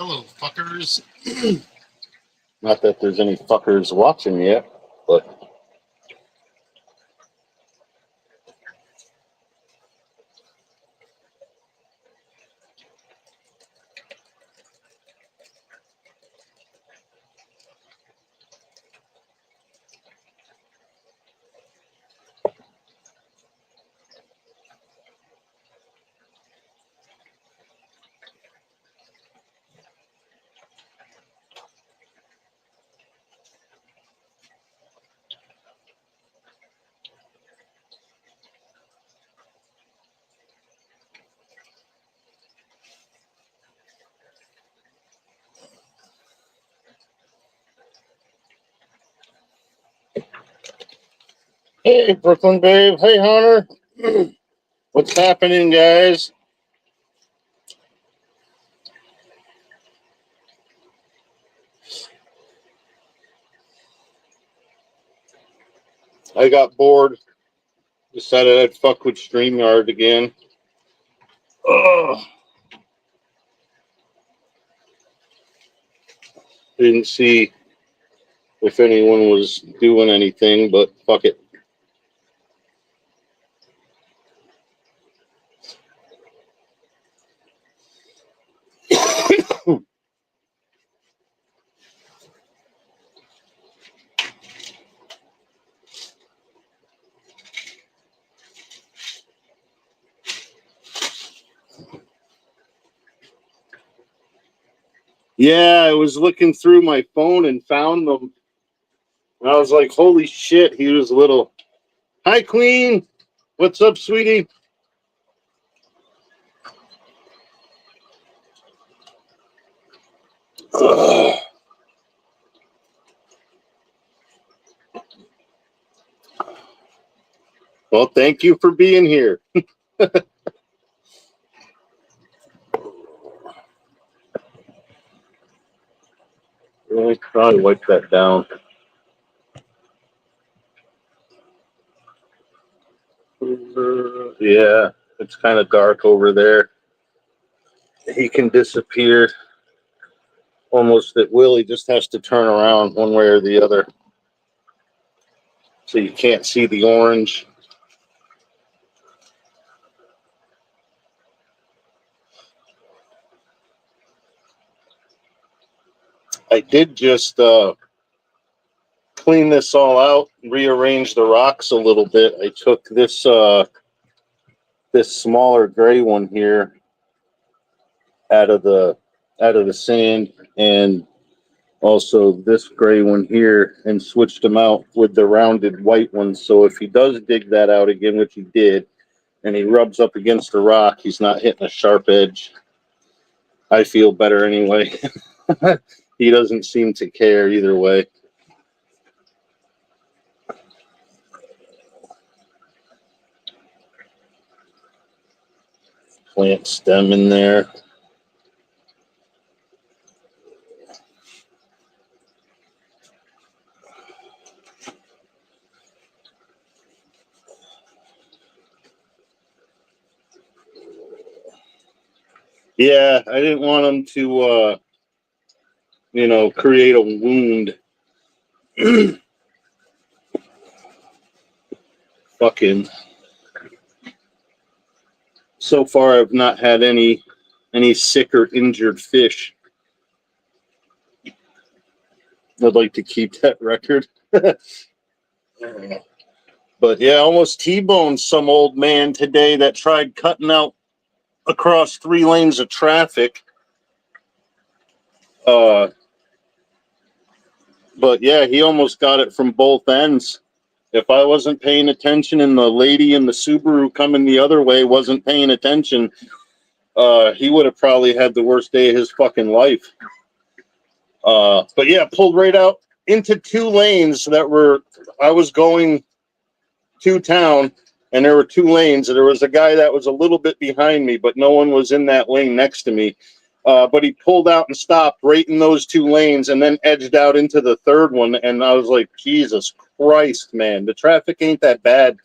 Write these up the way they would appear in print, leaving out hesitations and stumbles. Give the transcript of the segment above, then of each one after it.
Hello, fuckers. Not that there's any fuckers watching yet, but hey, Brooklyn babe. Hey, Hunter. What's happening, guys? I got bored. Decided I'd fuck with Streamyard again. Ugh. Didn't see if anyone was doing anything, but fuck it. Yeah, I was looking through my phone and found them. And I was like, holy shit, he was little. Hi, Queen. What's up, sweetie? Ugh. Well, thank you for being here. Let me try to wipe that down. Yeah, it's kind of dark over there. He can disappear almost at will. He just has to turn around one way or the other. So you can't see the orange. I did just clean this all out, rearrange the rocks a little bit. I took this this smaller gray one here out of the sand, and also this gray one here, and switched them out with the rounded white ones. So if he does dig that out again, which he did, and he rubs up against the rock, he's not hitting a sharp edge. I feel better anyway. He doesn't seem to care either way. Plant stem in there. Yeah, I didn't want him to, create a wound. Fucking. So far, I've not had any sick or injured fish. I'd like to keep that record. But yeah, almost T-boned some old man today that tried cutting out across 3 lanes of traffic. But yeah, he almost got it from both ends. If I wasn't paying attention and the lady in the Subaru coming the other way wasn't paying attention, he would have probably had the worst day of his fucking life. But yeah, pulled right out into 2 lanes that were, I was going to town, and there were 2 lanes, and there was a guy that was a little bit behind me, but no one was in that lane next to me. But he pulled out and stopped right in those 2 lanes and then edged out into the 3rd one. And I was like, Jesus Christ, man, the traffic ain't that bad.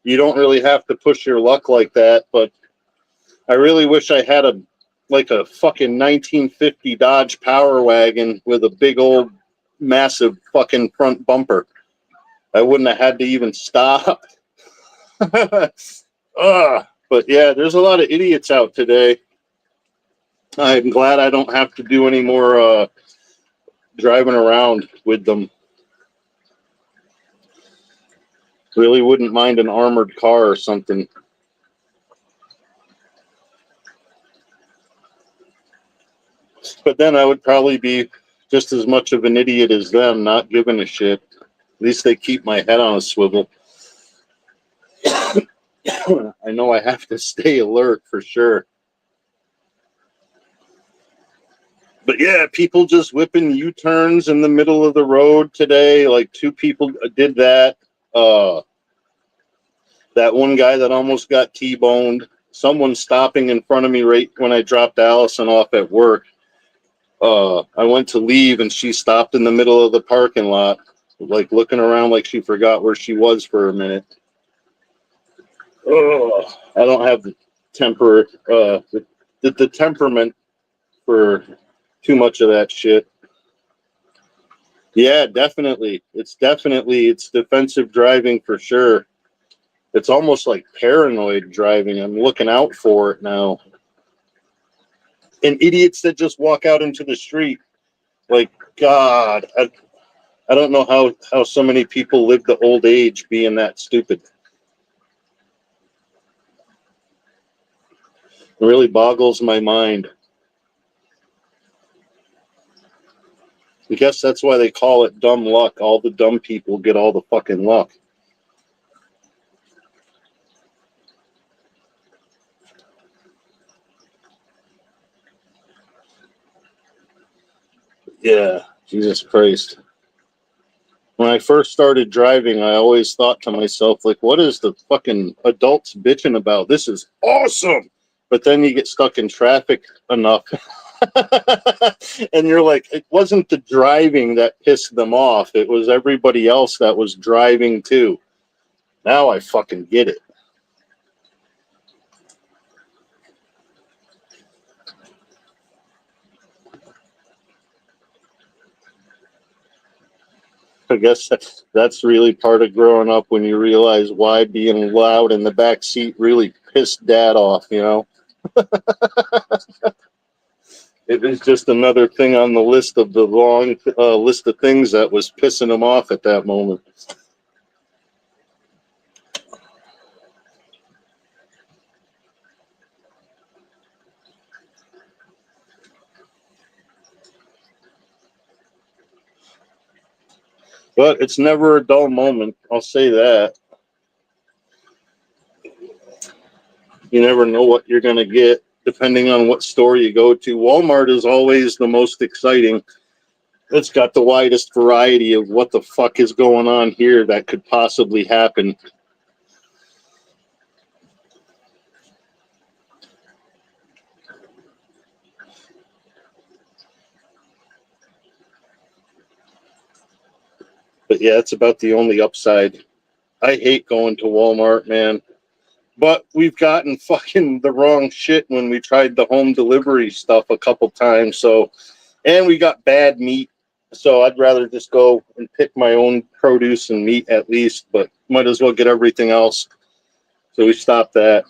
You don't really have to push your luck like that. But I really wish I had like a fucking 1950 Dodge Power Wagon with a big old massive fucking front bumper. I wouldn't have had to even stop. But yeah, there's a lot of idiots out today. I'm glad I don't have to do any more driving around with them. Really wouldn't mind an armored car or something. But then I would probably be just as much of an idiot as them, not giving a shit. At least they keep my head on a swivel. I know I have to stay alert for sure. But yeah, people just whipping U-turns in the middle of the road today. Like 2 people did that. That one guy that almost got T-boned. Someone stopping in front of me right when I dropped Allison off at work. I went to leave and she stopped in the middle of the parking lot, like looking around like she forgot where she was for a minute. I don't have the the temperament for too much of that shit. Yeah, definitely. It's defensive driving for sure. It's almost like paranoid driving. I'm looking out for it now. And idiots that just walk out into the street. Like, God, I don't know how so many people live to old age being that stupid. It really boggles my mind. I guess that's why they call it dumb luck. All the dumb people get all the fucking luck. Yeah, Jesus Christ. When I first started driving, I always thought to myself, like, what is the fucking adults bitching about? This is awesome. But then you get stuck in traffic enough. And you're like, it wasn't the driving that pissed them off. It was everybody else that was driving too. Now I fucking get it. I guess that's really part of growing up when you realize why being loud in the back seat really pissed Dad off, you know? It was just another thing on the list of the long list of things that was pissing him off at that moment. But it's never a dull moment, I'll say that. You never know what you're going to get depending on what store you go to. Walmart is always the most exciting. It's got the widest variety of what the fuck is going on here that could possibly happen. But yeah, it's about the only upside. I hate going to Walmart, man. But we've gotten fucking the wrong shit when we tried the home delivery stuff a couple times. So, and we got bad meat. So I'd rather just go and pick my own produce and meat at least, but might as well get everything else. So we stopped that.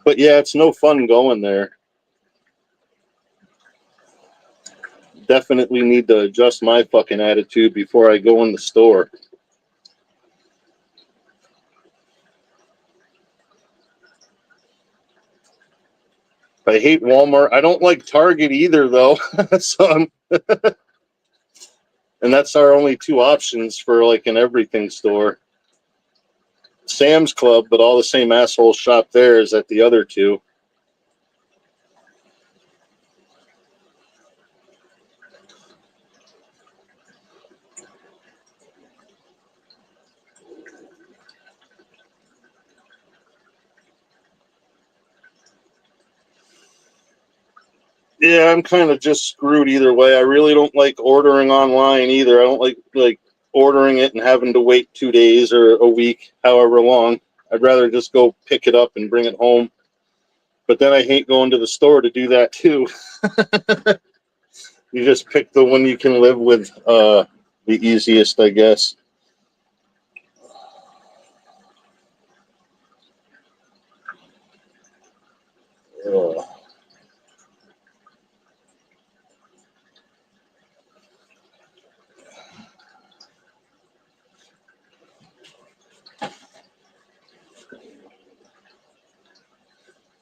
But yeah, it's no fun going there. Definitely need to adjust my fucking attitude before I go in the store. I hate Walmart. I don't like Target either, though. So and that's our only 2 options for like an everything store. Sam's Club, but all the same assholes shop there as at the other 2. Yeah, I'm kind of just screwed either way. I really don't like ordering online either. I don't like ordering it and having to wait 2 days or a week, however long. I'd rather just go pick it up and bring it home. But then I hate going to the store to do that too. You just pick the one you can live with, the easiest, I guess. Ugh.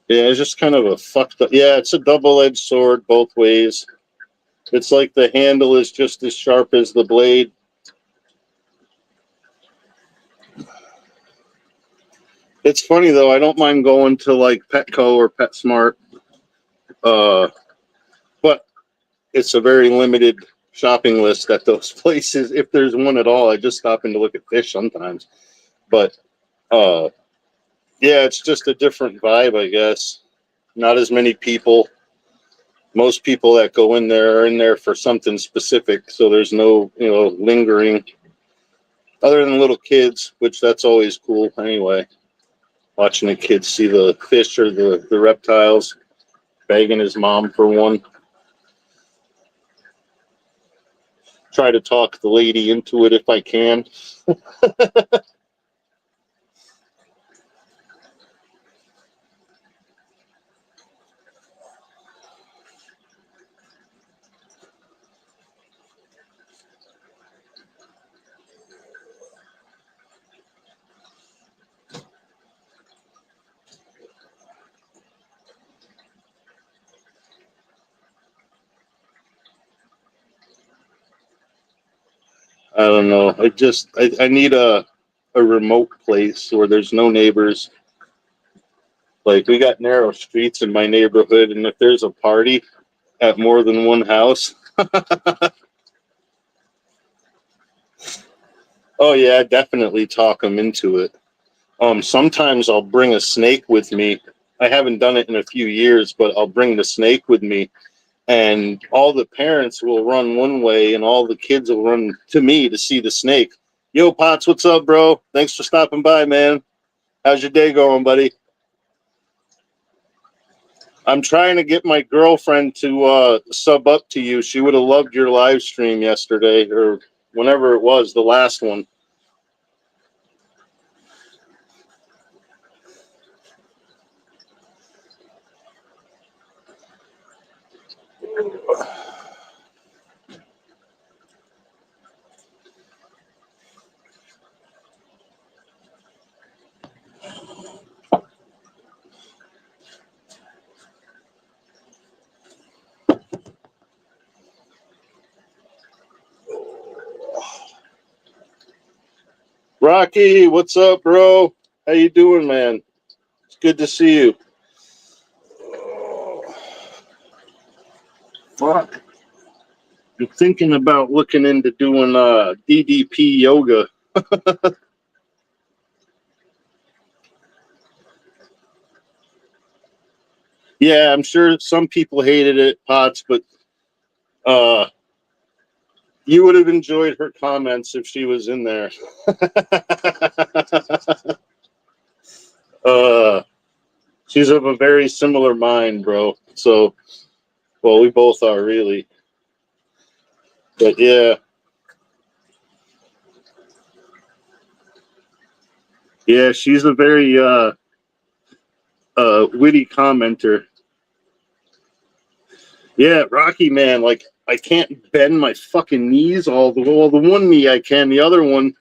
Yeah, it's just kind of a fucked up. Yeah, it's a double-edged sword both ways. It's like the handle is just as sharp as the blade. It's funny though. I don't mind going to like Petco or PetSmart, but it's a very limited shopping list at those places. If there's one at all, I just stop in to look at fish sometimes. But yeah, it's just a different vibe, I guess. Not as many people. Most people that go in there are in there for something specific, so there's no, lingering. Other than little kids, which that's always cool anyway. Watching the kids see the fish or the reptiles, begging his mom for one. Try to talk the lady into it if I can. I don't know. I need a remote place where there's no neighbors. Like, we got narrow streets in my neighborhood, and if there's a party at more than one house, oh yeah, definitely talk them into it. Sometimes I'll bring a snake with me. I haven't done it in a few years, but I'll bring the snake with me, and all the parents will run one way, and all the kids will run to me to see the snake. Yo, Potts, what's up, bro? Thanks for stopping by, man. How's your day going, buddy? I'm trying to get my girlfriend to sub up to you. She would have loved your live stream yesterday, or whenever it was, the last one. Rocky, what's up, bro? How you doing, man? It's good to see you. Fuck. I'm thinking about looking into doing DDP yoga. Yeah, I'm sure some people hated it, Potts, but uh, you would have enjoyed her comments if she was in there. uh, she's of a very similar mind, bro. So, well, we both are really. But yeah. Yeah, she's a very witty commenter. Yeah, Rocky, man, like I can't bend my fucking knees the one knee I can, the other one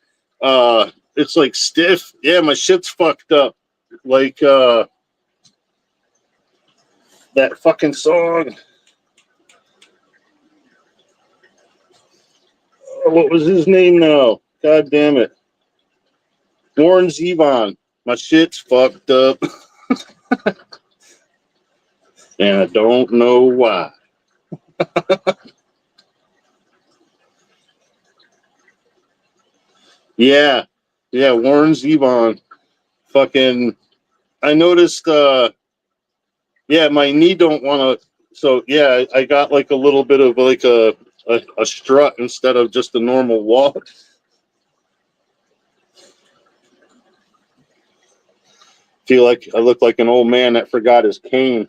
it's like stiff. Yeah, my shit's fucked up. Like that fucking song. What was his name now? God damn it. Warren Zevon. My shit's fucked up. And I don't know why. Yeah. Yeah, Warren Zevon. Fucking I noticed yeah, my knee don't want to. So yeah, I got like a little bit of like a strut instead of just a normal walk. Feel like I look like an old man that forgot his cane.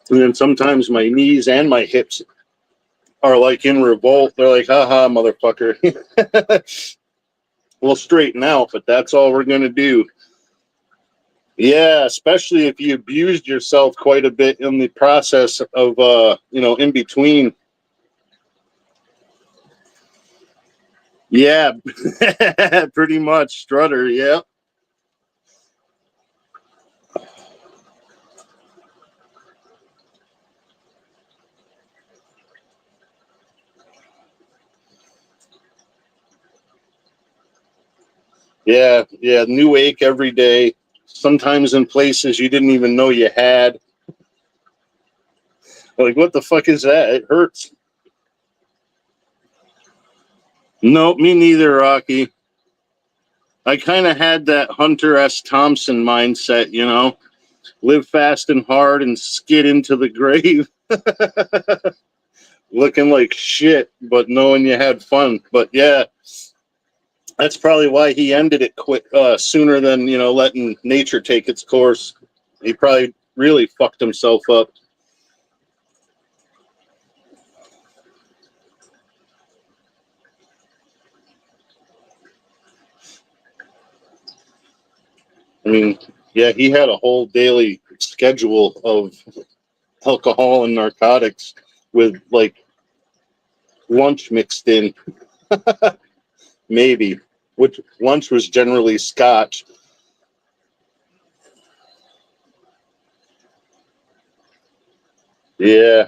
And then sometimes my knees and my hips are like in revolt. They're like, haha, motherfucker. We'll straighten out, but that's all we're going to do. Yeah, especially if you abused yourself quite a bit in the process of, in between. Yeah, pretty much. Strutter, yeah. Yeah, new ache every day. Sometimes in places you didn't even know you had. Like, what the fuck is that? It hurts. Nope, me neither, Rocky. I kind of had that Hunter S. Thompson mindset, live fast and hard and skid into the grave. Looking like shit, but knowing you had fun. But yeah, that's probably why he ended it quick, sooner than, letting nature take its course. He probably really fucked himself up. I mean, yeah, he had a whole daily schedule of alcohol and narcotics with like lunch mixed in. Maybe, which lunch was generally scotch. Yeah.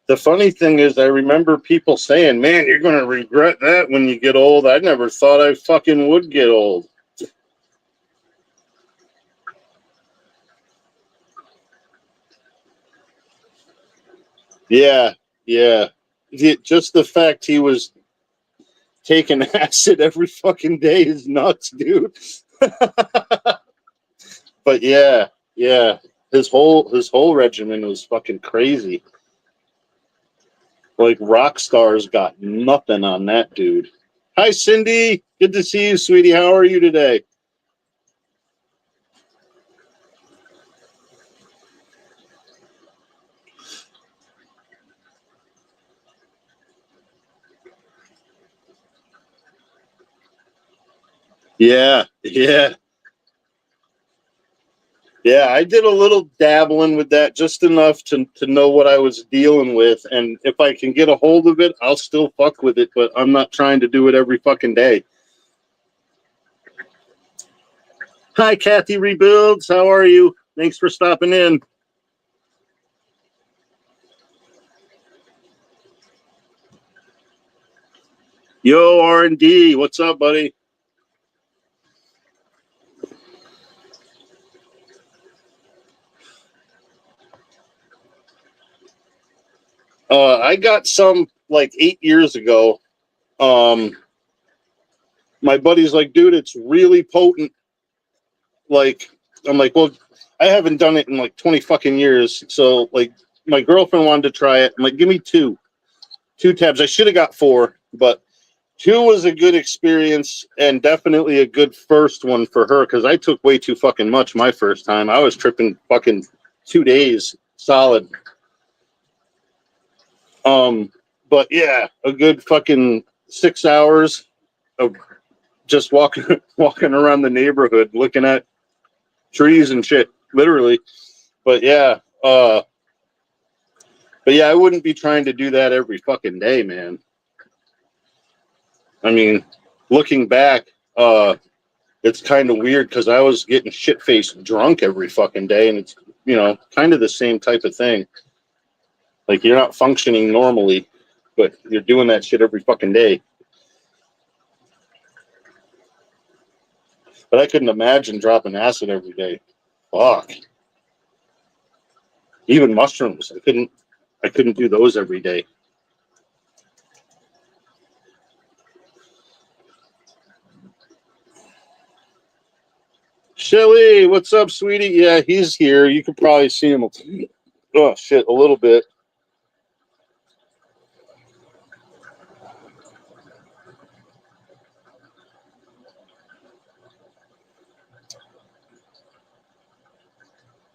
The funny thing is, I remember people saying, man, you're going to regret that when you get old. I never thought I fucking would get old. Yeah. Yeah. Just the fact he was taking acid every fucking day is nuts, dude. But yeah. Yeah. His whole regimen was fucking crazy. Like rock stars got nothing on that dude. Hi, Cindy. Good to see you, sweetie. How are you today? Yeah, yeah, yeah. I did a little dabbling with that, just enough to know what I was dealing with, and if I can get a hold of it, I'll still fuck with it. But I'm not trying to do it every fucking day. Hi, Kathy Rebuilds. How are you? Thanks for stopping in. Yo, R&D. What's up, buddy? I got some like 8 years ago. Um, my buddy's like, dude, it's really potent. Like, I'm like, well, I haven't done it in like 20 fucking years. So, like, my girlfriend wanted to try it. I'm like, give me two tabs. I should have got four, but two was a good experience and definitely a good first one for her because I took way too fucking much my first time. I was tripping fucking 2 days solid. But yeah, a good fucking 6 hours of just walking around the neighborhood looking at trees and shit, literally. But yeah, I wouldn't be trying to do that every fucking day, man. I mean, looking back, it's kind of weird because I was getting shit faced drunk every fucking day, and it's kind of the same type of thing. Like you're not functioning normally, but you're doing that shit every fucking day. But I couldn't imagine dropping acid every day. Fuck. Even mushrooms, I couldn't do those every day. Shelly, what's up, sweetie? Yeah, he's here. You could probably see him. Oh shit, a little bit.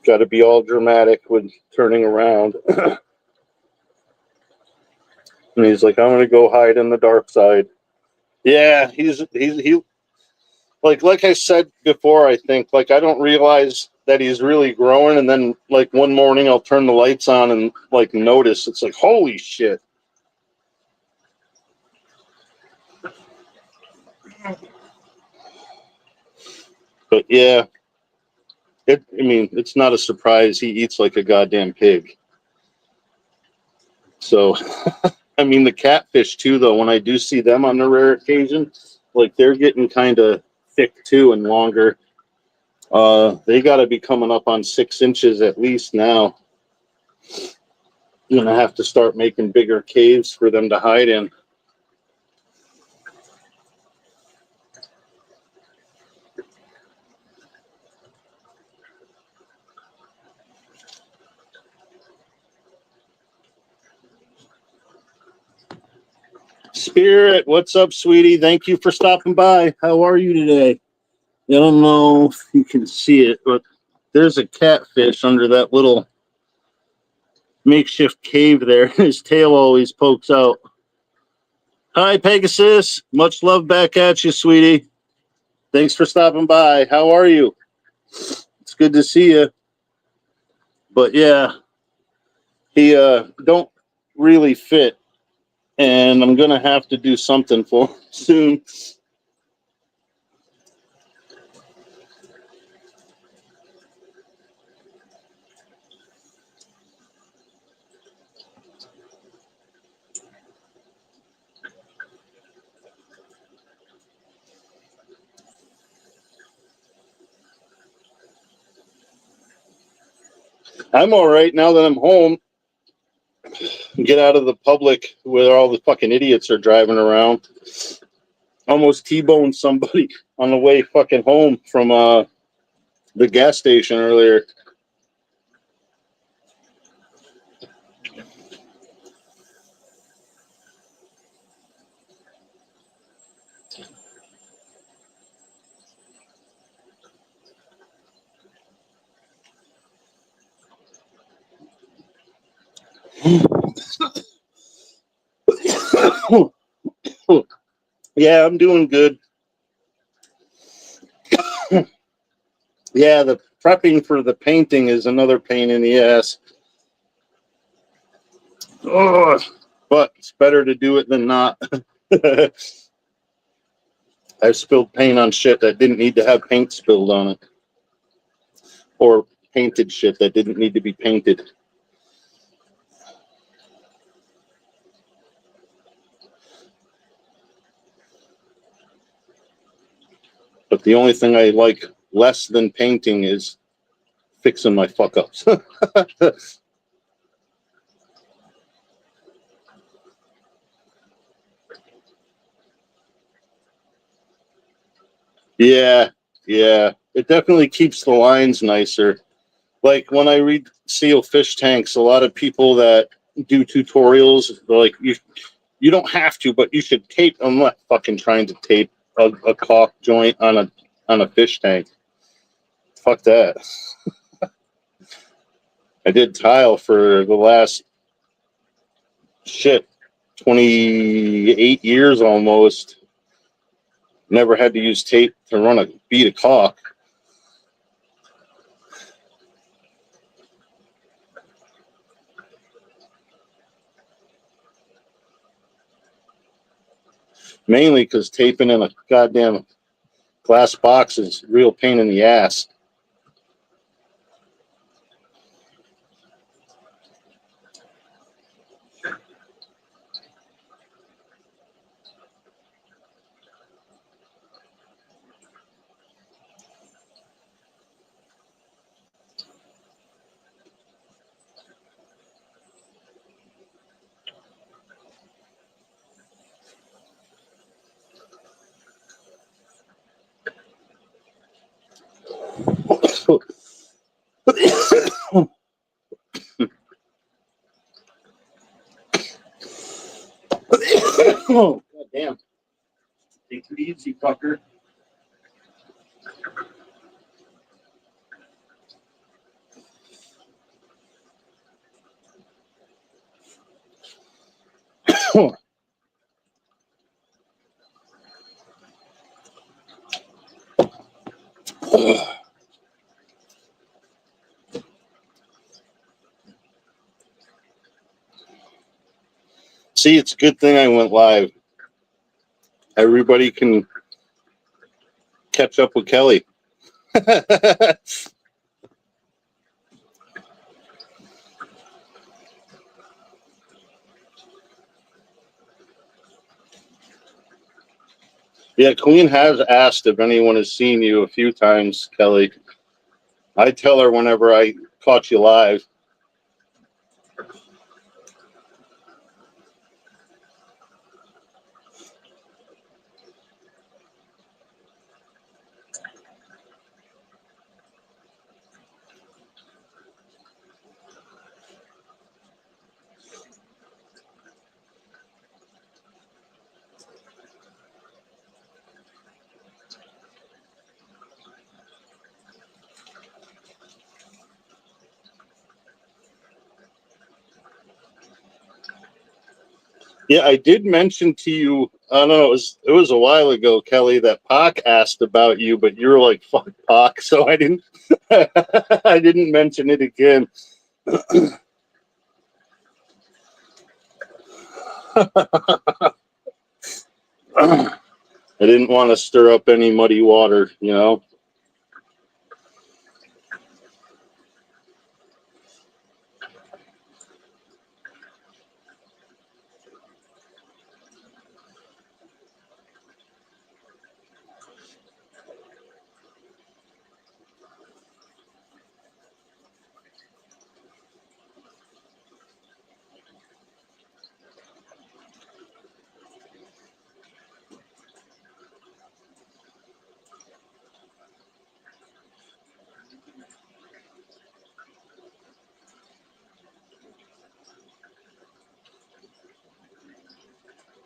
Got to be all dramatic with turning around. And he's like, I'm gonna go hide in the dark side. Yeah, he like I said before, I think like I don't realize that he's really growing, and then like one morning I'll turn the lights on and like notice it's like holy shit. But yeah, I mean, it's not a surprise. He eats like a goddamn pig. So, I mean, the catfish too, though, when I do see them on the rare occasion, like they're getting kind of thick too and longer. They got to be coming up on 6 inches at least now. I'm gonna have to start making bigger caves for them to hide in. Spirit, what's up, sweetie? Thank you for stopping by. How are you today? I don't know if you can see it, but there's a catfish under that little makeshift cave there. His tail always pokes out. Hi, Pegasus. Much love back at you, sweetie. Thanks for stopping by. How are you? It's good to see you. But yeah, he don't really fit, and I'm gonna have to do something for him soon. I'm all right now that I'm home. Get out of the public where all the fucking idiots are driving around. Almost T-boned somebody on the way fucking home from the gas station earlier. Yeah, I'm doing good. Yeah, the prepping for the painting is another pain in the ass. Oh, but it's better to do it than not. I've spilled paint on shit that didn't need to have paint spilled on it. Or painted shit that didn't need to be painted. But the only thing I like less than painting is fixing my fuck ups. Yeah, yeah. It definitely keeps the lines nicer. Like when I read seal fish tanks, a lot of people that do tutorials, they're like, you don't have to, but you should tape. I'm not fucking trying to tape a caulk joint on a fish tank. Fuck that. I did tile for the last 28 years almost. Never had to use tape to run a bead of caulk. Mainly because taping in a goddamn glass box is a real pain in the ass. Oh, God damn. Take it easy, fucker. See, it's a good thing I went live. Everybody can catch up with Kelly. Yeah, Queen has asked if anyone has seen you a few times, Kelly. I tell her whenever I caught you live. Yeah, I did mention to you, I don't know, it was a while ago, Kelly, that Pac asked about you, but you were like, fuck Pac, so I didn't I didn't mention it again. I didn't want to stir up any muddy water, you know.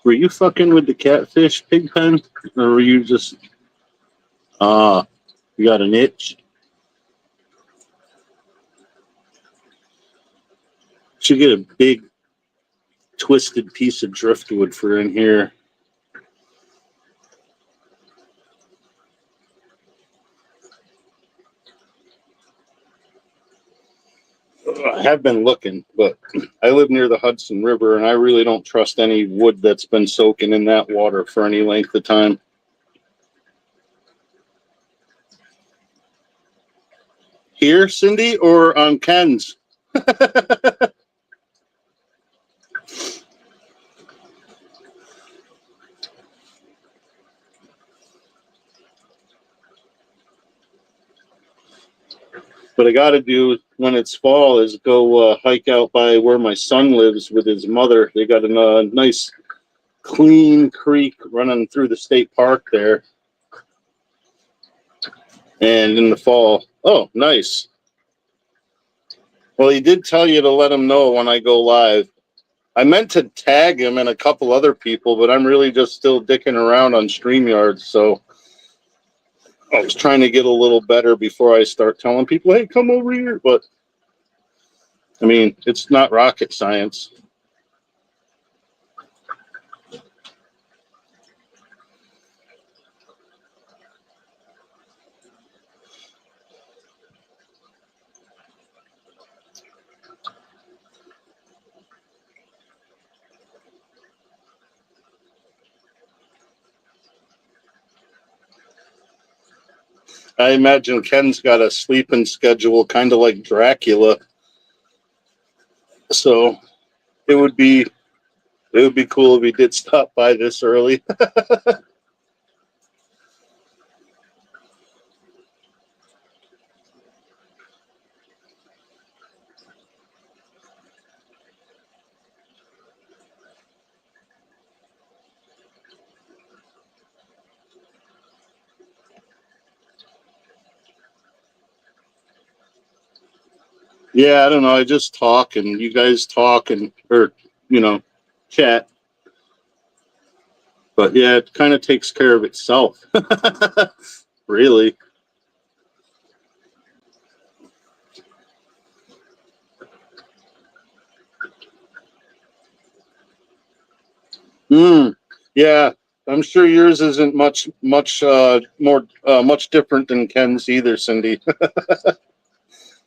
Were you fucking with the catfish pig pen? Or were you just you got an itch? Should get a big twisted piece of driftwood for in here. I have been looking, but I live near the Hudson River, and I really don't trust any wood that's been soaking in that water for any length of time. Here, Cindy, or on Ken's? What I got to do when it's fall is go hike out by where my son lives with his mother. They got a nice, clean creek running through the state park there. And in the fall, oh, nice. Well, he did tell you to let him know when I go live. I meant to tag him and a couple other people, but I'm really just still dicking around on Streamyard. So I was trying to get a little better before I start telling people, hey, come over here. But I mean, it's not rocket science. I imagine Ken's got a sleeping schedule kind of like Dracula. So it would be cool if he did stop by this early. Yeah, I don't know. I just talk and you guys talk and, or, you know, chat. But yeah, it kind of takes care of itself. Really. Mm, yeah, I'm sure yours isn't much different than Ken's either, Cindy.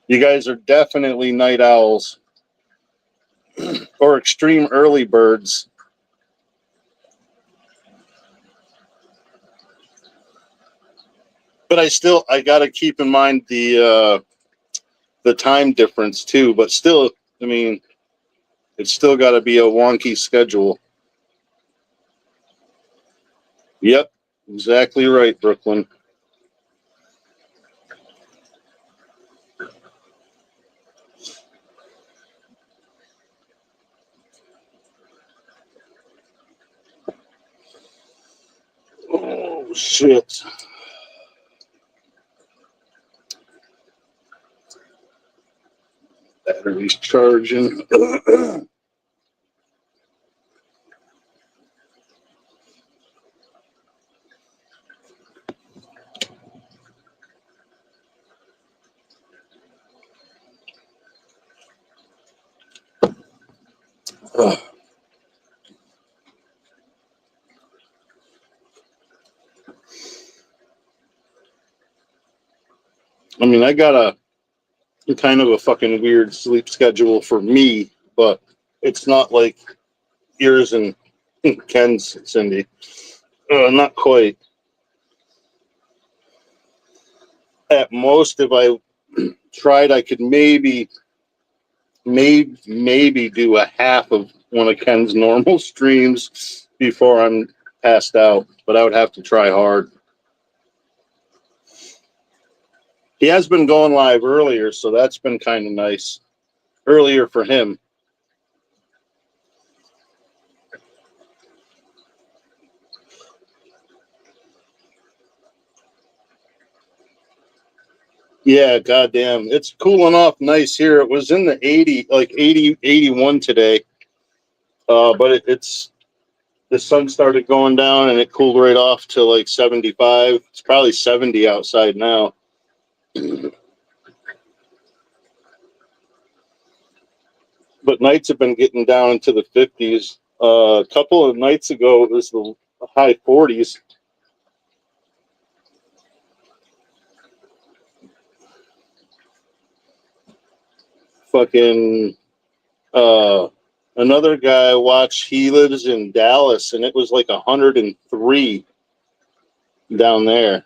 You guys are definitely night owls or extreme early birds. But I got to keep in mind the time difference too. But still, I mean, it's still got to be a wonky schedule. Yep, exactly right, Brooklyn. Oh shit! Battery's charging. I mean, I got a kind of a fucking weird sleep schedule for me, but it's not like yours and Ken's, Cindy. Not quite. At most, if I tried, I could maybe do a half of one of Ken's normal streams before I'm passed out, but I would have to try hard. He has been going live earlier, so that's been kind of nice. Earlier for him. Yeah, goddamn. It's cooling off nice here. It was in the 80, like 80, 81 today. But it's the sun started going down and it cooled right off to like 75. It's probably 70 outside now. But nights have been getting down into the 50s. A couple of nights ago, it was the high 40s. Fucking uh, another guy I watched, he lives in Dallas, and it was like 103 down there.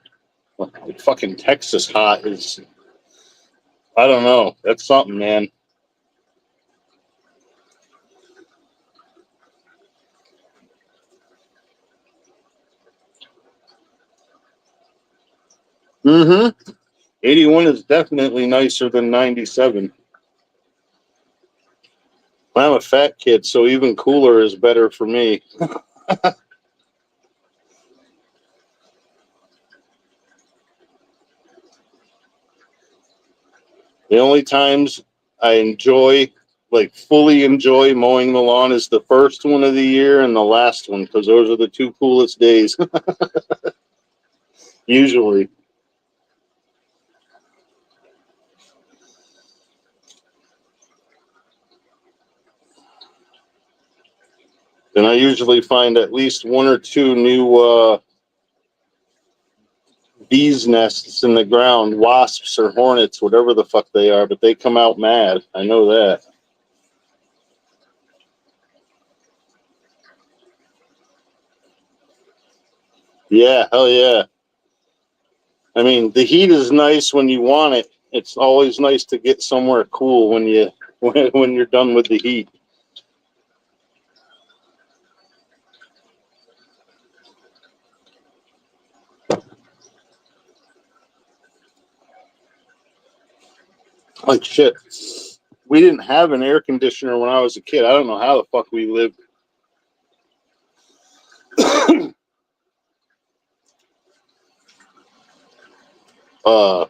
Like fucking Texas hot is, I don't know. That's something, man. Mm-hmm. 81 is definitely nicer than 97. I'm a fat kid, so even cooler is better for me. The only times I enjoy, like fully enjoy mowing the lawn is the first one of the year and the last one, because those are the two coolest days, usually. And I usually find at least one or two new bees nests in the ground, wasps or hornets, whatever the fuck they are, but they come out mad. I know that. Yeah, hell yeah. I mean, the heat is nice when you want it. It's always nice to get somewhere cool when you when you're done with the heat. Like shit. We didn't have an air conditioner when I was a kid. I don't know how the fuck we lived. uh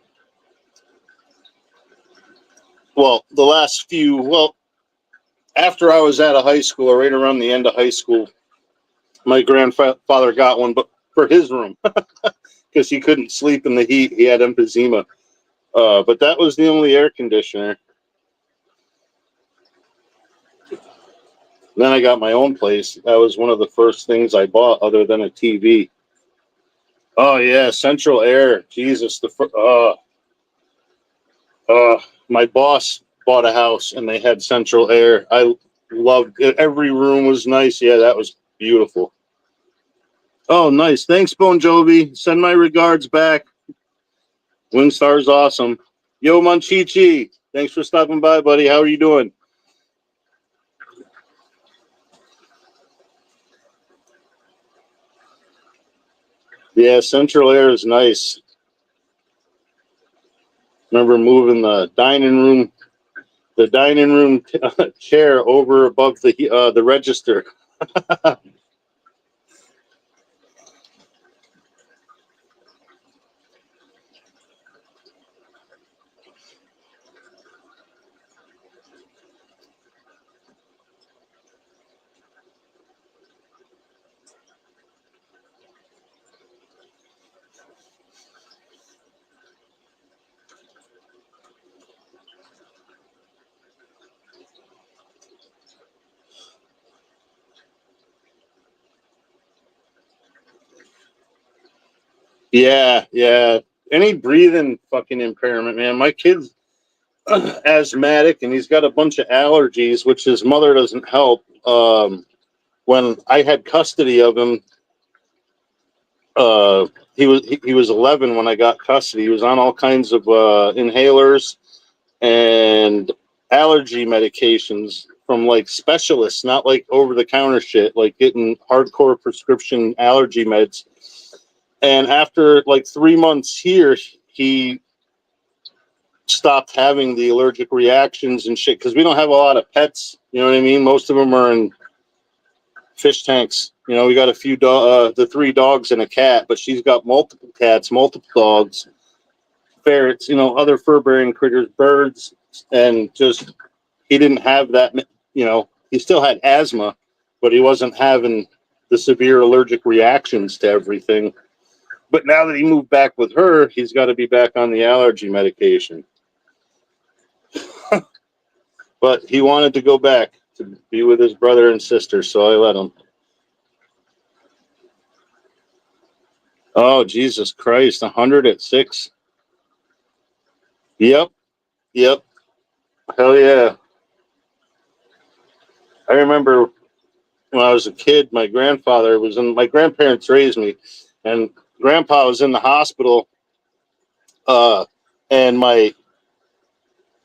well, the last few, well, after I was out of high school, or right around the end of high school, my grandfather got one, but for his room, because he couldn't sleep in the heat. He had emphysema. But that was the only air conditioner. Then I got my own place. That was one of the first things I bought, other than a TV. Oh yeah, central air. Jesus, my boss bought a house and they had central air. I loved it. Every room was nice. Yeah, that was beautiful. Oh, nice. Thanks, Bon Jovi. Send my regards back. Winstar's awesome. Yo, Monchichi. Thanks for stopping by, buddy. How are you doing? Yeah, central air is nice. Remember moving the dining room chair over above the register. Yeah, yeah. Any breathing fucking impairment, man. My kid's asthmatic and he's got a bunch of allergies, which his mother doesn't help. When I had custody of him, he was 11 when I got custody. He was on all kinds of inhalers and allergy medications from like specialists, not like over the counter shit, like getting hardcore prescription allergy meds. And after like 3 months here, he stopped having the allergic reactions and shit because we don't have a lot of pets. You know what I mean? Most of them are in fish tanks. You know, we got a few the 3 dogs and a cat, but she's got multiple cats, multiple dogs, ferrets, you know, other fur-bearing critters, birds, and just he didn't have that. You know, he still had asthma, but he wasn't having the severe allergic reactions to everything. But now that he moved back with her, he's got to be back on the allergy medication. But he wanted to go back to be with his brother and sister, so I let him. Oh, Jesus Christ, 100 at 6. Yep, yep. Hell yeah. I remember when I was a kid, my grandparents raised me, and grandpa was in the hospital, and my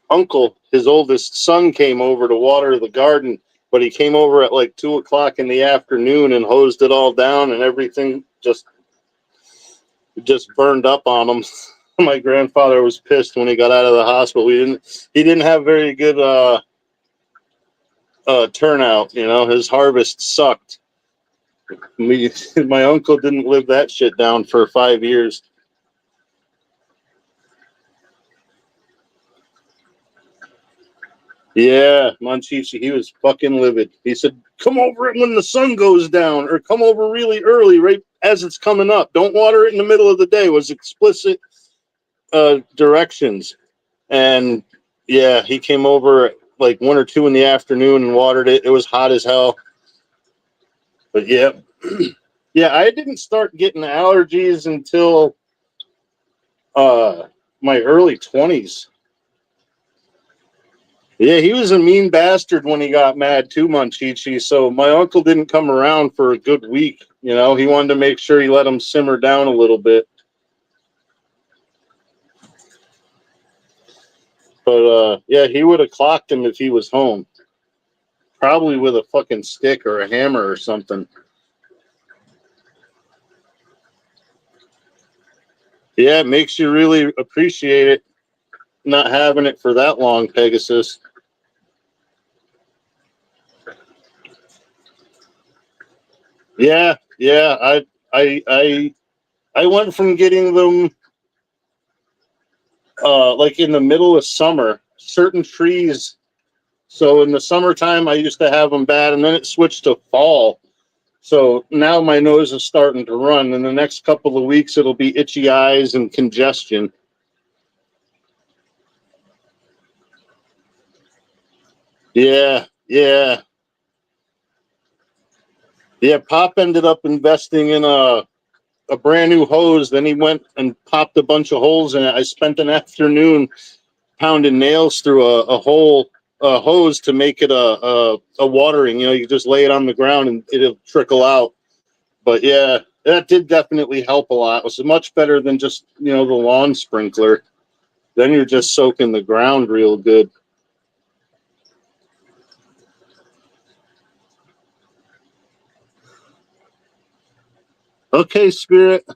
uncle, his oldest son, came over to water the garden, but he came over at like 2 o'clock in the afternoon and hosed it all down, and everything just burned up on him. My grandfather was pissed when he got out of the hospital. He didn't have very good turnout. You know, his harvest sucked. My uncle didn't live that shit down for 5 years. Yeah, Monchichi, he was fucking livid. He said, come over it when the sun goes down, or come over really early, right as it's coming up. Don't water it in the middle of the day, was explicit directions. And yeah, he came over at like 1 or 2 in the afternoon and watered it. It was hot as hell. But yeah, yeah, I didn't start getting allergies until my early 20s. Yeah, he was a mean bastard when he got mad too, Monchichi. So my uncle didn't come around for a good week. You know, he wanted to make sure he let him simmer down a little bit. But yeah, he would have clocked him if he was home. Probably with a fucking stick or a hammer or something. Yeah, it makes you really appreciate it, not having it for that long, Pegasus. Yeah, yeah. I went from getting them like in the middle of summer. certain trees. So in the summertime, I used to have them bad, and then it switched to fall. So now my nose is starting to run. In the next couple of weeks, it'll be itchy eyes and congestion. Yeah, yeah. Yeah, Pop ended up investing in a brand new hose. Then he went and popped a bunch of holes in it. I spent an afternoon pounding nails through a hole a hose to make it a watering. You know, you just lay it on the ground and it'll trickle out. But yeah, that did definitely help a lot. It was much better than just, you know, the lawn sprinkler. Then you're just soaking the ground real good. Okay, Spirit.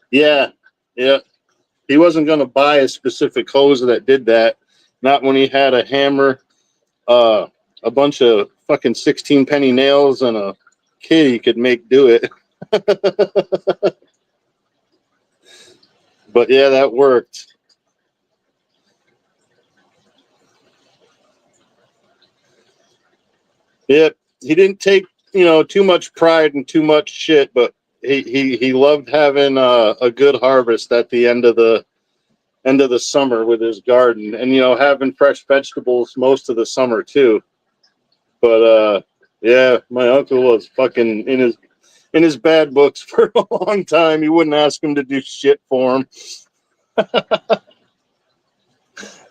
Yeah, yeah. He wasn't going to buy a specific hose that did that. Not when he had a hammer, uh, a bunch of fucking 16 penny nails, and a kid he could make do it. But yeah, that worked. Yep. He didn't take, you know, too much pride and too much shit, but he loved having a good harvest at the end of the summer with his garden, and you know, having fresh vegetables most of the summer too. But yeah, my uncle was fucking in his bad books for a long time. He wouldn't ask him to do shit for him.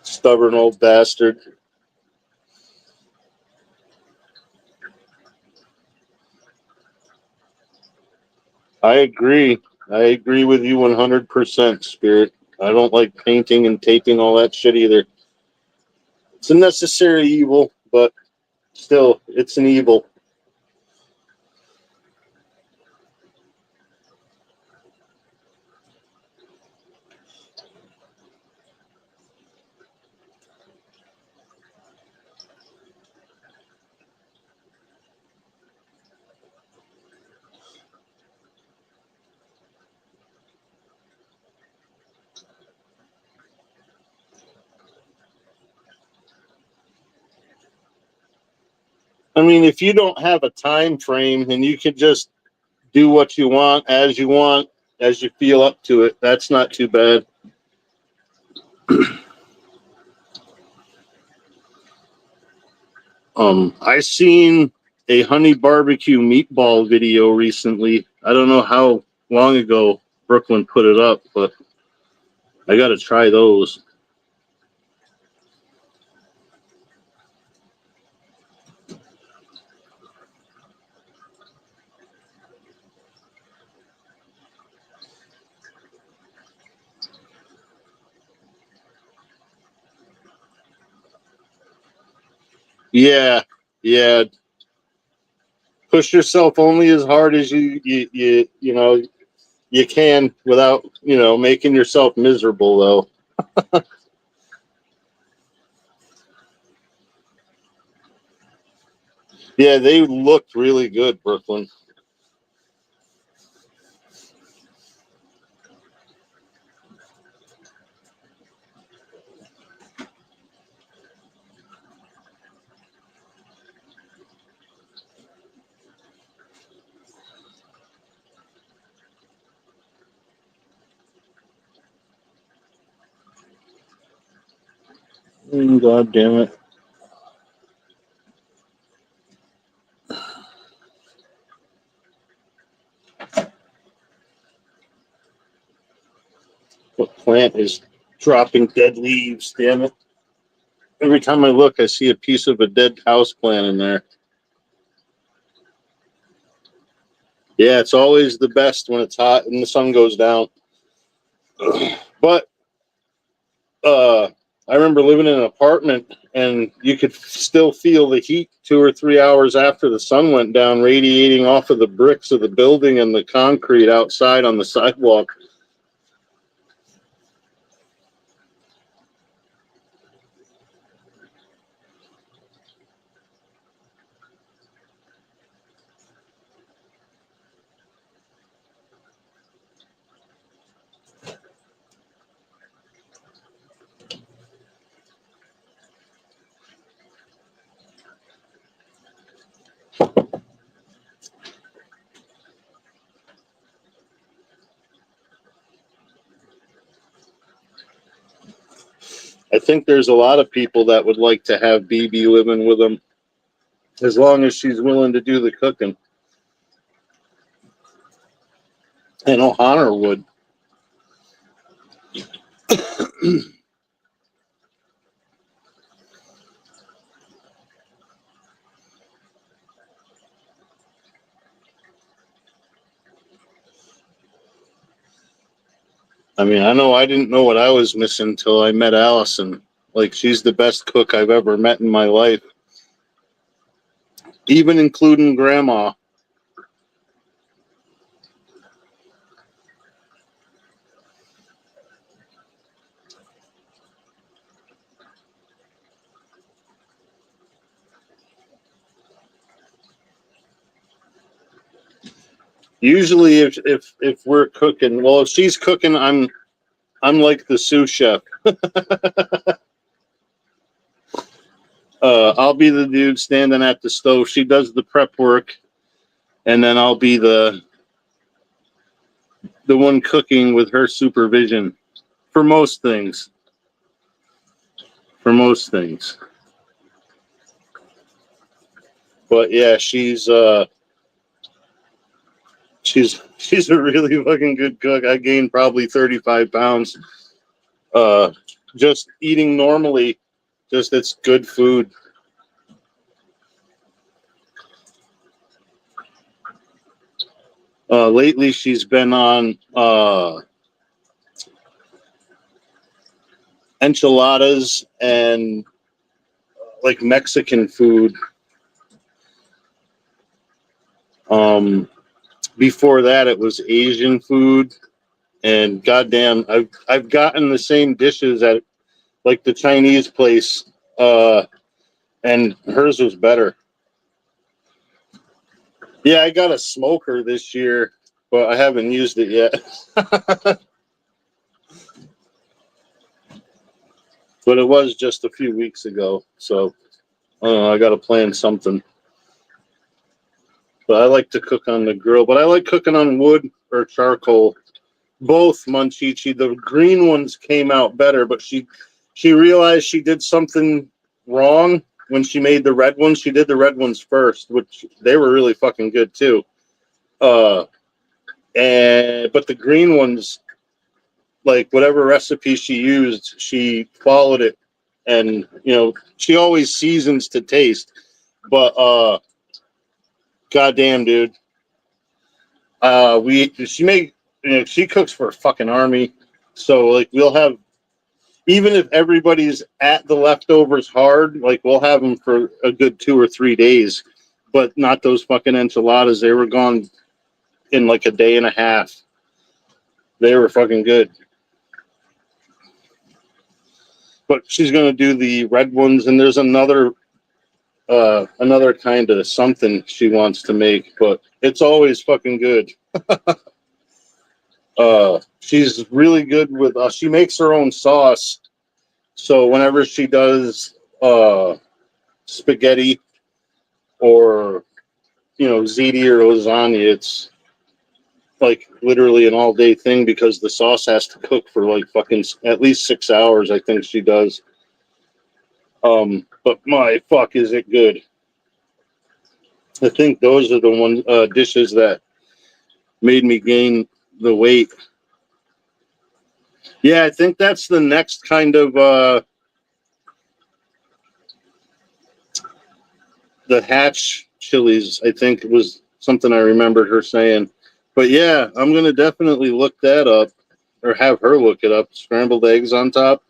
Stubborn old bastard. I agree. I agree with you 100%, Spirit. I don't like painting and taping all that shit either. It's a necessary evil, but still, it's an evil. I mean, if you don't have a time frame and you could just do what you want, as you feel up to it, that's not too bad. I seen a honey barbecue meatball video recently. I don't know how long ago Brooklyn put it up, but I got to try those. Yeah, yeah. Push yourself only as hard as you know you can without, you know, making yourself miserable though. Yeah, they looked really good, Brooklyn. God damn it. What plant is dropping dead leaves? Damn it. Every time I look, I see a piece of a dead house plant in there. Yeah, it's always the best when it's hot and the sun goes down. But I remember living in an apartment and you could still feel the heat 2 or 3 hours after the sun went down, radiating off of the bricks of the building and the concrete outside on the sidewalk. I think there's a lot of people that would like to have BB living with them, as long as she's willing to do the cooking. And O'Connor would. I mean, I know I didn't know what I was missing until I met Allison. Like, she's the best cook I've ever met in my life, even including Grandma. Usually, if we're cooking, well, if she's cooking, I'm like the sous chef. I'll be the dude standing at the stove. She does the prep work, and then I'll be the one cooking with her supervision for most things. For most things. But yeah, she's a really fucking good cook. I gained probably 35 pounds just eating normally. Just it's good food. Lately, she's been on enchiladas and like Mexican food. Before that, it was Asian food, and goddamn, I've gotten the same dishes at like the Chinese place, and hers was better. Yeah, I got a smoker this year, but I haven't used it yet. But it was just a few weeks ago, so I got to plan something. But I like to cook on the grill, but I like cooking on wood or charcoal. Both Munchichi. The green ones came out better, but she realized she did something wrong when she made the red ones. She did the red ones first, which they were really fucking good too. But the green ones, like whatever recipe she used, she followed it, and she always seasons to taste. But goddamn, dude, she cooks for a fucking army, so like we'll have, even if everybody's at the leftovers hard, like we'll have them for a good 2 or 3 days, but not those fucking enchiladas. They were gone in like a day and a half. They were fucking good. But she's gonna do the red ones, and there's another kind of something she wants to make, but it's always fucking good. She's really good with. She makes her own sauce, so whenever she does spaghetti or ziti or lasagna, it's like literally an all-day thing because the sauce has to cook for like fucking at least 6 hours. I think she does. But my fuck, is it good? I think those are the one dishes that made me gain the weight. Yeah, I think that's the next kind of the hatch chilies. I think it was something I remembered her saying. But yeah, I'm gonna definitely look that up, or have her look it up. Scrambled eggs on top.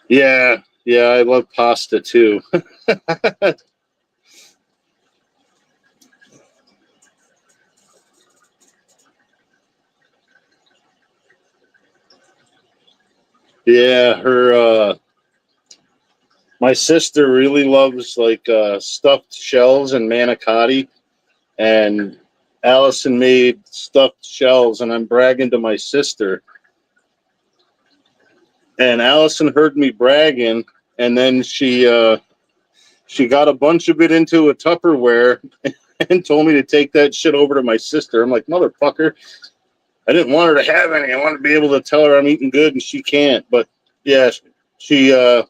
Yeah, I love pasta too. Yeah, her my sister really loves like stuffed shells and manicotti, and Allison made stuffed shells, and I'm bragging to my sister. And Allison heard me bragging, and then she got a bunch of it into a Tupperware and told me to take that shit over to my sister. I'm like, motherfucker. I didn't want her to have any. I want to be able to tell her I'm eating good, and she can't. But yeah, she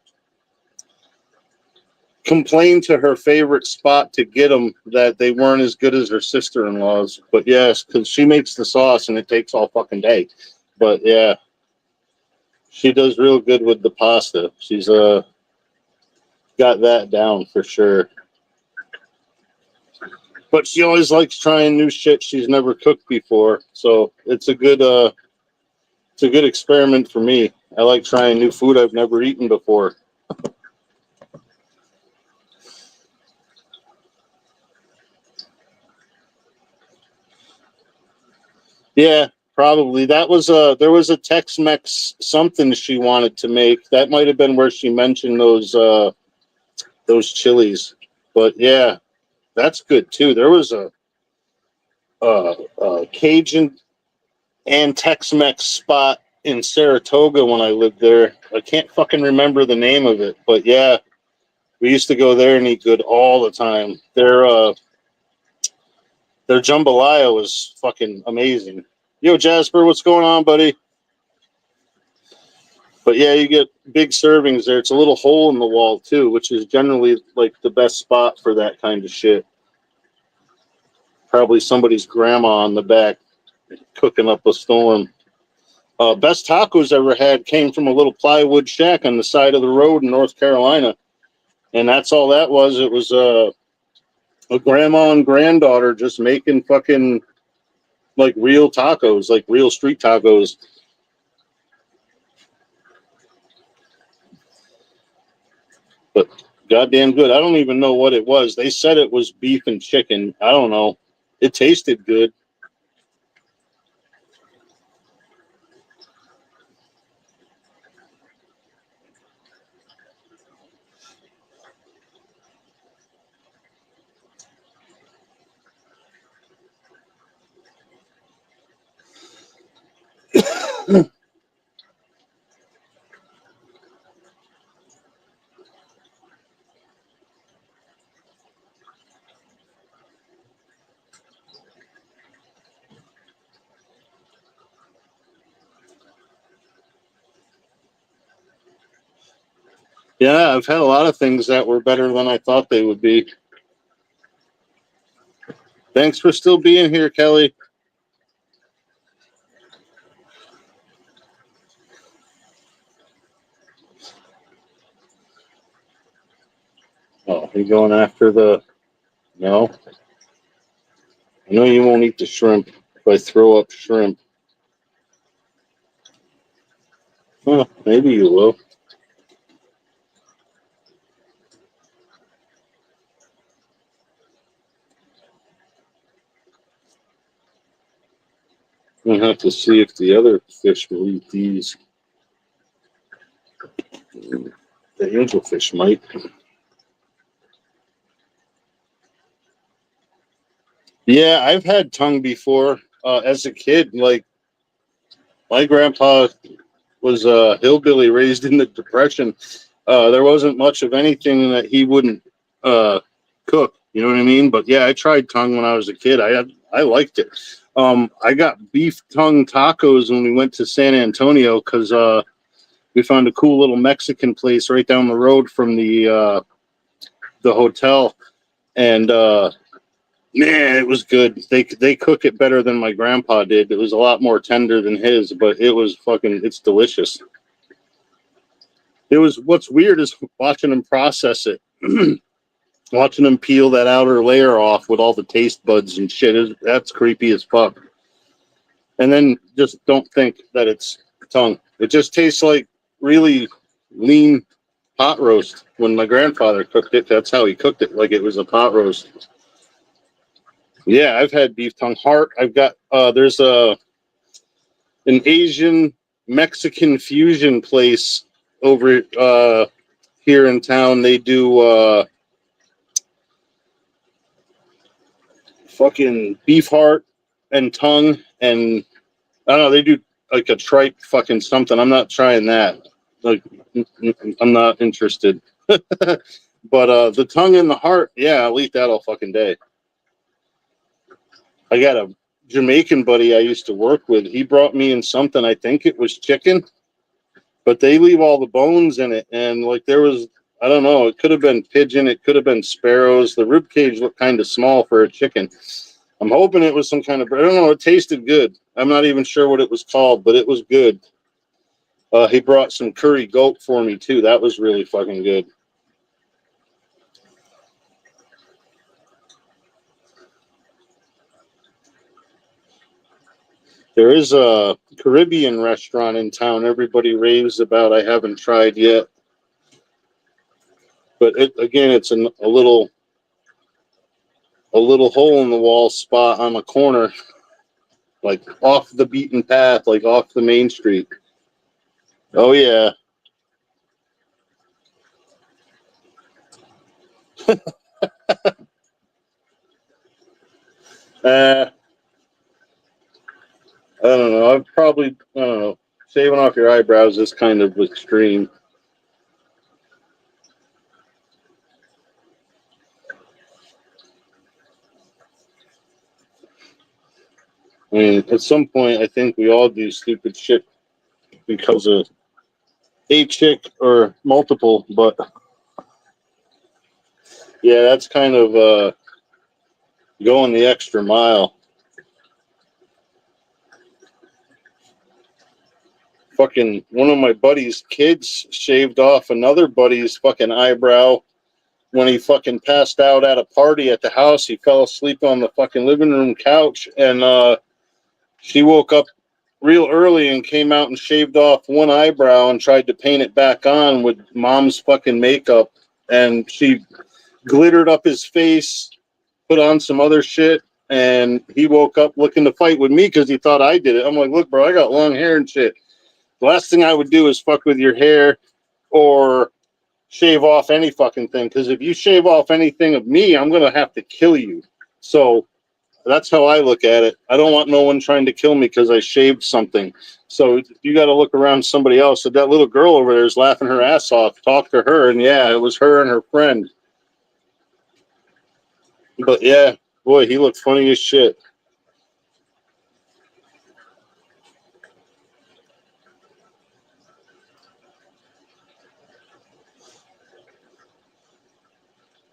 complained to her favorite spot to get them that they weren't as good as her sister-in-law's. But yes, because she makes the sauce and it takes all fucking day. But yeah, she does real good with the pasta. She's got that down for sure. But she always likes trying new shit she's never cooked before. So it's a good experiment for me. I like trying new food I've never eaten before. Yeah, probably. That was there was a Tex-Mex something she wanted to make. That might have been where she mentioned those chilies. But yeah, that's good too. There was a Cajun and Tex-Mex spot in Saratoga when I lived there. I can't fucking remember the name of it, but yeah, we used to go there and eat good all the time. Their jambalaya was fucking amazing. Yo, Jasper, what's going on, buddy? But yeah, you get big servings there. It's a little hole in the wall too, which is generally like the best spot for that kind of shit. Probably somebody's grandma on the back cooking up a storm. Best tacos I ever had came from a little plywood shack on the side of the road in North Carolina. And that's all that was. It was a grandma and granddaughter just making fucking like real tacos, like real street tacos. But goddamn good. I don't even know what it was. They said it was beef and chicken. I don't know. It tasted good. Yeah, I've had a lot of things that were better than I thought they would be. Thanks for still being here, Kelly. Oh, you going after the... No? I know you won't eat the shrimp if I throw up shrimp. Well, maybe you will. We'll have to see if the other fish will eat these. The angelfish might. Yeah, I've had tongue before. As a kid, like my grandpa was a hillbilly raised in the Depression. There wasn't much of anything that he wouldn't cook. You know what I mean? But yeah, I tried tongue when I was a kid. I liked it. I got beef tongue tacos when we went to San Antonio because we found a cool little Mexican place right down the road from the hotel, and man, it was good. They cook it better than my grandpa did. It was a lot more tender than his, but it was it's delicious. It was what's weird is watching them process it, watching them peel that outer layer off with all the taste buds and shit. That's creepy as fuck. And then just don't think that it's tongue. It just tastes like really lean pot roast. When my grandfather cooked it, that's how he cooked it, like it was a pot roast. Yeah, I've had beef tongue heart. I've got there's an Asian Mexican fusion place over here in town. They do fucking beef heart and tongue, and I don't know, they do like a tripe fucking something. I'm not trying that. Like, I'm not interested. But the tongue and the heart, yeah, I'll eat that all fucking day. I got a Jamaican buddy I used to work with, he brought me in something, I think it was chicken, but they leave all the bones in it. And like there was, I don't know, it could have been pigeon, it could have been sparrows. The rib cage looked kind of small for a chicken. I'm hoping it was some kind of, I don't know, it tasted good. I'm not even sure what it was called, but it was good. He brought some curry goat for me too. That was really fucking good. There is a Caribbean restaurant in town everybody raves about. I haven't tried yet. But again, it's a little hole in the wall spot on the corner, like off the beaten path, like off the main street. Oh yeah. I don't know. I don't know. Shaving off your eyebrows is kind of extreme. I mean, at some point, I think we all do stupid shit because of a chick or multiple, but yeah, that's kind of going the extra mile. Fucking one of my buddy's kids shaved off another buddy's fucking eyebrow when he fucking passed out at a party at the house. He fell asleep on the fucking living room couch, and she woke up real early and came out and shaved off one eyebrow and tried to paint it back on with mom's fucking makeup. And she glittered up his face, put on some other shit, and he woke up looking to fight with me because he thought I did it. I'm like, look, bro, I got long hair and shit. The last thing I would do is fuck with your hair or shave off any fucking thing. Because if you shave off anything of me, I'm going to have to kill you. So that's how I look at it. I don't want no one trying to kill me because I shaved something. So you got to look around somebody else. So that little girl over there is laughing her ass off. Talk to her. And yeah, it was her and her friend. But yeah, boy, he looked funny as shit.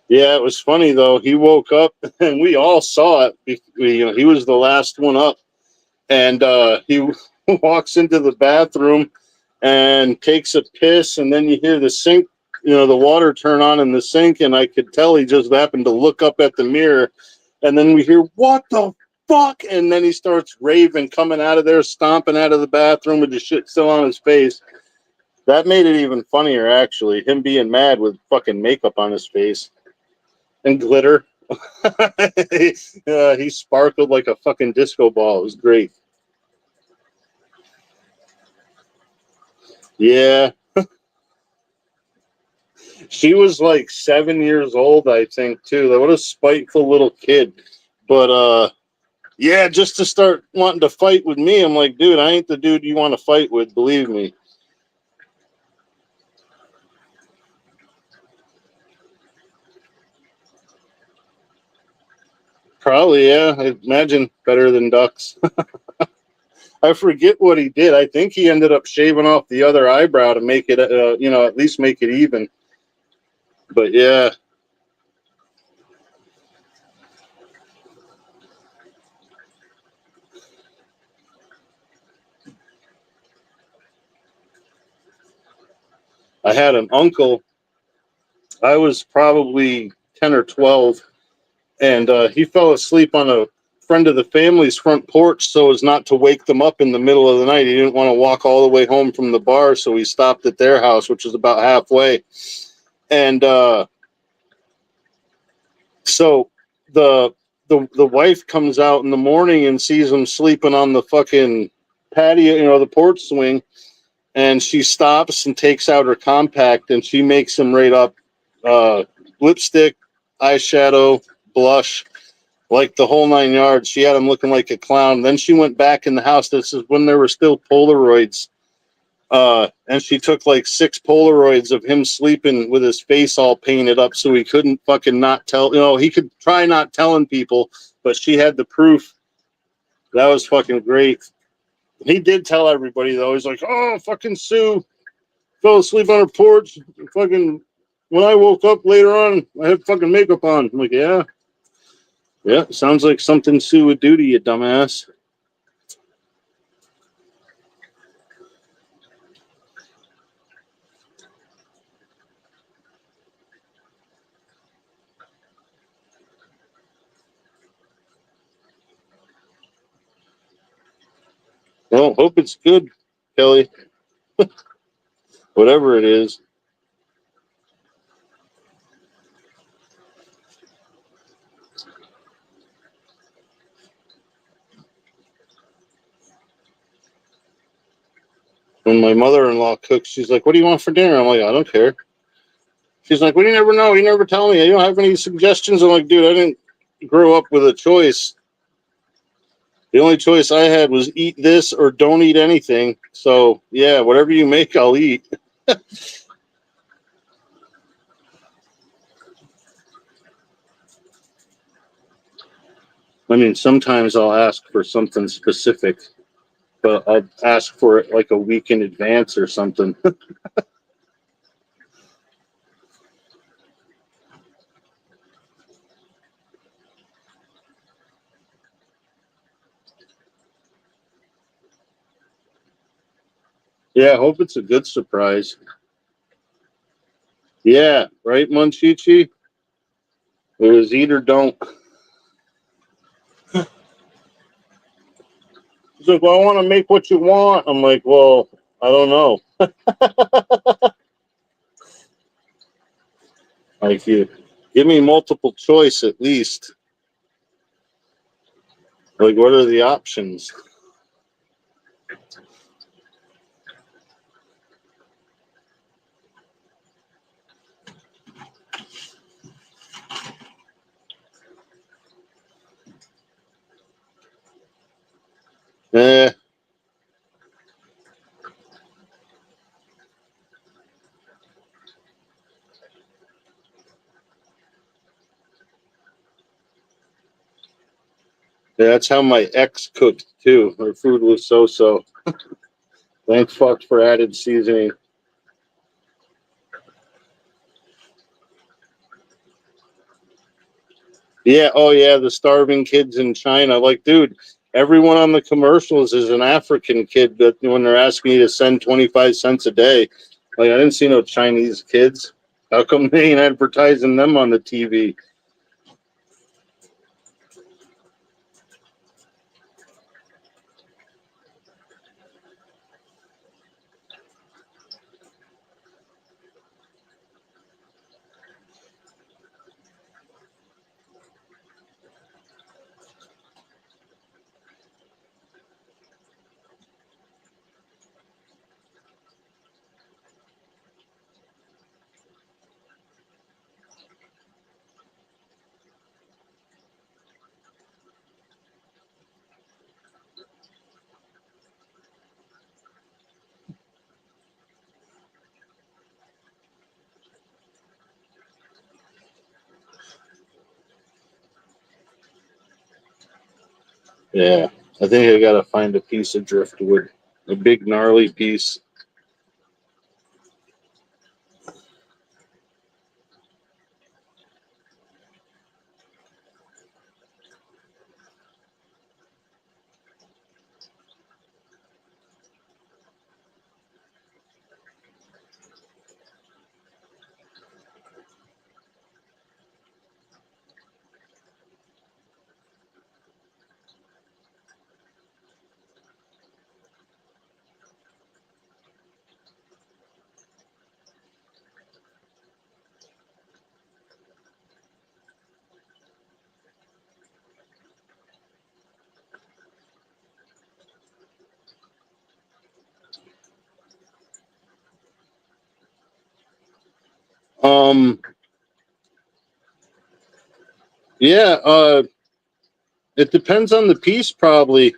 Yeah, it was funny though. He woke up and we all saw it. He was the last one up, and he walks into the bathroom and takes a piss, and then you hear the sink, the water turn on in the sink, and I could tell he just happened to look up at the mirror, and then we hear, "What the fuck?" And then he starts raving, coming out of there, stomping out of the bathroom with the shit still on his face. That made it even funnier, actually. Him being mad with fucking makeup on his face. And glitter. He sparkled like a fucking disco ball. It was great. Yeah. She was like 7 years old, I think, too. What a spiteful little kid. But yeah, just to start wanting to fight with me, I'm like, dude, I ain't the dude you want to fight with, believe me. Probably, yeah. I imagine better than ducks. I forget what he did. I think he ended up shaving off the other eyebrow to make it, at least make it even. But yeah. I had an uncle. I was probably 10 or 12, and he fell asleep on a friend of the family's front porch so as not to wake them up in the middle of the night. He didn't want to walk all the way home from the bar, so he stopped at their house, which was about halfway. And so the wife comes out in the morning and sees him sleeping on the fucking patio, the porch swing, and she stops and takes out her compact and she makes him right up lipstick, eyeshadow, blush, like the whole 9 yards. She had him looking like a clown. Then she went back in the house. This is when there were still Polaroids. And she took like 6 Polaroids of him sleeping with his face all painted up so he couldn't fucking not tell. He could try not telling people, but she had the proof That was fucking great. He did tell everybody though. He's like, "Oh, fucking Sue fell asleep on her porch. Fucking when I woke up later on, I had fucking makeup on." I'm like, "Yeah, yeah, sounds like something Sue would do to you, dumbass." Well, hope it's good, Kelly. Whatever it is. When my mother-in-law cooks, she's like, "What do you want for dinner?" I'm like, "I don't care." She's like, "Well, you never know. You never tell me. You don't have any suggestions." I'm like, "Dude, I didn't grow up with a choice. The only choice I had was eat this or don't eat anything. So, yeah, whatever you make, I'll eat." I mean, sometimes I'll ask for something specific, but I'll ask for it like a week in advance or something. Yeah, I hope it's a good surprise. Yeah, right, Munchichi? It was eat or don't. He's like, "Well, I want to make what you want." I'm like, "Well, I don't know." Like, you give me multiple choice at least. Like, what are the options? Eh, yeah, that's how my ex cooked too. Her food was so. Thank fuck for added seasoning. Yeah, oh yeah, the starving kids in China. Like, dude, everyone on the commercials is an African kid that when they're asking you to send 25 cents a day. Like, I didn't see no Chinese kids. How come they ain't advertising them on the TV? Yeah, I think I gotta find a piece of driftwood, a big gnarly piece. Um, yeah, it depends on the piece, probably,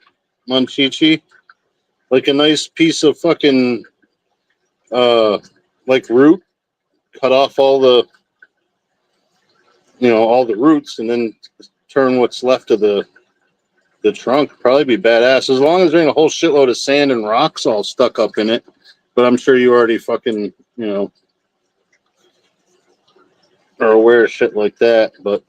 Monchichi. Like a nice piece of fucking uh, like root, cut off all the all the roots, and then turn what's left of the The trunk would probably be badass as long as there ain't a whole shitload of sand and rocks all stuck up in it. But I'm sure you already fucking, you know, are aware of shit like that. But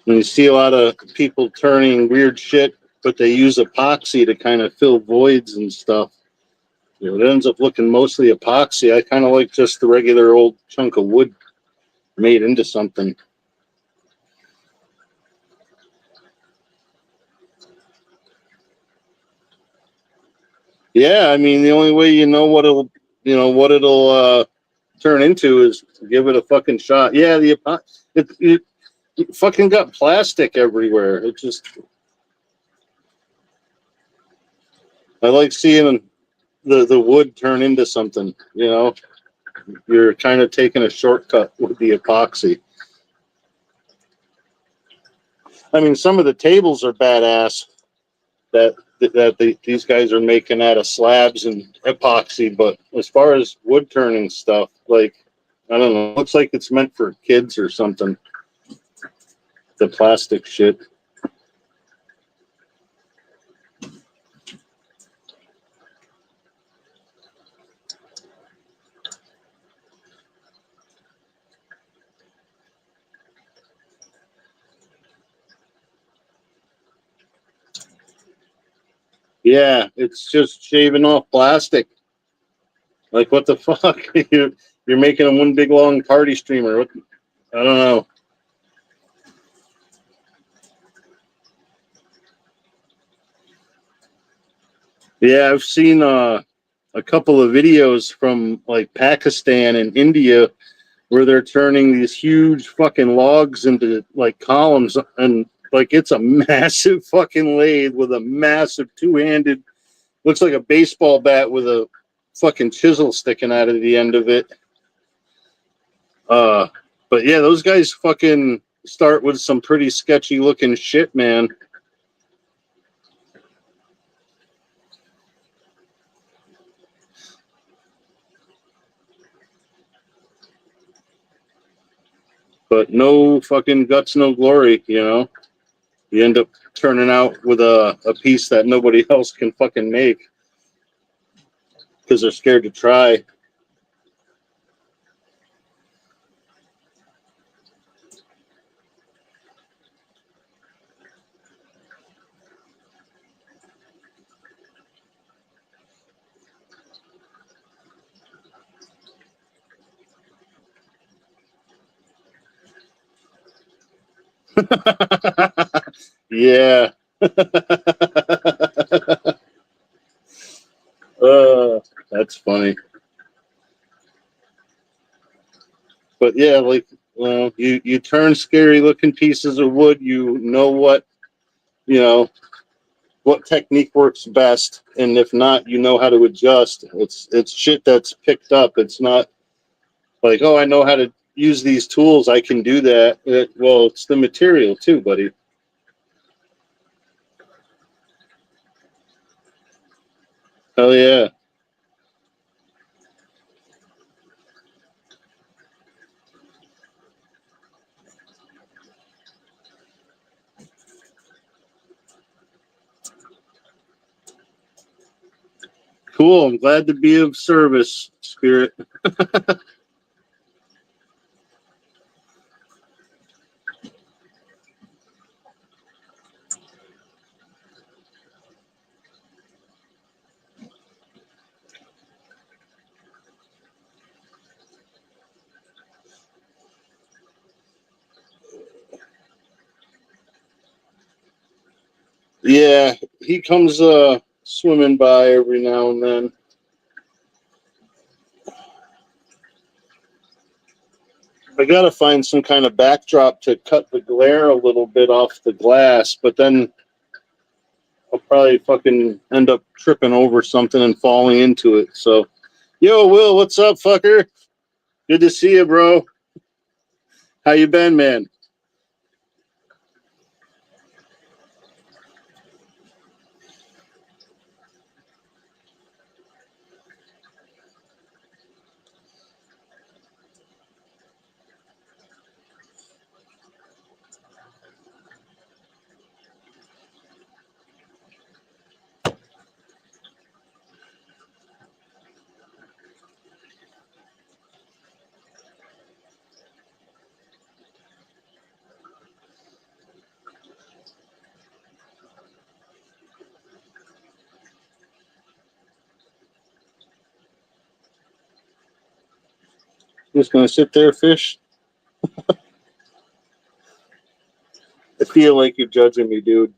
you see a lot of people turning weird shit, but they use epoxy to kind of fill voids and stuff. You know, it ends up looking mostly epoxy. I kind of like just the regular old chunk of wood made into something. Yeah, I mean, the only way you know what it'll turn into is to give it a fucking shot. Yeah, it fucking got plastic everywhere. It just, I like seeing the wood turn into something. You know, you're kind of taking a shortcut with the epoxy. I mean, some of the tables are badass these guys are making out of slabs and epoxy, but as far as wood turning stuff, like, I don't know, looks like it's meant for kids or something. The plastic shit. Yeah, it's just shaving off plastic. Like, what the fuck? You're making a one big long party streamer. What, I don't know. Yeah, I've seen a couple of videos from like Pakistan and India where they're turning these huge fucking logs into like columns, and like it's a massive fucking lathe with a massive two-handed, looks like a baseball bat with a fucking chisel sticking out of the end of it. But yeah, those guys fucking start with some pretty sketchy looking shit, man. But no fucking guts, no glory, you know? You end up turning out with a piece that nobody else can fucking make because they're scared to try. Yeah. That's funny. But yeah, like, well, you turn scary looking pieces of wood, you know what technique works best, and if not, you know how to adjust. It's shit that's picked up. It's not like, oh, I know how to use these tools, I can do that. Well, it's the material too, buddy. Hell yeah. Cool. I'm glad to be of service, Spirit. Yeah, he comes swimming by every now and then. I gotta find some kind of backdrop to cut the glare a little bit off the glass, but then I'll probably fucking end up tripping over something and falling into it. So, yo, Will, what's up, fucker? Good to see you, bro. How you been, man? Just gonna sit there, fish. I feel like you're judging me, dude.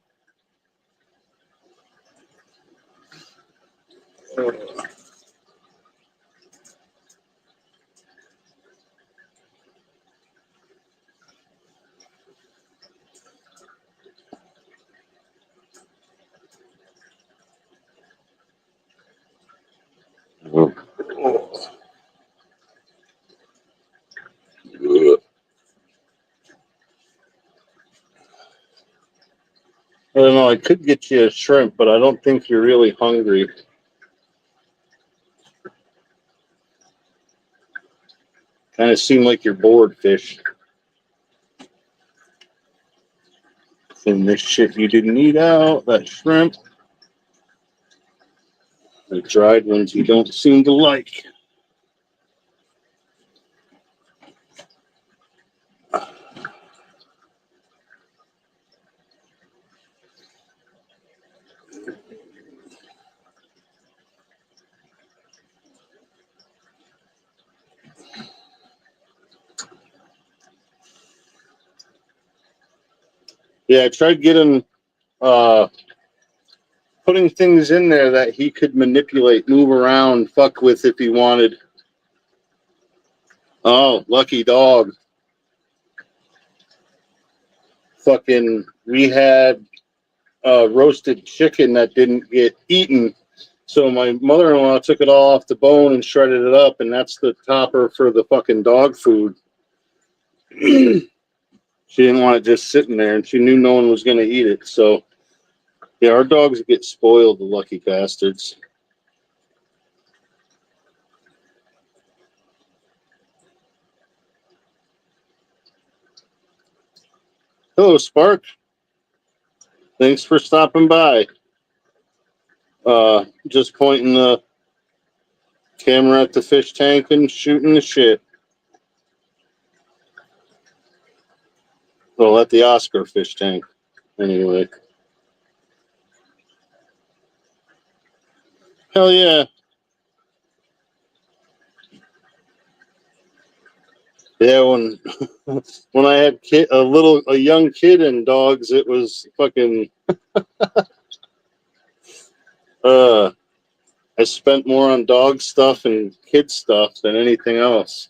I don't know. I could get you a shrimp, but I don't think you're really hungry. Kind of seem like you're bored, fish. And this shit you didn't eat out, that shrimp. The dried ones you don't seem to like. Yeah, I tried getting putting things in there that he could manipulate, move around, fuck with if he wanted. Oh, lucky dog. Fucking, we had roasted chicken that didn't get eaten. So my mother-in-law took it all off the bone and shredded it up, and that's the topper for the fucking dog food. She didn't want it just sitting there, and she knew no one was going to eat it. So, yeah, our dogs get spoiled, the lucky bastards. Hello, Spark. Thanks for stopping by. Just pointing the camera at the fish tank and shooting the shit. Well, at the Oscar fish tank, anyway. Hell yeah. Yeah, when I had a young kid and dogs, it was fucking I spent more on dog stuff and kid stuff than anything else.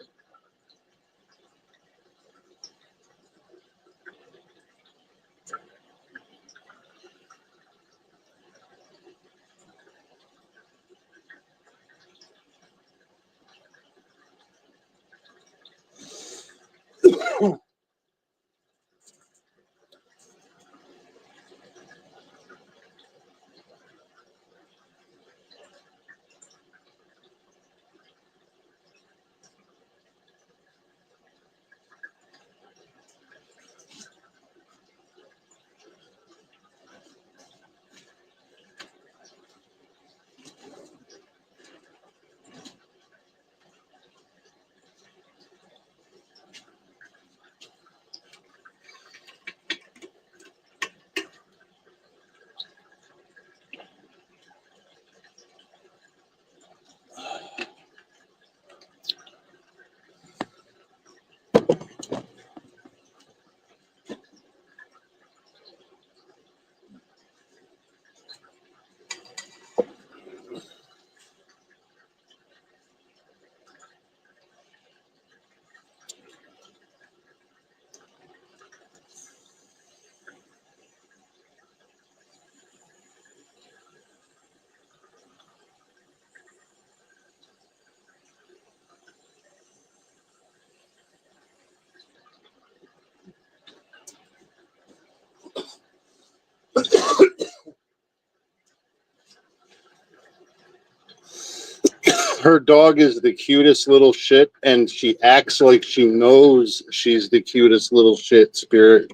Her dog is the cutest little shit, and she acts like she knows she's the cutest little shit, Spirit.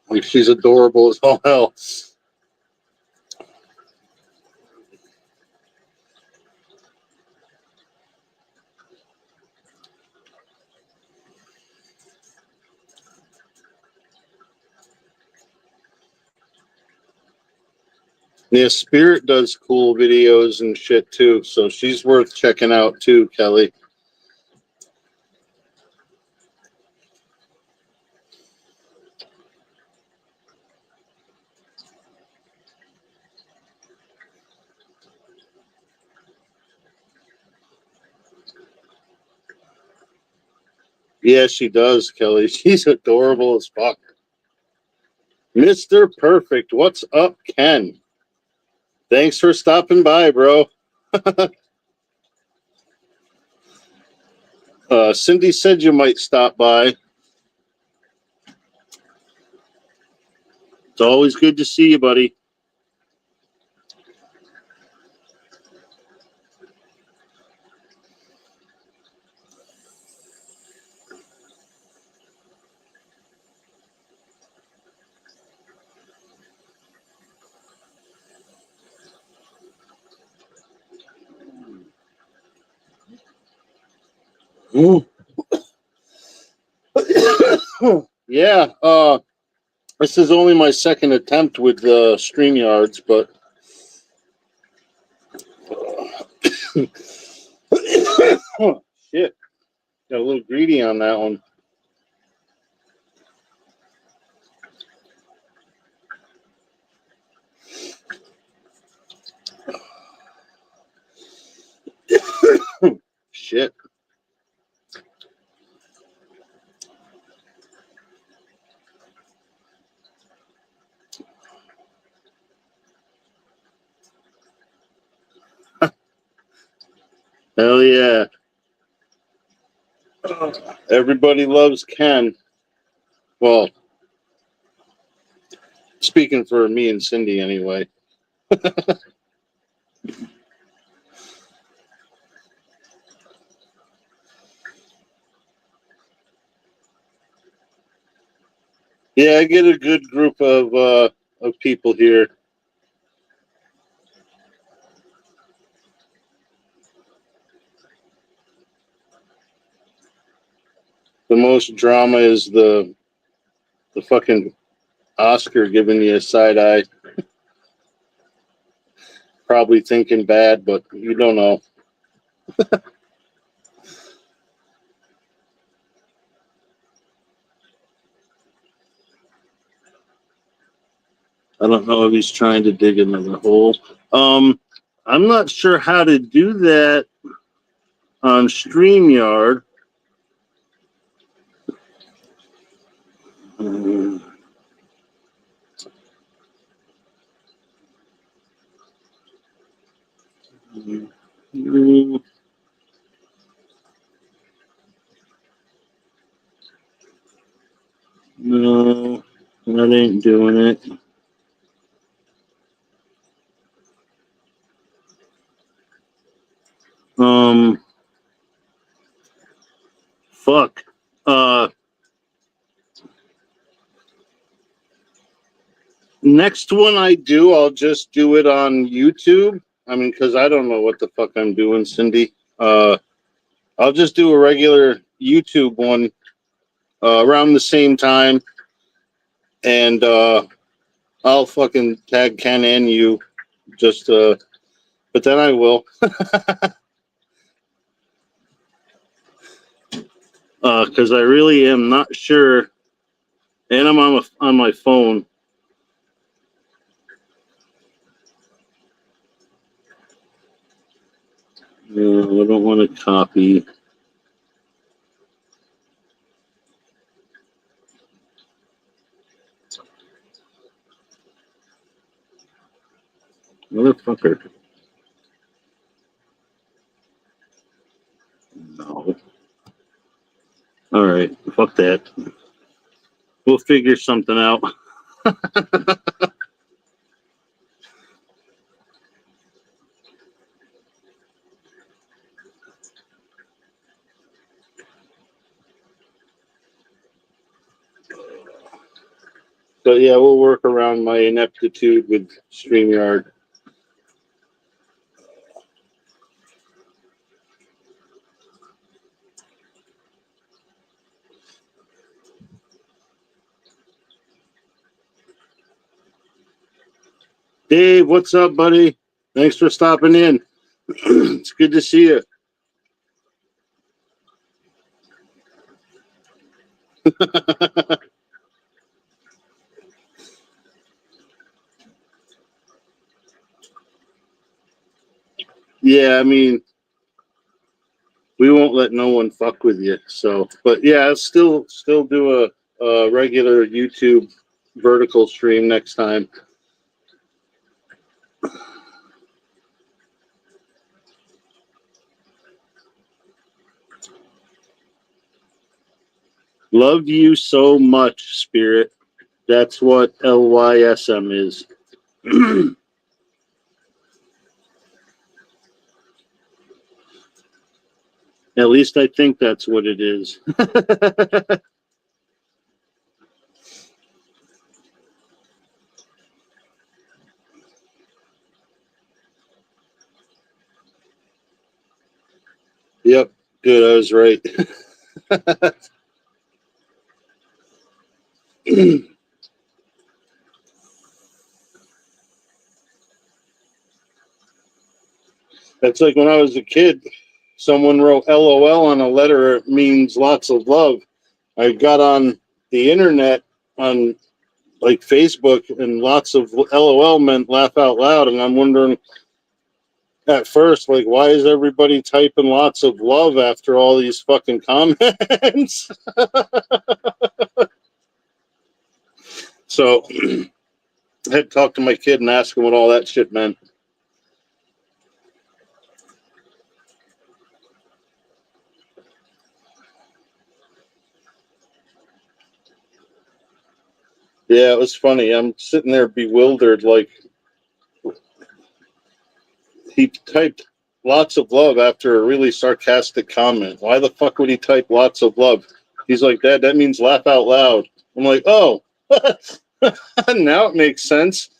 Like, she's adorable as all hell. Yeah, Spirit does cool videos and shit too, so she's worth checking out too, Kelly. Yeah, she does, Kelly. She's adorable as fuck. Mr. Perfect, what's up, Ken? Thanks for stopping by, bro. Cindy said you might stop by. It's always good to see you, buddy. Yeah, this is only my second attempt with Streamyards, but oh, shit, got a little greedy on that one. Shit. Hell yeah. Everybody loves Ken. Well, speaking for me and Cindy anyway. Yeah, I get a good group of people here. The most drama is the fucking Oscar giving you a side eye. Probably thinking bad, but you don't know. I don't know if he's trying to dig another hole. I'm not sure how to do that on StreamYard. No, that ain't doing it. Fuck. Next one I do, I'll just do it on YouTube. I mean, because I don't know what the fuck I'm doing, Cindy. I'll just do a regular YouTube one around the same time, and I'll fucking tag Ken and you. Just, but then I will. Because I really am not sure, and I'm on my phone. No, I don't want to copy. Motherfucker. No. All right, fuck that. We'll figure something out. But yeah, we'll work around my ineptitude with StreamYard. Dave, what's up, buddy? Thanks for stopping in. It's good to see you. Yeah, I mean, we won't let no one fuck with you. So, but yeah, I'll still do a regular YouTube vertical stream next time. Love you so much, Spirit. That's what LYSM is. At least I think that's what it is. Yep, good. I was right. That's like when I was a kid, someone wrote LOL on a letter. It means lots of love. I got on the internet on like Facebook, and lots of LOL meant laugh out loud. And I'm wondering at first, like, why is everybody typing lots of love after all these fucking comments? So I had to talk to my kid and ask him what all that shit meant. Yeah, it was funny. I'm sitting there bewildered, like he typed lots of love after a really sarcastic comment. Why the fuck would he type lots of love? He's like, Dad, that means laugh out loud. I'm like, oh, now it makes sense.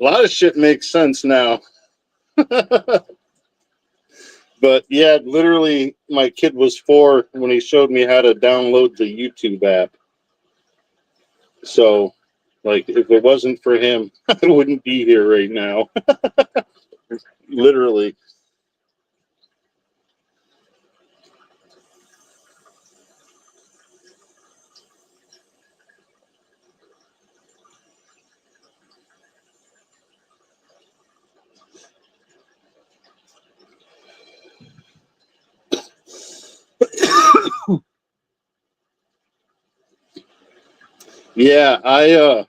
A lot of shit makes sense now. But yeah, literally, my kid was 4 when he showed me how to download the YouTube app. So, like, if it wasn't for him, I wouldn't be here right now. Literally. Yeah, I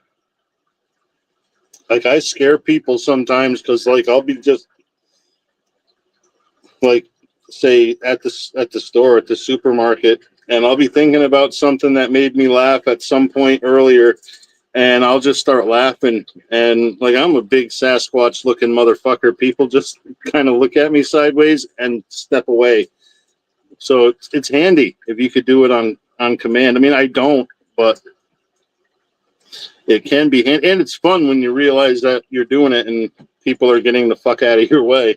scare people sometimes because like I'll be just like say at the store at the supermarket, and I'll be thinking about something that made me laugh at some point earlier, and I'll just start laughing, and like I'm a big Sasquatch looking motherfucker. People just kind of look at me sideways and step away. So it's handy if you could do it on command. I mean, I don't, but it can be handy, and it's fun when you realize that you're doing it and people are getting the fuck out of your way.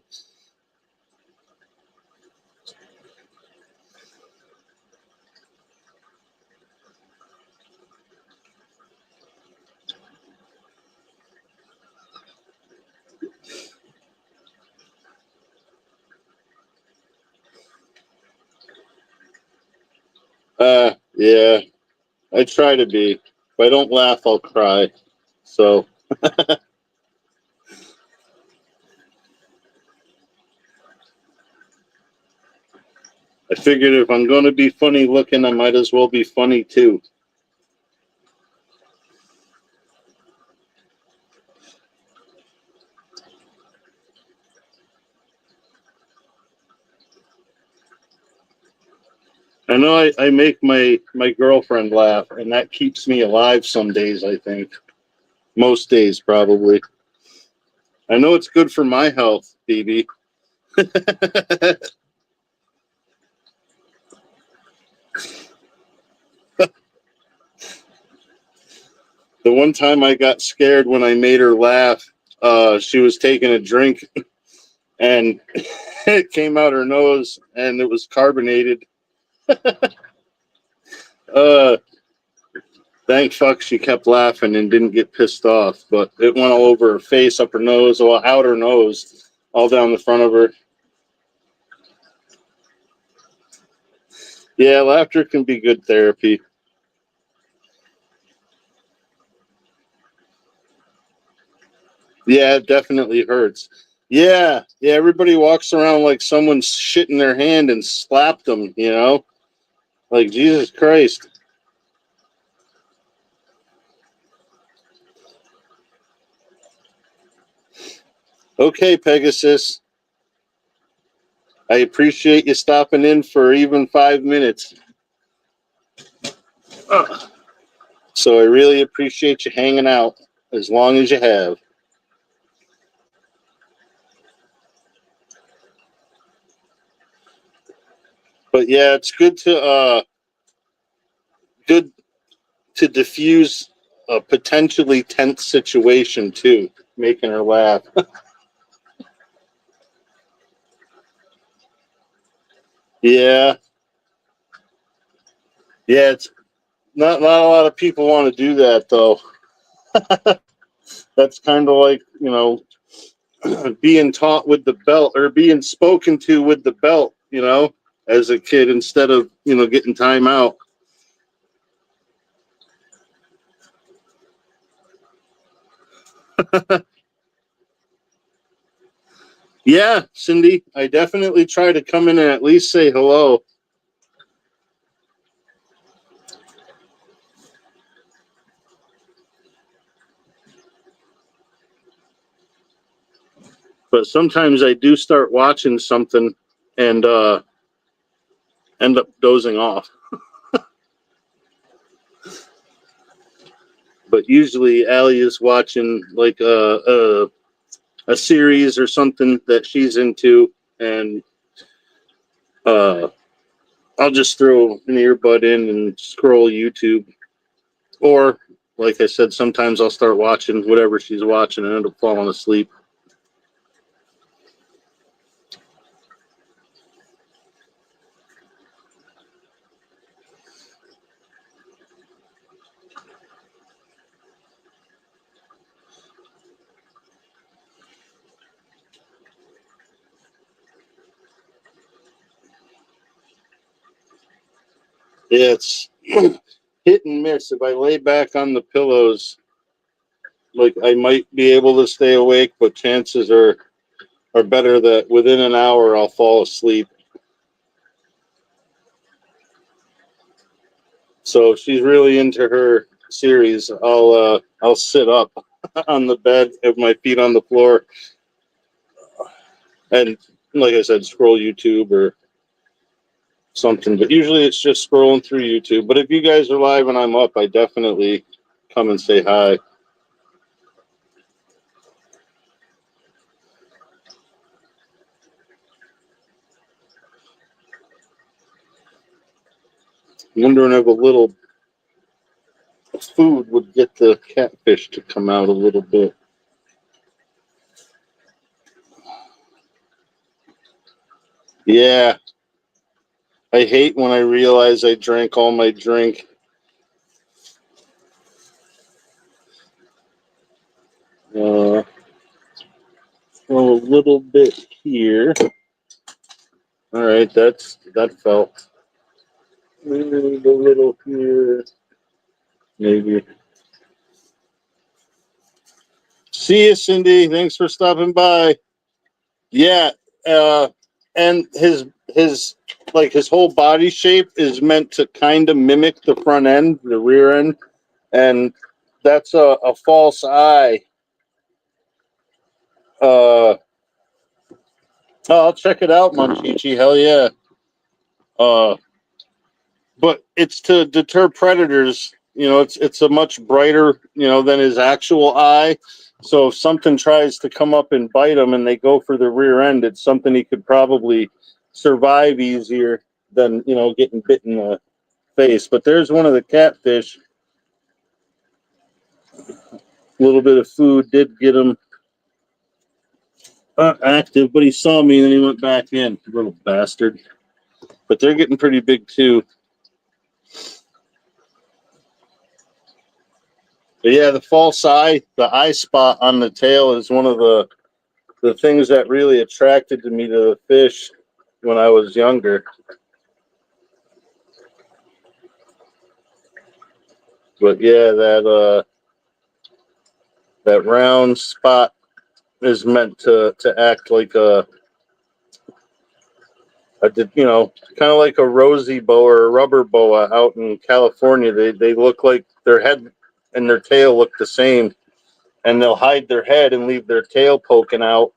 Yeah, I try to be. If I don't laugh, I'll cry. So I figured if I'm going to be funny looking, I might as well be funny too. I know I make my girlfriend laugh, and that keeps me alive some days, I think. Most days, probably. I know it's good for my health, BB. The The one time I got scared when I made her laugh, she was taking a drink and it came out her nose and it was carbonated. Thank fuck she kept laughing and didn't get pissed off, but it went all over her face, up her nose, all out her nose, all down the front of her. Yeah, laughter can be good therapy. Yeah, it definitely hurts. Yeah, everybody walks around like someone's shit in their hand and slapped them, you know? Like, Jesus Christ. Okay, Pegasus. I appreciate you stopping in for even 5 minutes. So I really appreciate you hanging out as long as you have. But yeah, it's good to diffuse a potentially tense situation too, making her laugh. Yeah. Yeah, it's not a lot of people want to do that though. That's kind of like, you know, being taught with the belt or being spoken to with the belt, you know, as a kid instead of, you know, getting time out. Yeah, Cindy, I definitely try to come in and at least say hello. But sometimes I do start watching something and end up dozing off. But usually Allie is watching like a series or something that she's into, and I'll just throw an earbud in and scroll YouTube. Or, like I said, sometimes I'll start watching whatever she's watching and end up falling asleep. Yeah, it's hit and miss. If I lay back on the pillows, like I might be able to stay awake, but chances are better that within an hour I'll fall asleep. So if she's really into her series, I'll sit up on the bed with my feet on the floor and, like I said, scroll YouTube or something. But usually it's just scrolling through YouTube. But if you guys are live and I'm up, I definitely come and say hi. I'm wondering if a little food would get the catfish to come out a little bit. Yeah. I hate when I realize I drank all my drink. A little bit here. All right, that felt. Maybe a little here. Maybe. See you, Cindy. Thanks for stopping by. Yeah, and his like his whole body shape is meant to kind of mimic the front end, the rear end, and that's a false eye. I'll check it out, Monchichi. Hell yeah. Uh, but it's to deter predators. You know, it's a much brighter, you know, than his actual eye. So if something tries to come up and bite him, and they go for the rear end, it's something he could probably survive easier than, you know, getting bit in the face. But there's one of the catfish. A little bit of food did get him active, but he saw me and then he went back in. Little bastard. But they're getting pretty big too. But yeah, the false eye, the eye spot on the tail is one of the things that really attracted me to the fish when I was younger. But yeah, that round spot is meant to act like kind of like a rosy boa or a rubber boa out in California. They look like their head and their tail look the same, and they'll hide their head and leave their tail poking out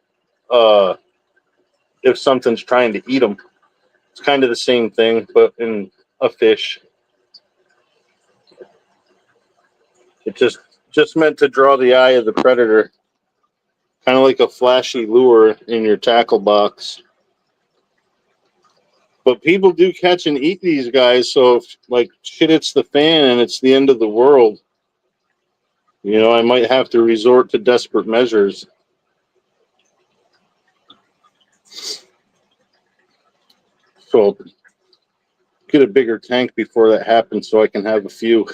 if something's trying to eat them. It's kind of the same thing, but in a fish. It just meant to draw the eye of the predator, kind of like a flashy lure in your tackle box. But people do catch and eat these guys, so if like shit hits the fan and it's the end of the world, I might have to resort to desperate measures. So get a bigger tank before that happens so I can have a few.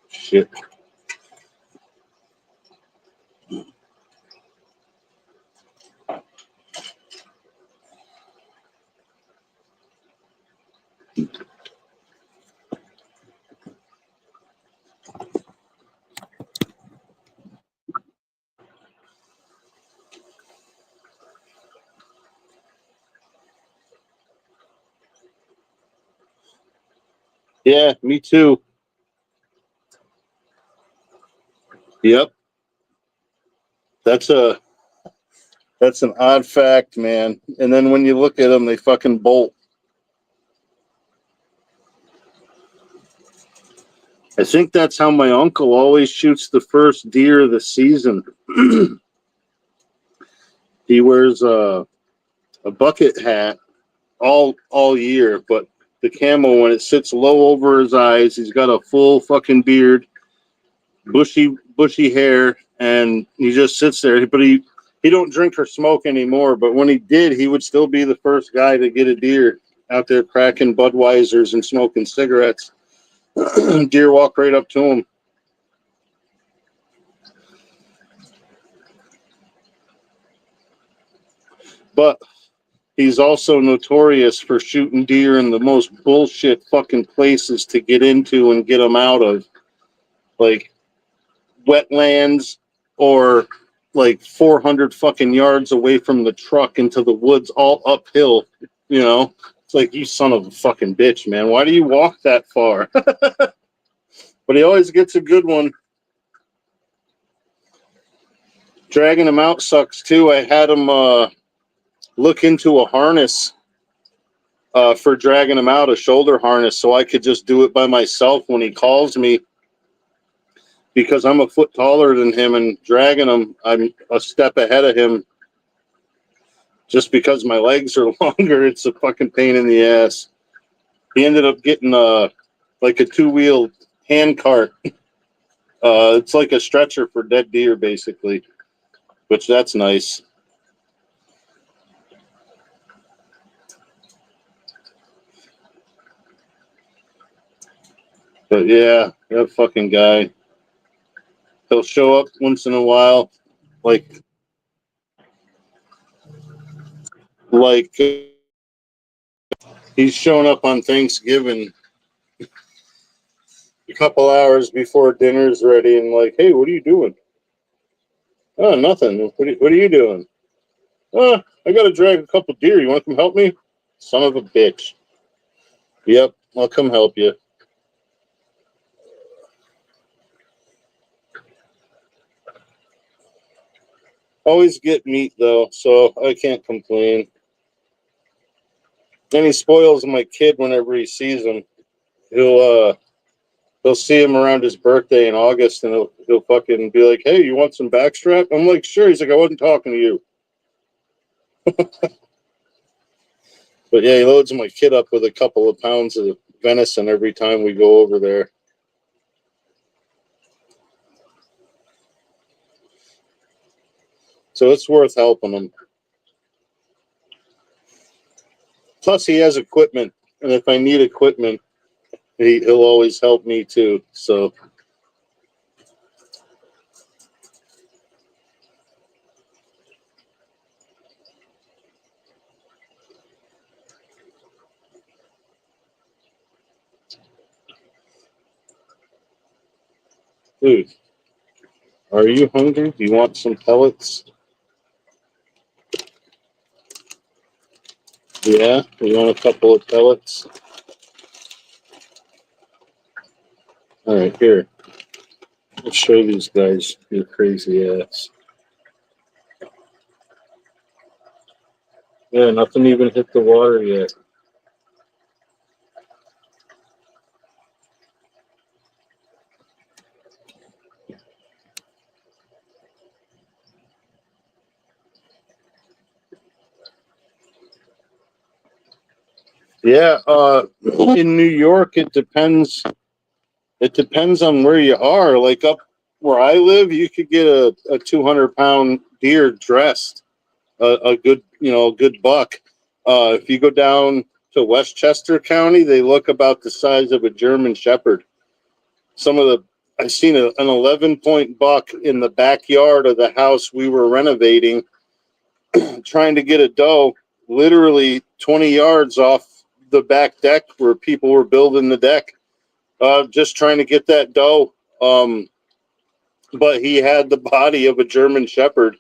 Shit. Yeah, me too. Yep. That's an odd fact, man. And then when you look at them, they fucking bolt. I think that's how my uncle always shoots the first deer of the season. He wears a bucket hat all year, but the camo, when it sits low over his eyes, he's got a full fucking beard, bushy hair, and he just sits there. But he don't drink or smoke anymore. But when he did, he would still be the first guy to get a deer out there cracking Budweisers and smoking cigarettes. Deer walk right up to him. But he's also notorious for shooting deer in the most bullshit fucking places to get into and get them out of. Like wetlands or like 400 fucking yards away from the truck into the woods, all uphill. It's like, you son of a fucking bitch, man. Why do you walk that far? But he always gets a good one. Dragging him out sucks too. I had him look into a harness for dragging him out, a shoulder harness, so I could just do it by myself when he calls me, because I'm a foot taller than him, and dragging him, I'm a step ahead of him. Just because my legs are longer, it's a fucking pain in the ass. He ended up getting like a two-wheel hand cart. It's like a stretcher for dead deer, basically, which that's nice. But yeah, that fucking guy. He'll show up once in a while, like he's showing up on Thanksgiving a couple hours before dinner's ready, and like, hey, what are you doing? Oh, nothing. What are you doing? I got to drag a couple deer. You want to come help me? Son of a bitch. Yep, I'll come help you. Always get meat though, so I can't complain. And he spoils my kid whenever he sees him. He'll see him around his birthday in August, and he'll fucking be like, "Hey, you want some backstrap?" I'm like, "Sure." He's like, "I wasn't talking to you." But yeah, he loads my kid up with a couple of pounds of venison every time we go over there. So it's worth helping him. Plus, he has equipment, and if I need equipment, he'll always help me too. So, dude, are you hungry? Do you want some pellets? Yeah, you want a couple of pellets? All right, here. Let's show these guys your crazy ass. Yeah, nothing even hit the water yet. Yeah, in New York, it depends. It depends on where you are. Like up where I live, you could get a 200-pound deer dressed, a good, good buck. If you go down to Westchester County, they look about the size of a German Shepherd. I've seen an 11-point buck in the backyard of the house we were renovating, trying to get a doe, literally 20 yards off the back deck where people were building the deck, just trying to get that doe. But he had the body of a German Shepherd,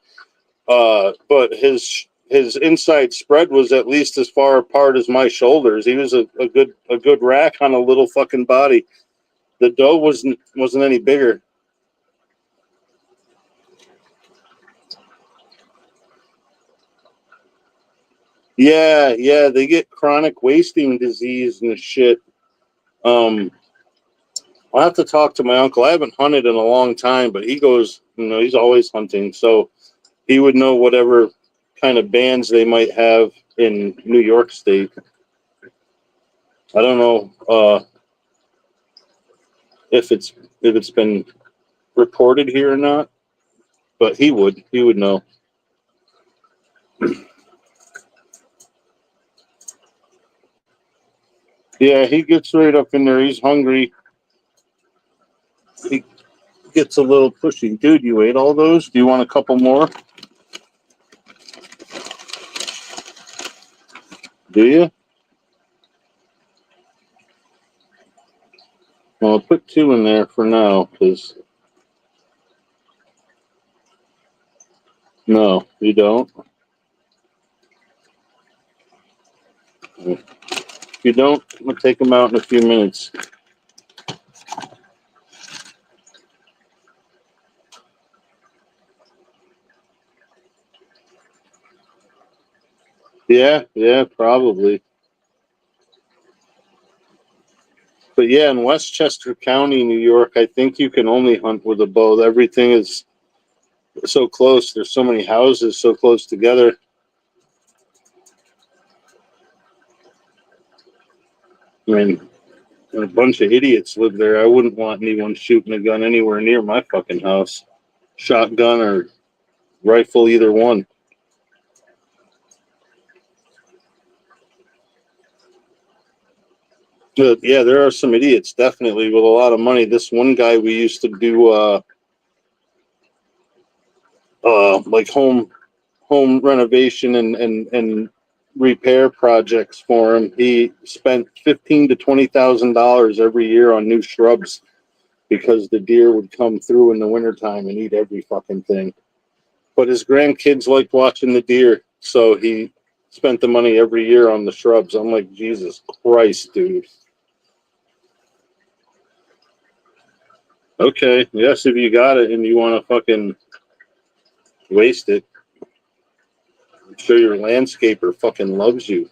but his inside spread was at least as far apart as my shoulders. He was a good rack on a little fucking body. The doe wasn't any bigger. Yeah, they get chronic wasting disease and shit. I'll have to talk to my uncle. I haven't hunted in a long time, but he goes, he's always hunting, so he would know whatever kind of bans they might have in New York State. I don't know if it's been reported here or not, but he would know. Yeah, he gets right up in there. He's hungry. He gets a little pushy. Dude, you ate all those? Do you want a couple more? Do you? Well, I'll put 2 in there for now, because... No, you don't? If you don't, I'm going to take them out in a few minutes. Yeah, probably. But yeah, in Westchester County, New York, I think you can only hunt with a bow. Everything is so close. There's so many houses so close together. I mean, a bunch of idiots live there. I wouldn't want anyone shooting a gun anywhere near my fucking house. Shotgun or rifle, either one. But yeah, there are some idiots definitely with a lot of money. This one guy we used to do like home renovation and repair projects for him. He spent $15,000 to $20,000 every year on new shrubs because the deer would come through in the wintertime and eat every fucking thing. But his grandkids liked watching the deer, so he spent the money every year on the shrubs. I'm like, Jesus Christ, dude. Okay, yes, if you got it and you want to fucking waste it, I'm sure your landscaper fucking loves you.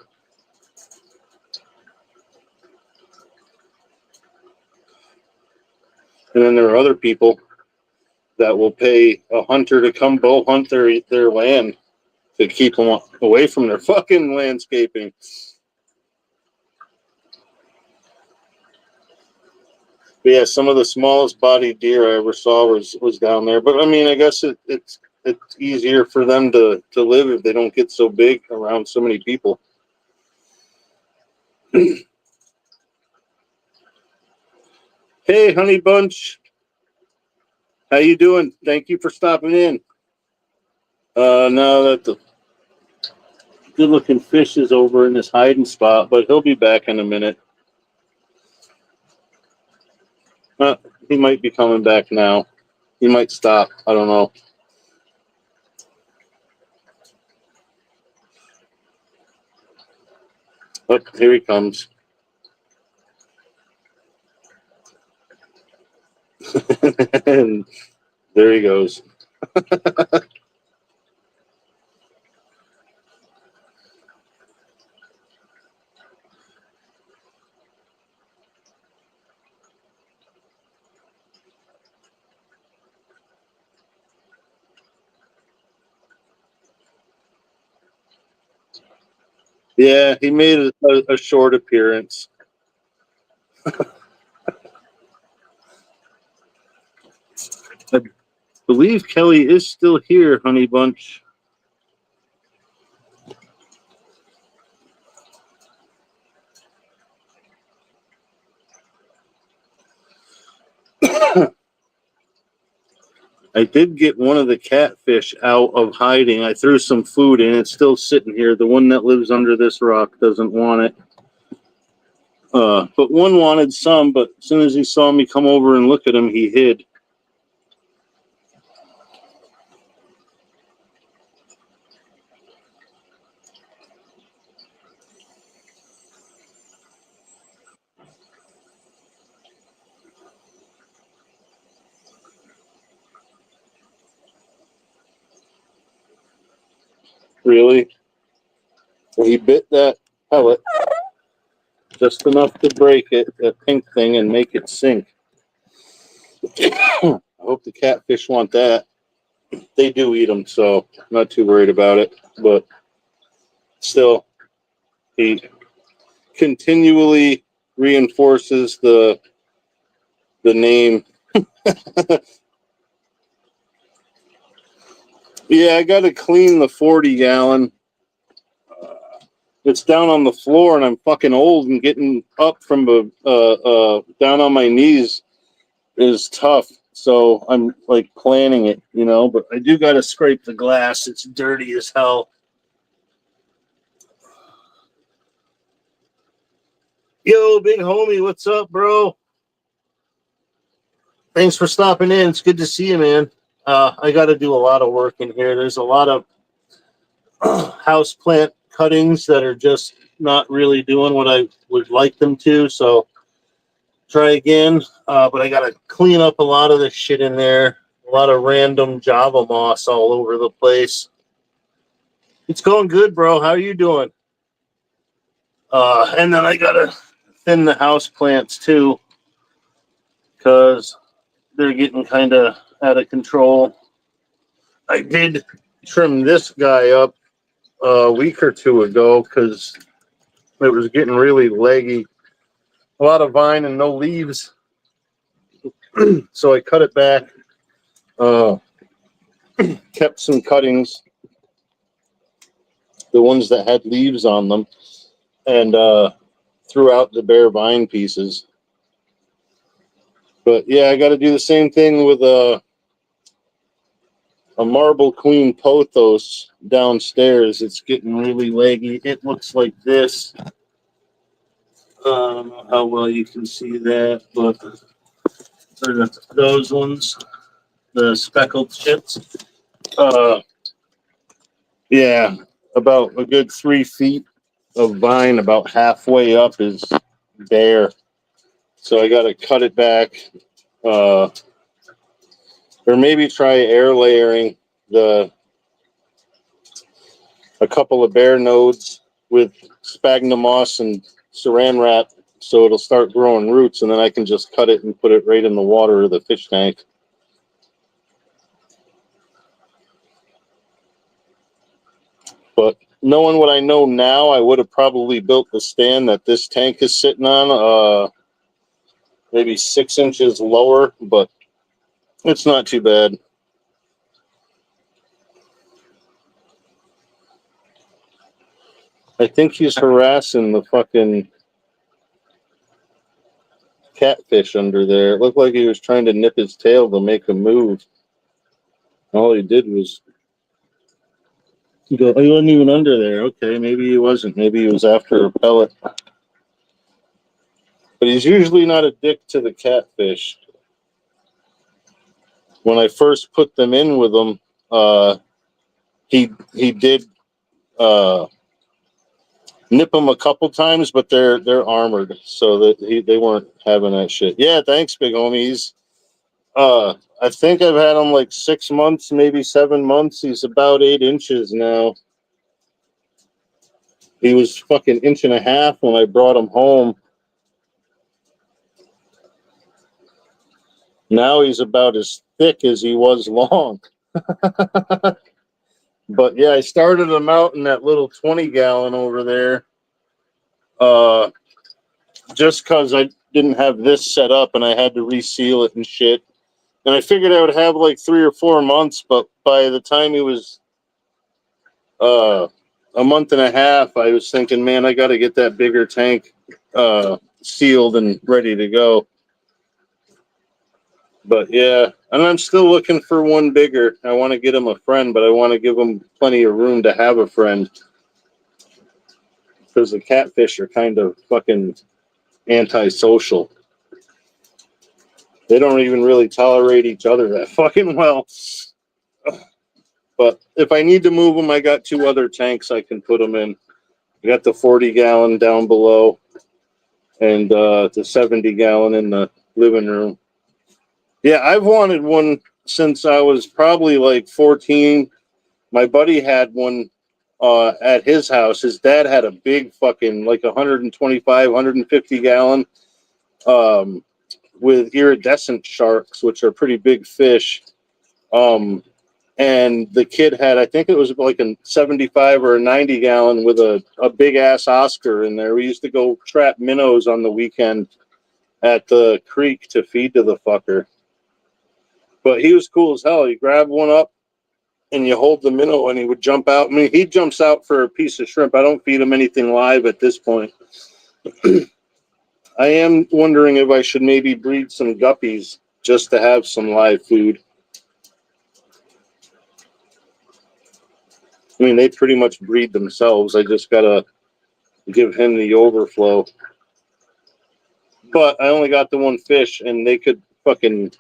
And then there are other people that will pay a hunter to come bow hunt their land to keep them away from their fucking landscaping. But yeah, some of the smallest bodied deer I ever saw was down there. But I mean, I guess it's easier for them to live if they don't get so big around so many people. Hey, Honey Bunch. How you doing? Thank you for stopping in. Now that the good-looking fish is over in this hiding spot, but he'll be back in a minute. He might be coming back now. He might stop. I don't know. Oh, here he comes. And there he goes. Yeah, he made a short appearance. I believe Kelly is still here, Honey Bunch. I did get one of the catfish out of hiding. I threw some food in. It's still sitting here. The one that lives under this rock doesn't want it. But one wanted some, but as soon as he saw me come over and look at him, he hid. Really? Well, he bit that pellet just enough to break it, that pink thing, and make it sink. I hope the catfish want that. They do eat them, so I'm not too worried about it. But still, he continually reinforces the name. Yeah, I got to clean the 40-gallon. It's down on the floor, and I'm fucking old, and getting up from down on my knees is tough. So I'm like planning it, you know. But I do got to scrape the glass. It's dirty as hell. Yo, big homie, what's up, bro? Thanks for stopping in. It's good to see you, man. I got to do a lot of work in here. There's a lot of house plant cuttings that are just not really doing what I would like them to. So try again. But I got to clean up a lot of this shit in there. A lot of random Java moss all over the place. It's going good, bro. How are you doing? And then I got to thin the house plants too, because they're getting kind of out of control. I did trim this guy up a week or two ago because it was getting really leggy. A lot of vine and no leaves. So I cut it back. Kept some cuttings, the ones that had leaves on them, and threw out the bare vine pieces. But yeah, I got to do the same thing with a marble queen pothos downstairs. It's getting really leggy. It looks like this. I don't know how well you can see that, but those ones, the speckled chips. Yeah, about a good 3 feet of vine, about halfway up is bare. So I got to cut it back, or maybe try air layering a couple of bare nodes with sphagnum moss and saran wrap so it'll start growing roots, and then I can just cut it and put it right in the water of the fish tank. But knowing what I know now, I would have probably built the stand that this tank is sitting on, maybe 6 inches lower, but it's not too bad. I think he's harassing the fucking catfish under there. It looked like he was trying to nip his tail to make him move. All he did was go, he wasn't even under there. Okay, maybe he wasn't. Maybe he was after a pellet. But he's usually not a dick to the catfish. When I first put them in with him, he did nip them a couple times, but they're armored, so that they weren't having that shit. Yeah, thanks, big homies. I think I've had him like 6 months, maybe 7 months. He's about 8 inches now. He was fucking 1.5 inches when I brought him home. Now he's about as thick as he was long. But yeah, I started him out in that little 20-gallon over there. Just because I didn't have this set up and I had to reseal it and shit. And I figured I would have like 3 or 4 months, but by the time he was 1.5 months, I was thinking, man, I got to get that bigger tank sealed and ready to go. But yeah, and I'm still looking for one bigger. I want to get him a friend, but I want to give him plenty of room to have a friend. Because the catfish are kind of fucking antisocial. They don't even really tolerate each other that fucking well. But if I need to move them, I got 2 other tanks I can put them in. I got the 40-gallon down below and the 70-gallon in the living room. Yeah, I've wanted one since I was probably like 14. My buddy had one at his house. His dad had a big fucking like 125, 150-gallon with iridescent sharks, which are pretty big fish. And the kid had, I think it was like a 75 or a 90-gallon with a big-ass Oscar in there. We used to go trap minnows on the weekend at the creek to feed to the fucker. But he was cool as hell. You grab one up and you hold the minnow and he would jump out. I mean, he jumps out for a piece of shrimp. I don't feed him anything live at this point. I am wondering if I should maybe breed some guppies just to have some live food. I mean, they pretty much breed themselves. I just got to give him the overflow. But I only got the one fish, and they could fucking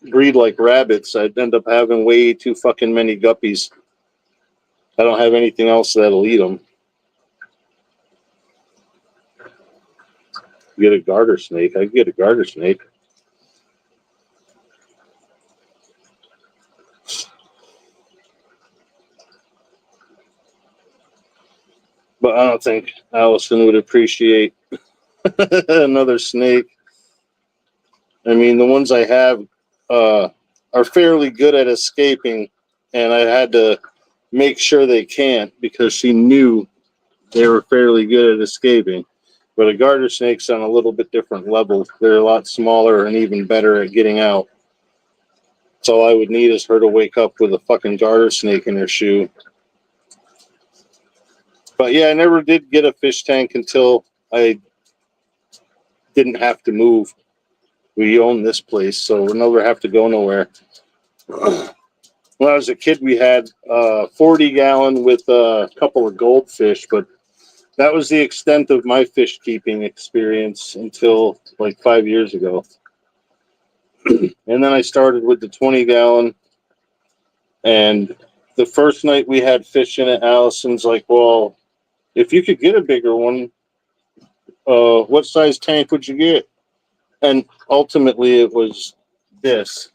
breed like rabbits. I'd end up having way too fucking many guppies. I don't have anything else that'll eat them. Get a garter snake. I can get a garter snake. But I don't think Allison would appreciate another snake. I mean, the ones I have are fairly good at escaping, and I had to make sure they can't because she knew they were fairly good at escaping. But a garter snake's on a little bit different level. They're a lot smaller and even better at getting out. So all I would need is her to wake up with a fucking garter snake in her shoe. But yeah, I never did get a fish tank until I didn't have to move. We own this place, so we'll never have to go nowhere. When I was a kid, we had 40-gallon with a couple of goldfish, but that was the extent of my fish keeping experience until like 5 years ago. And then I started with the 20-gallon. And the first night we had fish in it, Allison's like, well, if you could get a bigger one, what size tank would you get? And ultimately it was this.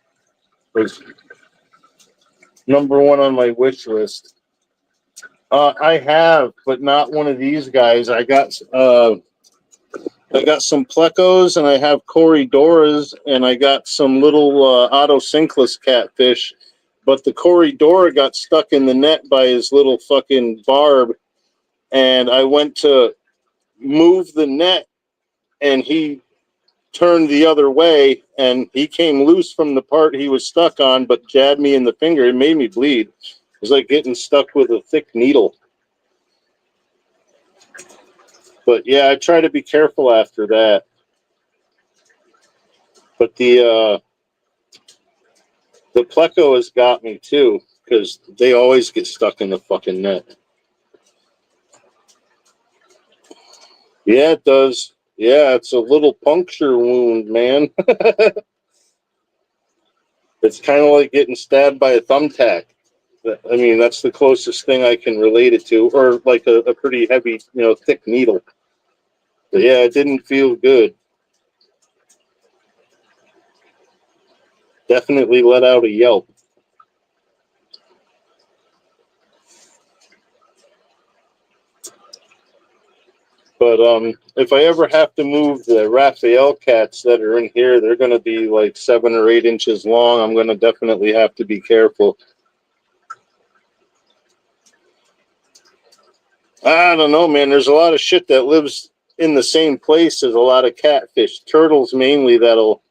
It was number one on my wish list. I have, but not one of these guys. I got I got some plecos and I have corridoras and I got some little autosynclus catfish. But the corridora got stuck in the net by his little fucking barb. And I went to move the net and he turned the other way and he came loose from the part he was stuck on, but jabbed me in the finger. It made me bleed. It was like getting stuck with a thick needle. But yeah, I try to be careful after that. But the pleco has got me too, because they always get stuck in the fucking net. Yeah, it does. Yeah, it's a little puncture wound, man. It's kind of like getting stabbed by a thumbtack. I mean, that's the closest thing I can relate it to, or like a pretty heavy, thick needle. But yeah, it didn't feel good. Definitely let out a yelp. But if I ever have to move the Raphael cats that are in here, they're going to be like 7 or 8 inches long. I'm going to definitely have to be careful. I don't know, man. There's a lot of shit that lives in the same place as a lot of catfish. Turtles mainly that'll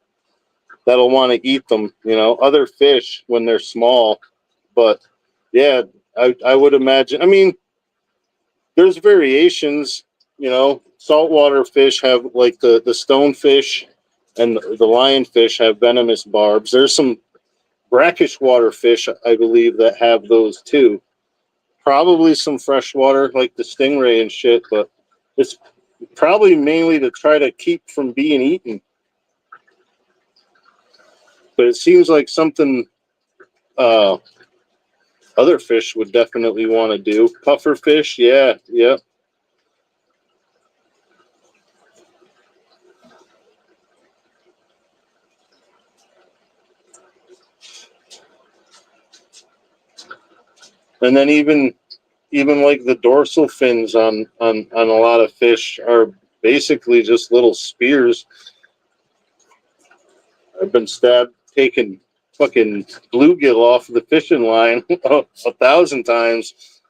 want to eat them. Other fish when they're small. But yeah, I would imagine. I mean, there's variations. Saltwater fish have like the stonefish and the lionfish have venomous barbs. There's some brackish water fish, I believe, that have those too. Probably some freshwater like the stingray and shit, but it's probably mainly to try to keep from being eaten. But it seems like something other fish would definitely want to do. Puffer fish, yeah. And then even like the dorsal fins on a lot of fish are basically just little spears. I've been stabbed taking fucking bluegill off the fishing line 1,000 times.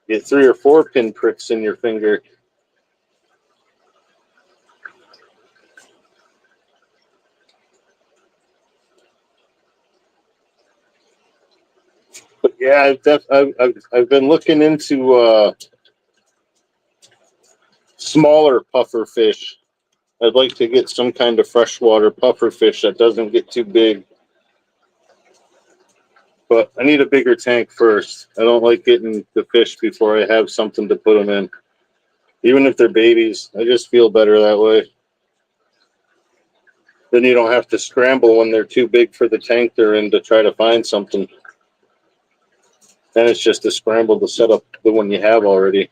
Get 3 or 4 pinpricks in your finger. But yeah, I've been looking into smaller puffer fish. I'd like to get some kind of freshwater puffer fish that doesn't get too big. But I need a bigger tank first. I don't like getting the fish before I have something to put them in. Even if they're babies, I just feel better that way. Then you don't have to scramble when they're too big for the tank they're in to try to find something. Then it's just a scramble to set up the one you have already.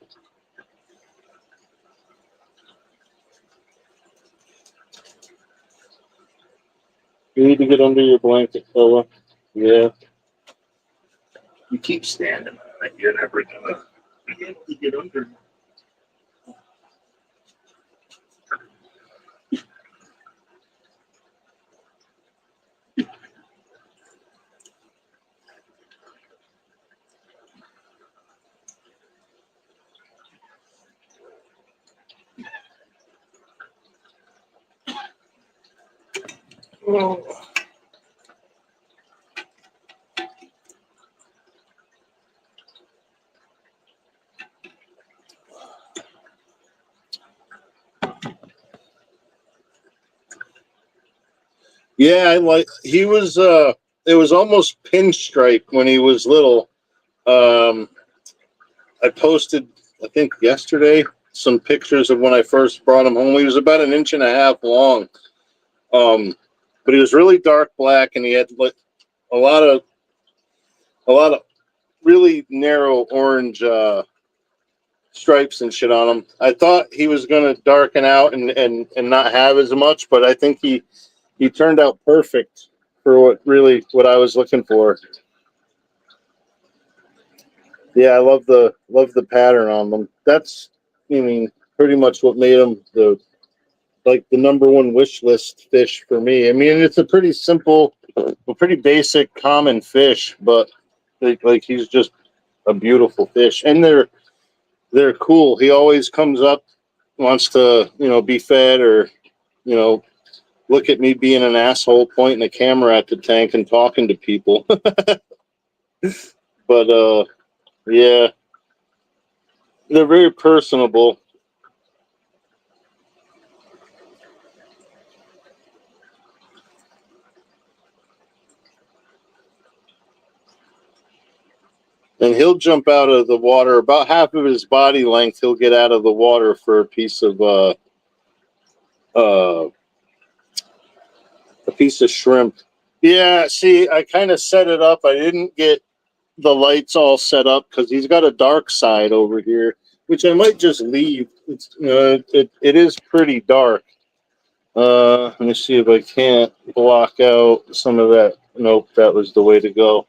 You need to get under your blanket, fella. Yeah. You keep standing on it, you're never gonna be able to get under. Oh. Yeah, he was it was almost pinstripe when he was little. I posted, I think yesterday, some pictures of when I first brought him home. He was about 1.5 inches long. But he was really dark black and he had like a lot of really narrow orange stripes and shit on him. I thought he was gonna darken out and not have as much, but I think he turned out perfect for what I was looking for. Yeah, I love the pattern on them. That's, pretty much what made them the like the number one wish list fish for me. I mean, it's a pretty simple, a pretty basic, common fish, but like he's just a beautiful fish, and they're cool. He always comes up, wants to be fed, or you know look at me being an asshole, pointing a camera at the tank and talking to people. But yeah, they're very personable. And he'll jump out of the water about half of his body length. He'll get out of the water for a piece of uh, shrimp. Yeah, see, I kind of set it up. I didn't get the lights all set up because he's got a dark side over here, which I might just leave. It's it is pretty dark. Let me see if I can't block out some of that. Nope, that was the way to go.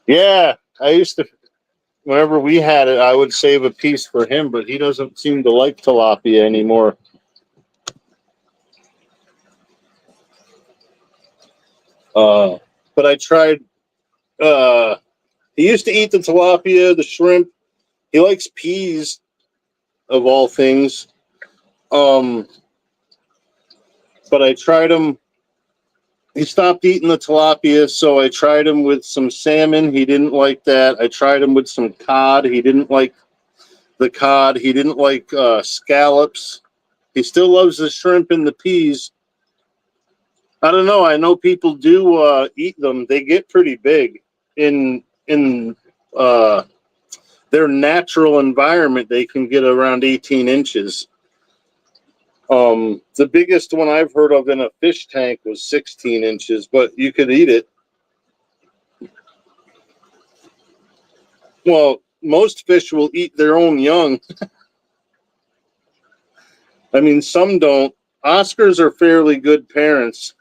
Yeah, I used to. Whenever we had it, I would save a piece for him, but he doesn't seem to like tilapia anymore. But I tried. He used to eat the tilapia, the shrimp. He likes peas, of all things. But I tried him. He stopped eating the tilapia, so I tried him with some salmon. He didn't like that. I tried him with some cod. He didn't like the cod. He didn't like scallops. He still loves the shrimp and the peas. I don't know. I know people do eat them. They get pretty big in their natural environment. They can get around 18 inches. The biggest one I've heard of in a fish tank was 16 inches, but you could eat it. Well, most fish will eat their own young. I mean, some don't. Oscars are fairly good parents.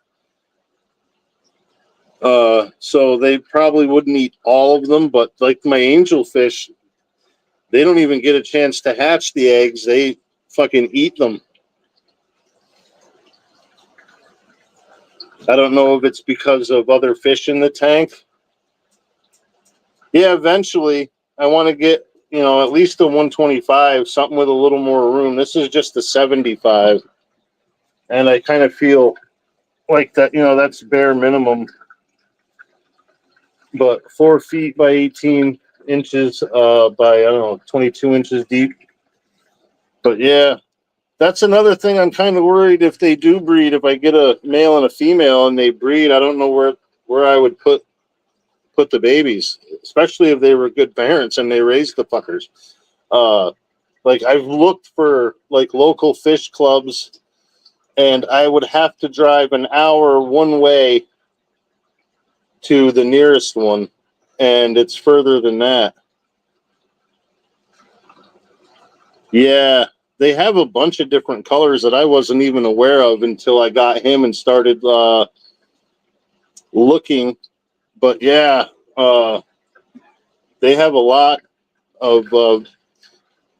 So they probably wouldn't eat all of them, but like my angelfish, they don't even get a chance to hatch the eggs. They fucking eat them. I don't know if it's because of other fish in the tank. Yeah, eventually I want to get, at least a 125, something with a little more room. This is just a 75. And I kind of feel like that, that's bare minimum. But 4 feet by 18 inches by, I don't know, 22 inches deep. But yeah, that's another thing. I'm kind of worried if they do breed, if I get a male and a female and they breed, I don't know where I would put the babies, especially if they were good parents and they raised the fuckers. Like I've looked for like local fish clubs, and I would have to drive an hour one way to the nearest one, and it's further than that. Yeah, they have a bunch of different colors that I wasn't even aware of until I got him and started looking. But yeah, they have a lot of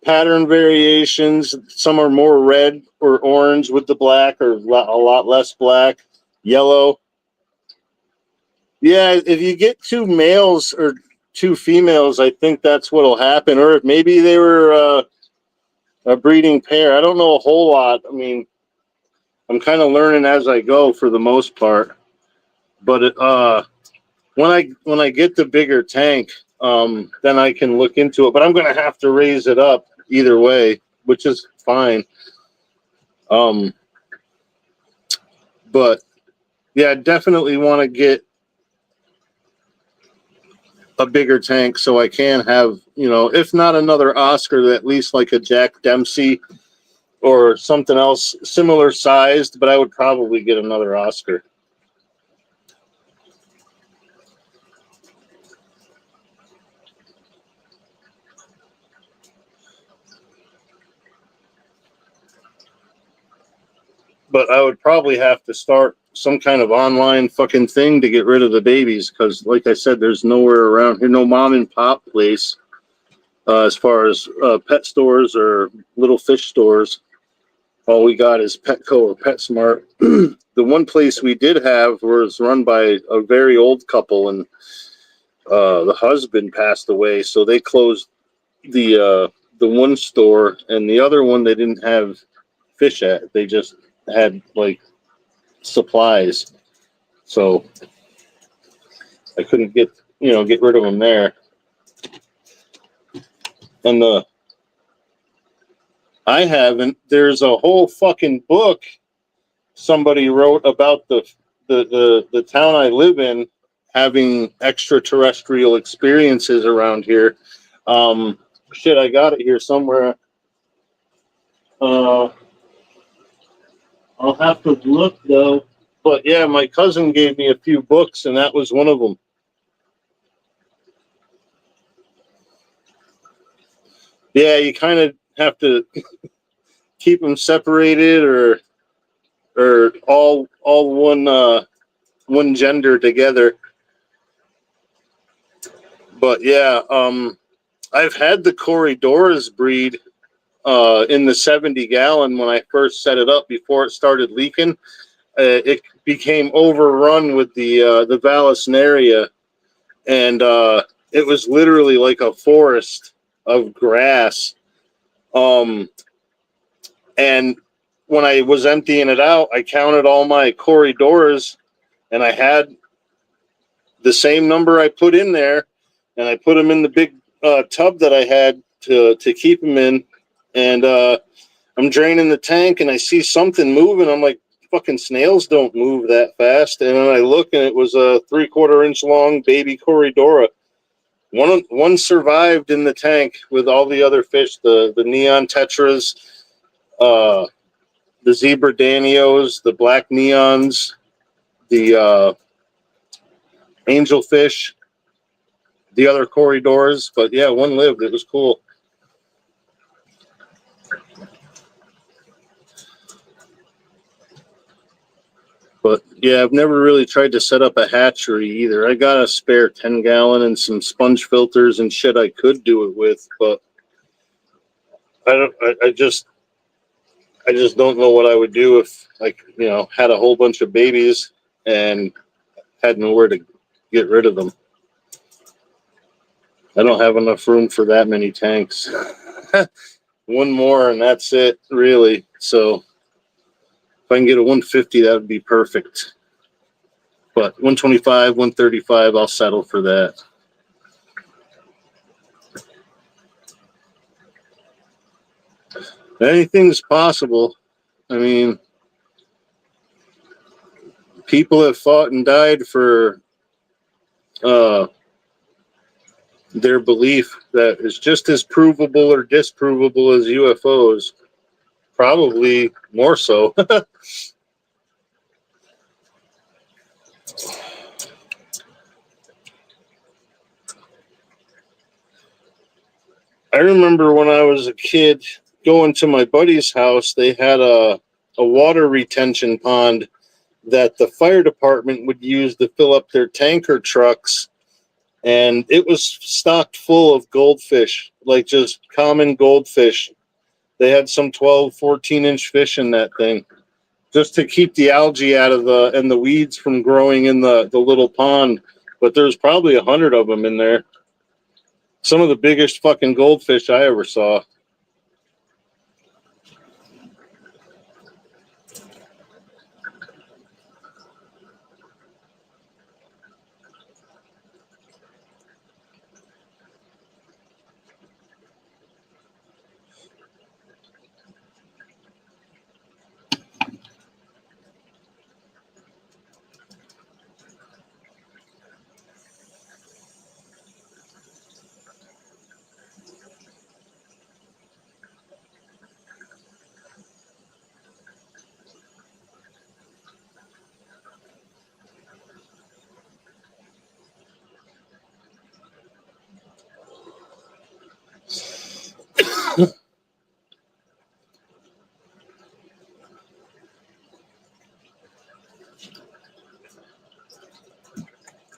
pattern variations. Some are more red or orange with the black, or a lot less black, yellow. Yeah, if you get 2 males or 2 females, I think that's what'll happen. Or maybe they were a breeding pair. I don't know a whole lot. I mean, I'm kind of learning as I go for the most part. But when I get the bigger tank, then I can look into it. But I'm going to have to raise it up either way, which is fine. But yeah, I definitely want to get a bigger tank so I can have, if not another Oscar, at least like a Jack Dempsey or something else similar sized, but I would probably get another Oscar. But I would probably have to start some kind of online fucking thing to get rid of the babies, because like I said, there's nowhere around here, no mom and pop place As far as pet stores or little fish stores, all we got is Petco or PetSmart. The one place we did have was run by a very old couple, and the husband passed away, so they closed the one store, and the other one they didn't have fish at. They just had like supplies, so I couldn't get rid of them there. And I haven't. There's a whole fucking book somebody wrote about the town I live in having extraterrestrial experiences around here. Shit, I got it here somewhere. I'll have to look though. But yeah, my cousin gave me a few books, and that was one of them. Yeah, you kind of have to keep them separated, or all one gender together. But yeah, I've had the Corridoras breed in the 70-gallon when I first set it up before it started leaking. It became overrun with the Vallisneria, and it was literally like a forest of grass. And when I was emptying it out, I counted all my Corridoras, and I had the same number I put in there, and I put them in the big tub that I had to keep them in. And I'm draining the tank, and I see something moving. I'm like, fucking snails don't move that fast. And then I look, and it was a 3/4 inch long baby Corridora. One survived in the tank with all the other fish, the neon tetras, the zebra danios, the black neons, the angelfish, the other Corridoras. But yeah, one lived. It was cool. But yeah, I've never really tried to set up a hatchery either. I got a spare 10-gallon and some sponge filters and shit I could do it with, but I just don't know what I would do if had a whole bunch of babies and had nowhere to get rid of them. I don't have enough room for that many tanks. One more and that's it, really. So if I can get a 150, that would be perfect. But 125, 135, I'll settle for that. Anything's possible. I mean, people have fought and died for their belief that is just as provable or disprovable as UFOs. Probably more so. I remember when I was a kid going to my buddy's house, they had a water retention pond that the fire department would use to fill up their tanker trucks. And it was stocked full of goldfish, like just common goldfish. They had some 12, 14-inch fish in that thing just to keep the algae out of and the weeds from growing in the little pond. But there's probably 100 of them in there. Some of the biggest fucking goldfish I ever saw.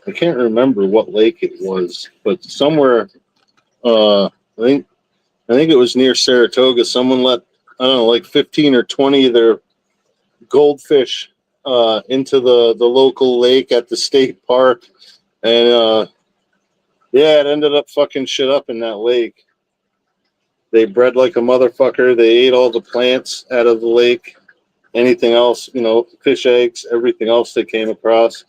I can't remember what lake it was, but somewhere I think it was near Saratoga. Someone let, I don't know, like 15 or 20 of their goldfish into the local lake at the state park, and yeah, it ended up fucking shit up in that lake. They bred like a motherfucker. They ate all the plants out of the lake. Anything else, you know, fish eggs, everything else they came across.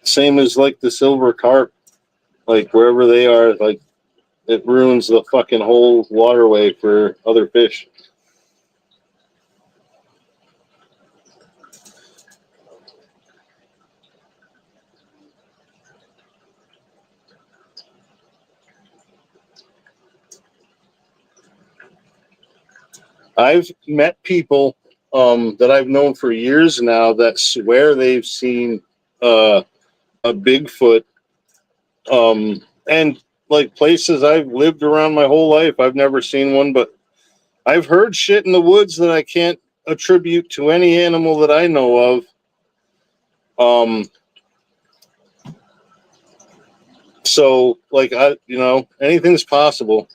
Same as like the silver carp, like wherever they are, like it ruins the fucking whole waterway for other fish. I've met people that I've known for years now that swear they've seen a Bigfoot, and like places I've lived around my whole life, I've never seen one, but I've heard shit in the woods that I can't attribute to any animal that I know of. So like anything's possible.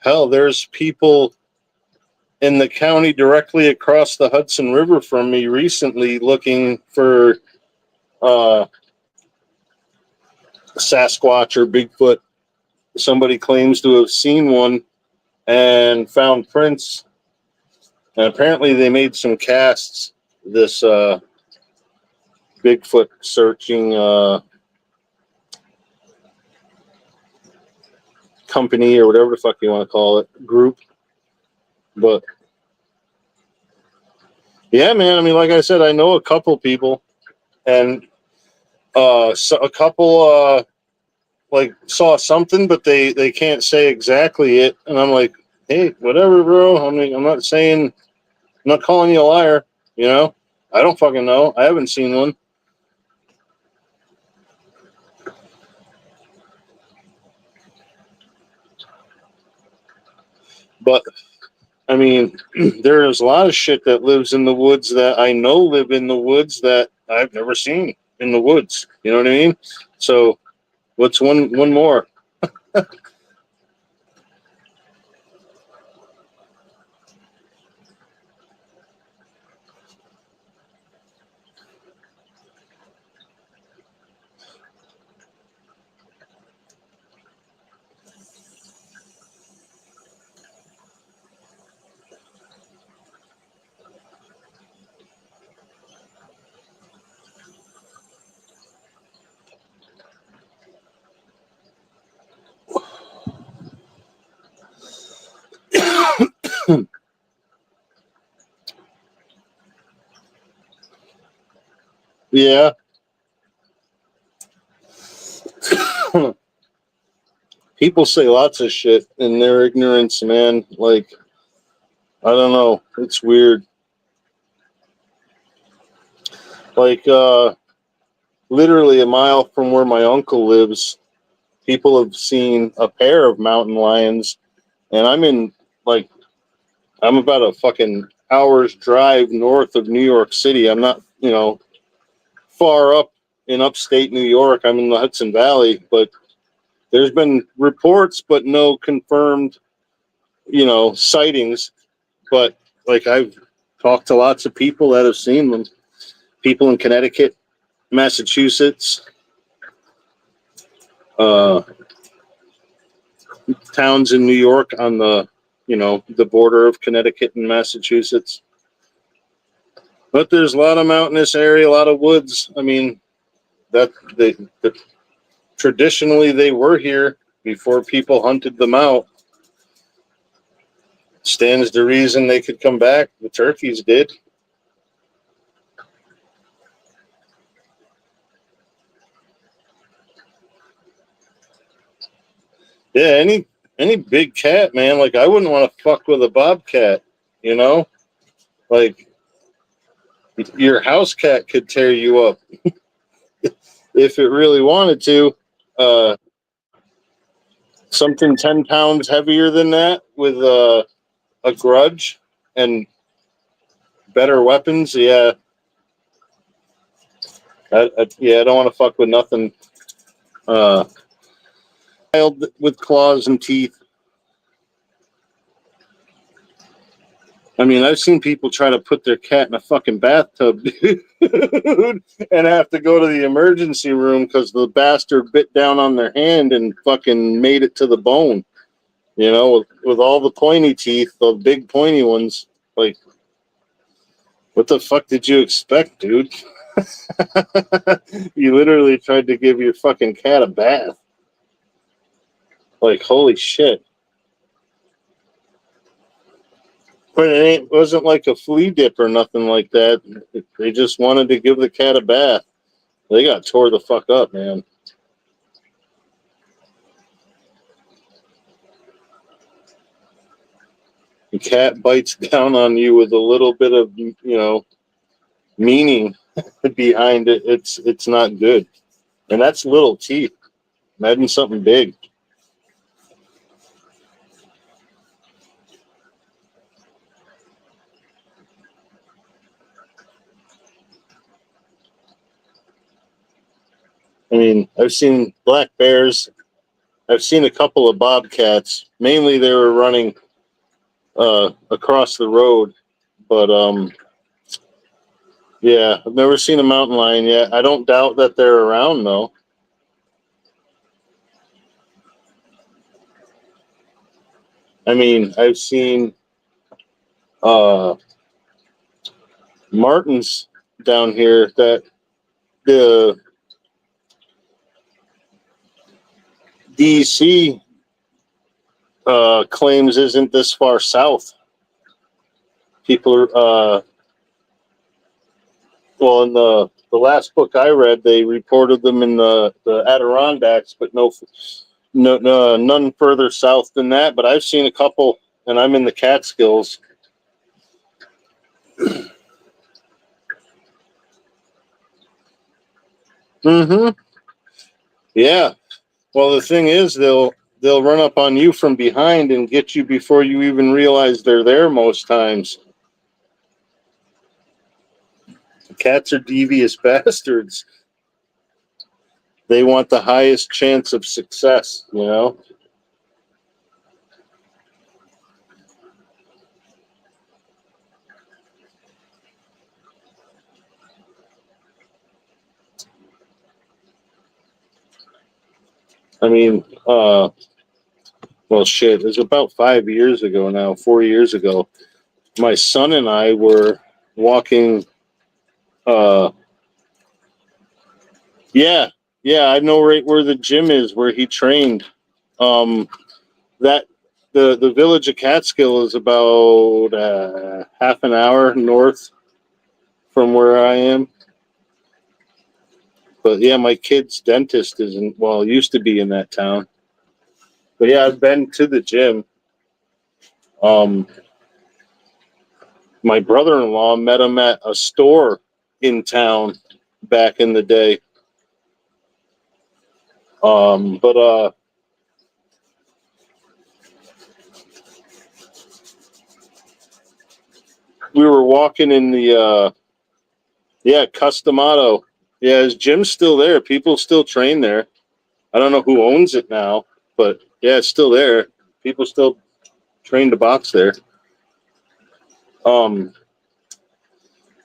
Hell, there's people in the county directly across the Hudson River from me recently looking for Sasquatch or Bigfoot. Somebody claims to have seen one and found prints. And apparently they made some casts, this Bigfoot searching company or whatever the fuck you want to call it, group. But yeah, man, I mean, like I said, I know a couple people, and so a couple like saw something, but they can't say exactly it. And I'm like, hey, whatever, bro. I mean, I'm not calling you a liar, you know? I don't fucking know. I haven't seen one. But I mean, there's a lot of shit that lives in the woods that I know live in the woods that I've never seen in the woods. You know what I mean? So what's one more? Yeah. People say lots of shit in their ignorance, man. Like, I don't know. It's weird. Like, literally a mile from where my uncle lives, people have seen a pair of mountain lions, and I'm about a fucking hour's drive north of New York City. I'm not, far up in upstate New York. I'm in the Hudson Valley, but there's been reports, but no confirmed, sightings. But like I've talked to lots of people that have seen them. People in Connecticut, Massachusetts, towns in New York on the border of Connecticut and Massachusetts. But there's a lot of mountainous area, a lot of woods. I mean, traditionally they were here before people hunted them out. Stands to reason they could come back. The turkeys did. Yeah, any big cat, man. Like I wouldn't want to fuck with a bobcat, you know? Like your house cat could tear you up if it really wanted to. Something 10 pounds heavier than that with a grudge and Better weapons, yeah. I don't want to fuck with nothing. Child with claws and teeth. I mean, I've seen people try to put their cat in a fucking bathtub, dude, and have to go to the emergency room because the bastard bit down on their hand and fucking made it to the bone. You know, with all the pointy teeth, the big pointy ones. Like, what the fuck did you expect, dude? You literally tried to give your fucking cat a bath. Like, holy shit. But it wasn't like a flea dip or nothing like that. They just wanted to give the cat a bath. They got tore the fuck up, man. The cat bites down on you with a little bit of, meaning behind it. It's not good. And that's little teeth. Imagine something big. I mean, I've seen black bears. I've seen a couple of bobcats. Mainly they were running across the road. But, yeah, I've never seen a mountain lion yet. I don't doubt that they're around, though. I mean, I've seen martins down here that the DC claims isn't this far south. People are, well, in the last book I read, they reported them in the Adirondacks, but none further south than that. But I've seen a couple, and I'm in the Catskills. Mm-hmm. Yeah. Well, the thing is, they'll run up on you from behind and get you before you even realize they're there most times. Cats are devious bastards. They want the highest chance of success, you know? I mean, well, shit, it was about 5 years ago now, 4 years ago. My son and I were walking. Yeah, I know right where the gym is, where he trained. That the village of Catskill is about half an hour north from where I am. But yeah, my kid's dentist used to be in that town. But yeah, I've been to the gym. My brother-in-law met him at a store in town back in the day. But we were walking in the Customato. Yeah, his gym's still there. People still train there. I don't know who owns it now, but yeah, it's still there. People still train to box there. But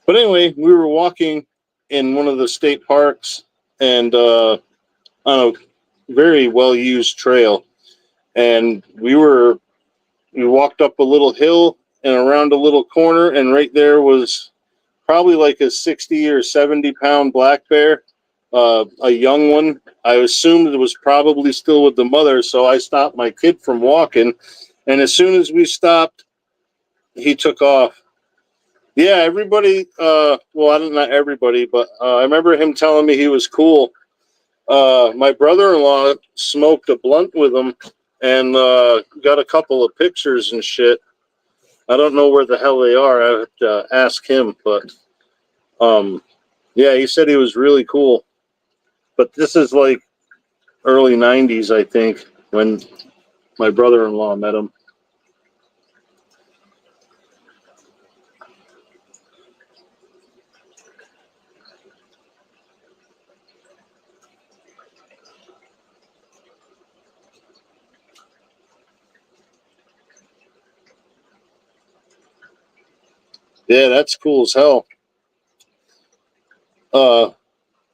anyway, we were walking in one of the state parks and on a very well used trail, and we walked up a little hill and around a little corner, and right there was probably like a 60 or 70-pound black bear, a young one. I assumed it was probably still with the mother, so I stopped my kid from walking, and as soon as we stopped, he took off. Yeah, everybody, not everybody, but I remember him telling me he was cool. My brother-in-law smoked a blunt with him and got a couple of pictures and shit. I don't know where the hell they are. I have to ask him, but yeah, he said he was really cool. But this is like early 90s, I think, when my brother-in-law met him. Yeah, that's cool as hell.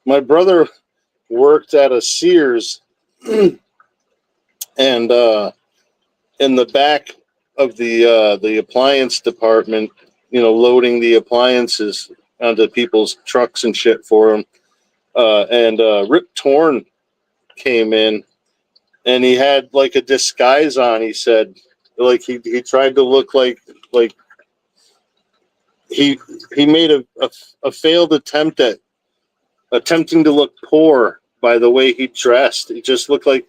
My brother worked at a Sears, and in the back of the appliance department, loading the appliances onto people's trucks and shit for them. And Rip Torn came in, and he had like a disguise on. He said, like he tried to look like he he made a failed attempt at attempting to look poor by the way he dressed. He just looked like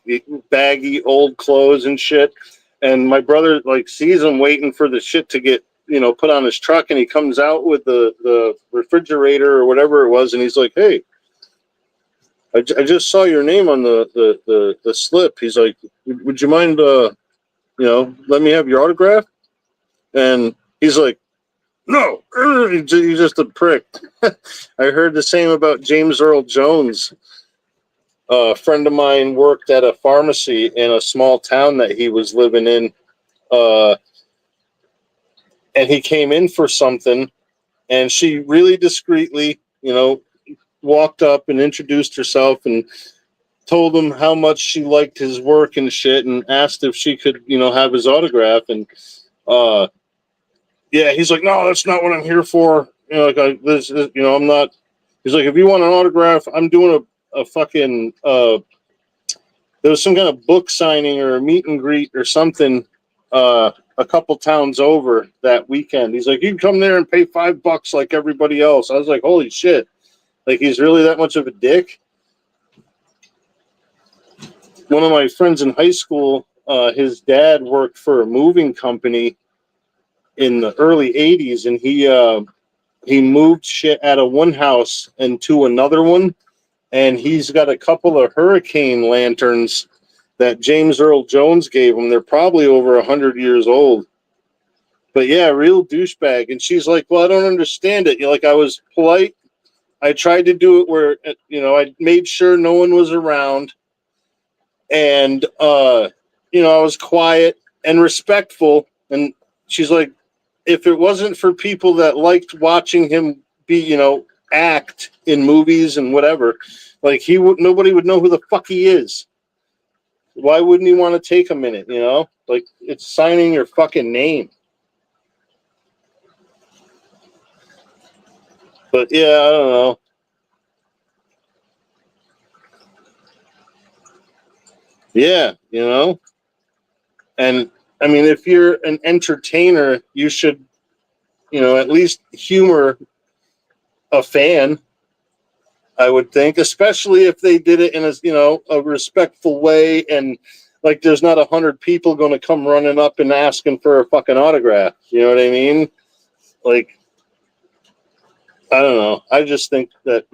baggy old clothes and shit. And my brother like sees him waiting for the shit to get put on his truck, and he comes out with the refrigerator or whatever it was, and he's like, "Hey, I just saw your name on the slip." He's like, "Would you mind let me have your autograph?" And he's like, "No, he's just a prick." I heard the same about James Earl Jones. A friend of mine worked at a pharmacy in a small town that he was living in, uh, and he came in for something, and she really discreetly, walked up and introduced herself and told him how much she liked his work and shit, and asked if she could, have his autograph. And yeah, he's like, "No, that's not what I'm here for. I'm not." He's like, "If you want an autograph, I'm doing a fucking there was some kind of book signing or a meet and greet or something a couple towns over that weekend." He's like, "You can come there and pay $5 like everybody else." I was like, "Holy shit. Like, he's really that much of a dick?" One of my friends in high school, his dad worked for a moving company in the early 80s, and he moved shit out of one house into another one, and he's got a couple of hurricane lanterns that James Earl Jones gave him. They're probably over 100 years old. But yeah, real douchebag. And she's like, "Well, I don't understand it. Like, I was polite. I tried to do it where, I made sure no one was around. And, I was quiet and respectful." And she's like, "If it wasn't for people that liked watching him be, act in movies and whatever, like nobody would know who the fuck he is. Why wouldn't he want to take a minute, Like, it's signing your fucking name." But yeah, I don't know. Yeah, And I mean, if you're an entertainer, you should, at least humor a fan, I would think, especially if they did it in a respectful way, and like there's not 100 people going to come running up and asking for a fucking autograph. You know what I mean? Like, I don't know. I just think that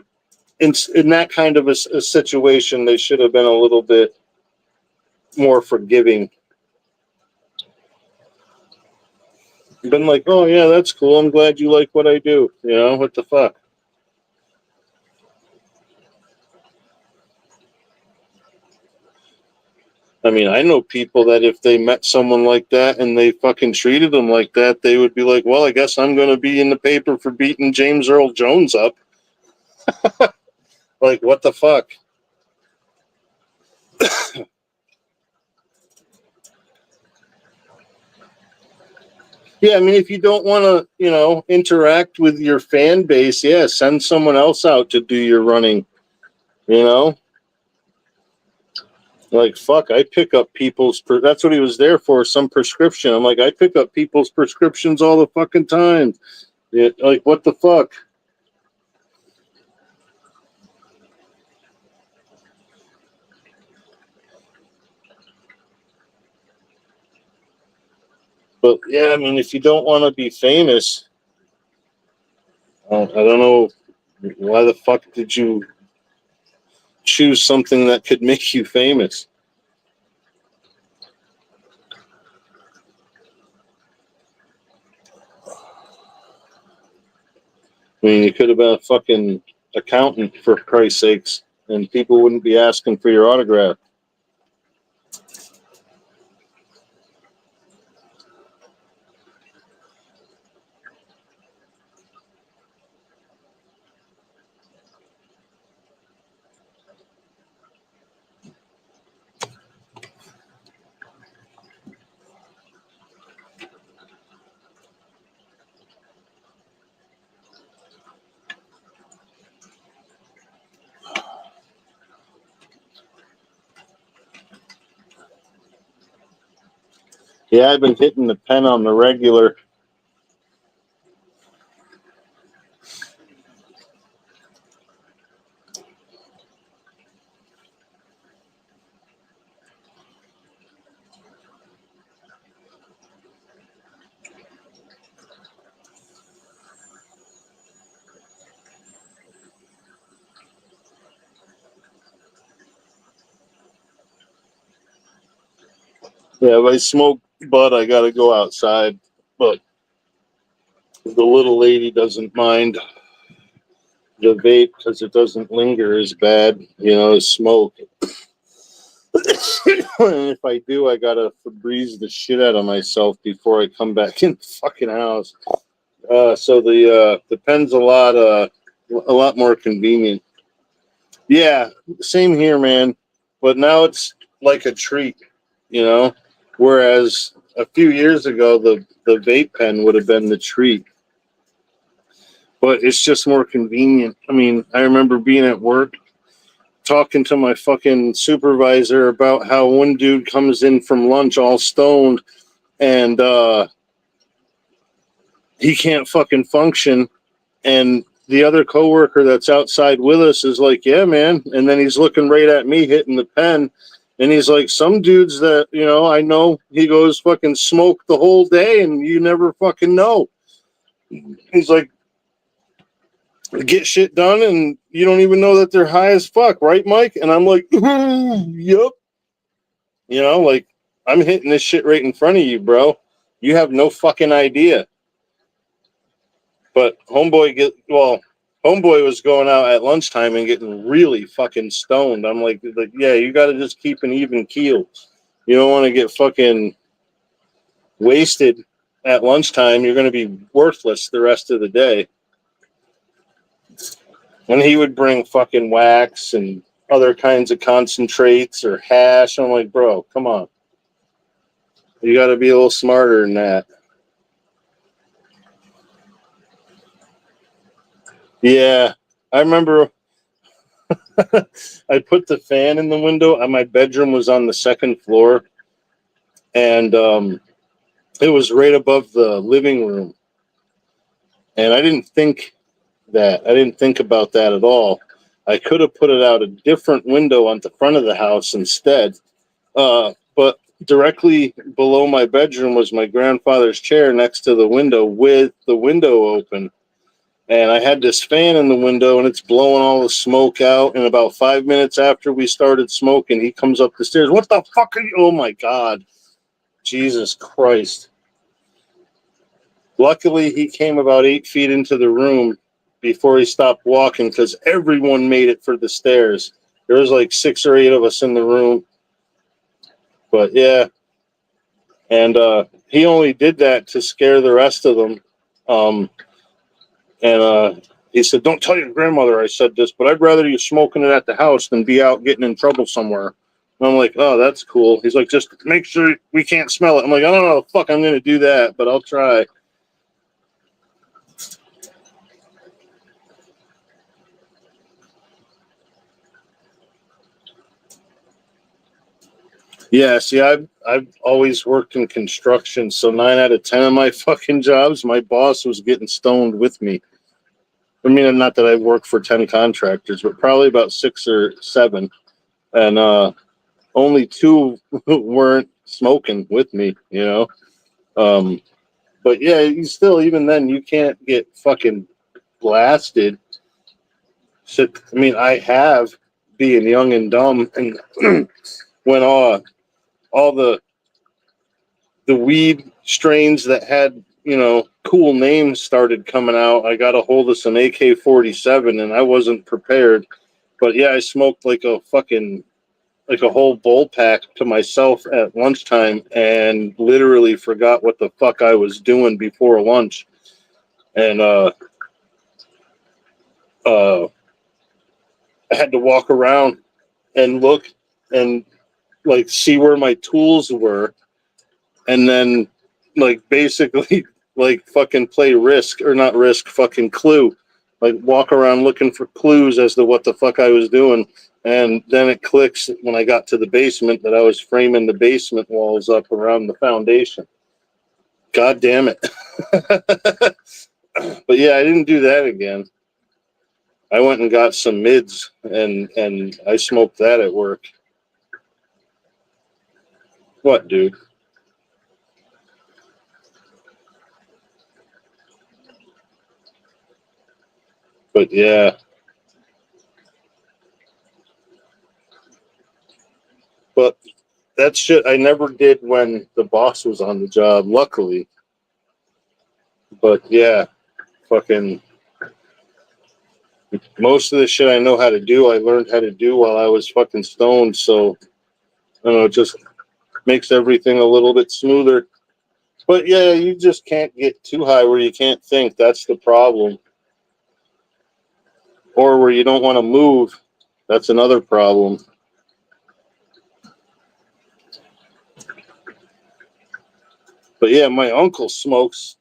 in that kind of a situation, they should have been a little bit more forgiving. Been like, "Oh yeah, that's cool. I'm glad you like what I do." What the fuck? I mean, I know people that if they met someone like that and they fucking treated them like that, they would be like, "Well, I guess I'm going to be in the paper for beating James Earl Jones up." Like, what the fuck? Yeah, I mean, if you don't want to, interact with your fan base, yeah, send someone else out to do your running, you know? Like, fuck, I pick up people's, that's what he was there for, some prescription. I'm like, I pick up people's prescriptions all the fucking time. Yeah, like, what the fuck? But yeah, I mean, if you don't want to be famous, I don't know why the fuck did you choose something that could make you famous? I mean, you could have been a fucking accountant for Christ's sakes, and people wouldn't be asking for your autograph. Yeah, I've been hitting the pen on the regular. Yeah, if I smoke bud, I got to go outside. But the little lady doesn't mind the vape because it doesn't linger as bad, as smoke. And if I do, I gotta Febreze the shit out of myself before I come back in the fucking house. So the pen's a lot more convenient. Yeah, same here, man. But now it's like a treat, you know. Whereas a few years ago, the vape pen would have been the treat. But it's just more convenient. I mean, I remember being at work talking to my fucking supervisor about how one dude comes in from lunch all stoned and he can't fucking function, and the other coworker that's outside with us is like, yeah, man. And then he's looking right at me hitting the pen. And he's like, some dudes that, I know, he goes, fucking smoke the whole day and you never fucking know. He's like, get shit done and you don't even know that they're high as fuck, right, Mike? And I'm like, yep. Like, I'm hitting this shit right in front of you, bro. You have no fucking idea. But homeboy was going out at lunchtime and getting really fucking stoned. I'm like, yeah, you got to just keep an even keel. You don't want to get fucking wasted at lunchtime. You're going to be worthless the rest of the day. And he would bring fucking wax and other kinds of concentrates or hash. I'm like, bro, come on. You got to be a little smarter than that. Yeah, I remember I put the fan in the window. My bedroom was on the second floor, and it was right above the living room. And I didn't think about that at all. I could have put it out a different window on the front of the house instead. But directly below my bedroom was my grandfather's chair next to the window with the window open. And I had this fan in the window, and it's blowing all the smoke out. And about 5 minutes after we started smoking, he comes up the stairs. What the fuck are you? Oh, my God. Jesus Christ. Luckily, he came about 8 feet into the room before he stopped walking because everyone made it for the stairs. There was like 6 or 8 of us in the room. But, yeah. And he only did that to scare the rest of them. And he said, don't tell your grandmother I said this, but I'd rather you smoking it at the house than be out getting in trouble somewhere. And I'm like, oh, that's cool. He's like, just make sure we can't smell it. I'm like, I don't know, fuck, I'm going to do that, but I'll try. Yeah, see, I've always worked in construction, so 9 out of 10 of my fucking jobs, my boss was getting stoned with me. I mean, not that I've worked for 10 contractors, but probably about 6 or 7. And only 2 weren't smoking with me, But yeah, even then, you can't get fucking blasted. Shit, I mean, I have being young and dumb, and when all the weed strains that had cool names started coming out, I got a hold of some AK-47, and I wasn't prepared. But yeah, I smoked like a whole bowl pack to myself at lunchtime and literally forgot what the fuck I was doing before lunch. And I had to walk around and look and like see where my tools were, and then like basically like fucking play risk, or not risk, fucking clue. Like walk around looking for clues as to what the fuck I was doing. And then it clicks when I got to the basement that I was framing the basement walls up around the foundation. God damn it. But yeah, I didn't do that again. I went and got some mids and I smoked that at work. What, dude? But yeah. But that shit I never did when the boss was on the job, luckily. But yeah, fucking most of the shit I know how to do, I learned how to do while I was fucking stoned. So, I don't know, it just makes everything a little bit smoother. But yeah, you just can't get too high where you can't think. That's the problem. Or where you don't want to move. That's another problem. But yeah, my uncle smokes,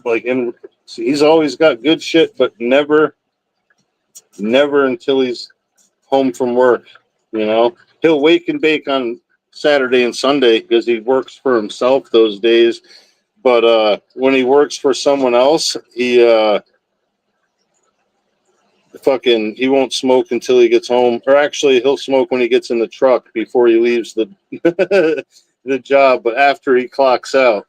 like, and he's always got good shit, but never until he's home from work. You know, he'll wake and bake on Saturday and Sunday because he works for himself those days. But when he works for someone else, he he won't smoke until he gets home. Or actually, he'll smoke when he gets in the truck before he leaves the the job, but after he clocks out.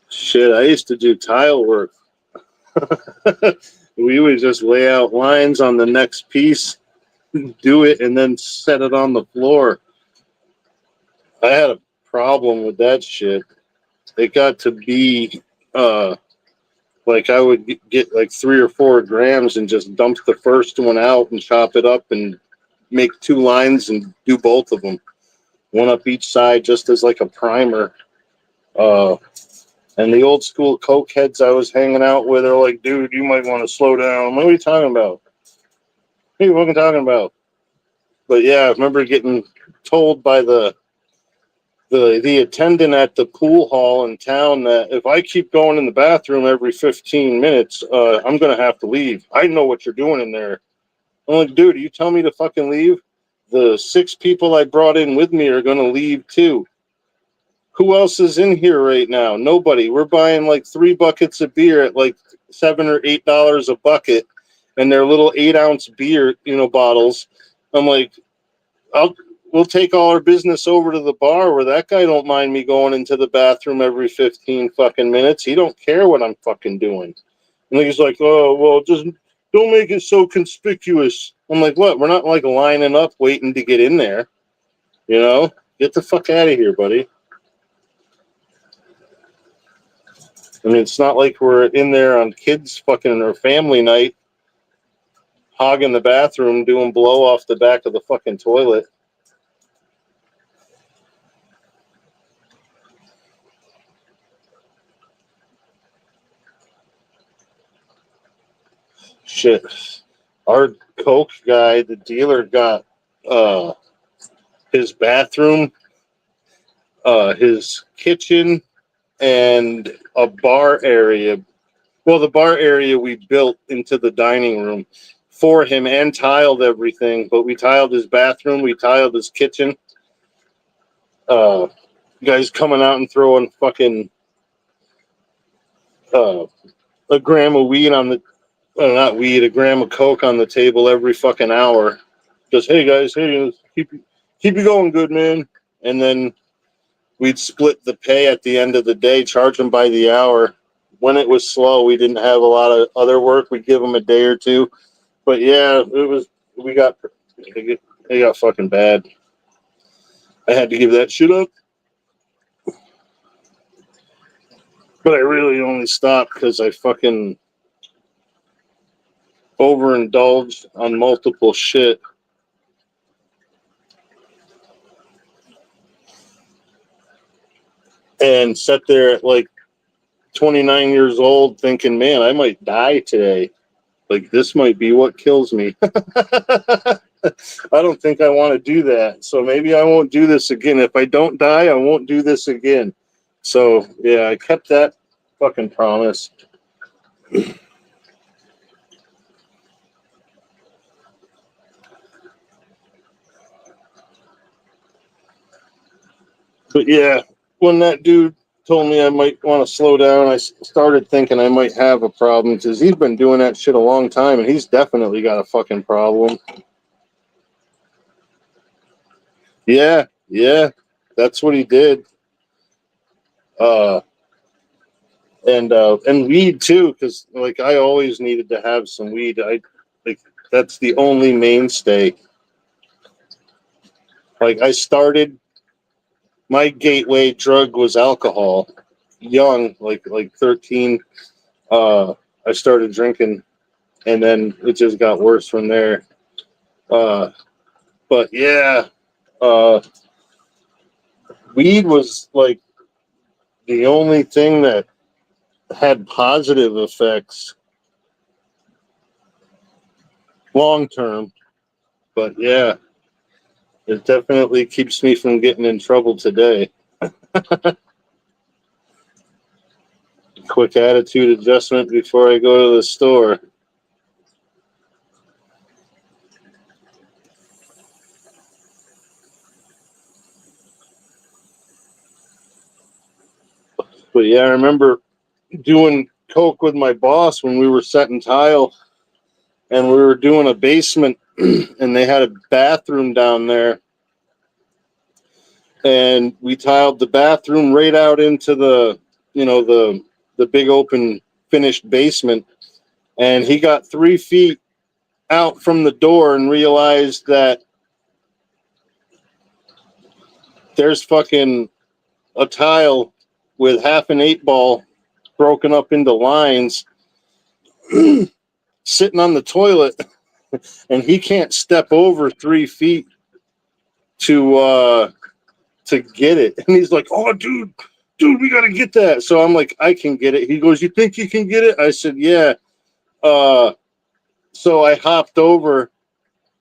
Shit, I used to do tile work. We would just lay out lines on the next piece, do it, and then set it on the floor. I had a problem with that shit. It got to be like I would get like 3 or 4 grams and just dump the first one out and chop it up and make 2 lines and do both of them, one up each side, just as like a primer. And the old school coke heads I was hanging out with are like, dude, you might want to slow down. What are you talking about? What are you fucking talking about? But yeah, I remember getting told by the attendant at the pool hall in town that if I keep going in the bathroom every 15 minutes, I'm going to have to leave. I know what you're doing in there. I'm like, dude, you tell me to fucking leave? The 6 people I brought in with me are going to leave too. Who else is in here right now? Nobody. We're buying like 3 buckets of beer at like $7 or $8 a bucket, and they're little 8-ounce beer, bottles. I'm like, we'll take all our business over to the bar where that guy don't mind me going into the bathroom every 15 fucking minutes. He don't care what I'm fucking doing. And he's like, oh, well, just don't make it so conspicuous. I'm like, what? We're not like lining up waiting to get in there. Get the fuck out of here, buddy. I mean, it's not like we're in there on kids fucking or family night, hogging the bathroom, doing blow off the back of the fucking toilet. Shit. Our coke guy, the dealer, got his bathroom, his kitchen, and a bar area. Well, the bar area we built into the dining room for him and tiled everything, but we tiled his bathroom, we tiled his kitchen. Guys coming out and throwing fucking a gram of weed on the, well, not weed, a gram of coke on the table every fucking hour. Just, hey guys, hey, keep you going, good man. And then we'd split the pay at the end of the day, charge them by the hour. When it was slow, we didn't have a lot of other work. We'd give them a day or two. But yeah, it got fucking bad. I had to give that shit up. But I really only stopped because I fucking overindulged on multiple shit. And sat there at like 29 years old thinking, man, I might die today. Like, this might be what kills me. I don't think I want to do that. So maybe I won't do this again. If I don't die, I won't do this again. So yeah, I kept that fucking promise. But yeah, when that dude told me I might want to slow down, I started thinking I might have a problem because he's been doing that shit a long time, and he's definitely got a fucking problem. Yeah, yeah, that's what he did. Uh, and weed too, because like I always needed to have some weed. I like that's the only mainstay. Like I started, my gateway drug was alcohol. Young, like 13. I started drinking, and then it just got worse from there. Uh, but yeah, uh, weed was like the only thing that had positive effects long term. But yeah, it definitely keeps me from getting in trouble today. Quick attitude adjustment before I go to the store. But yeah, I remember doing coke with my boss when we were setting tile, and we were doing a basement, and they had a bathroom down there, and we tiled the bathroom right out into the, the big open finished basement, and he got 3 feet out from the door and realized that there's fucking a tile with half an 8 ball broken up into lines sitting on the toilet, and he can't step over 3 feet to get it. And he's like, "Oh, dude, we gotta get that." So I'm like, "I can get it." He goes, "You think you can get it?" I said, "Yeah." So I hopped over,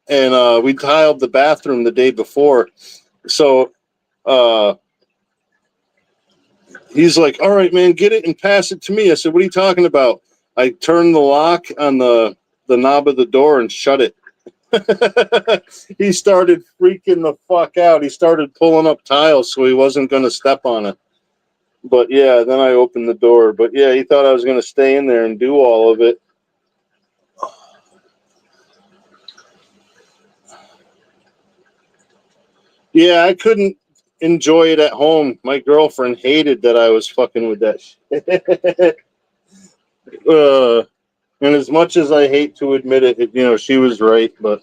and we tiled the bathroom the day before. So he's like, "All right, man, get it and pass it to me." I said, "What are you talking about?" I turned the lock on the knob of the door and shut it. He started freaking the fuck out. He started pulling up tiles so he wasn't going to step on it. But yeah, then I opened the door. But yeah, he thought I was going to stay in there and do all of it. Yeah, I couldn't enjoy it at home. My girlfriend hated that I was fucking with that shit. And as much as I hate to admit it, she was right. But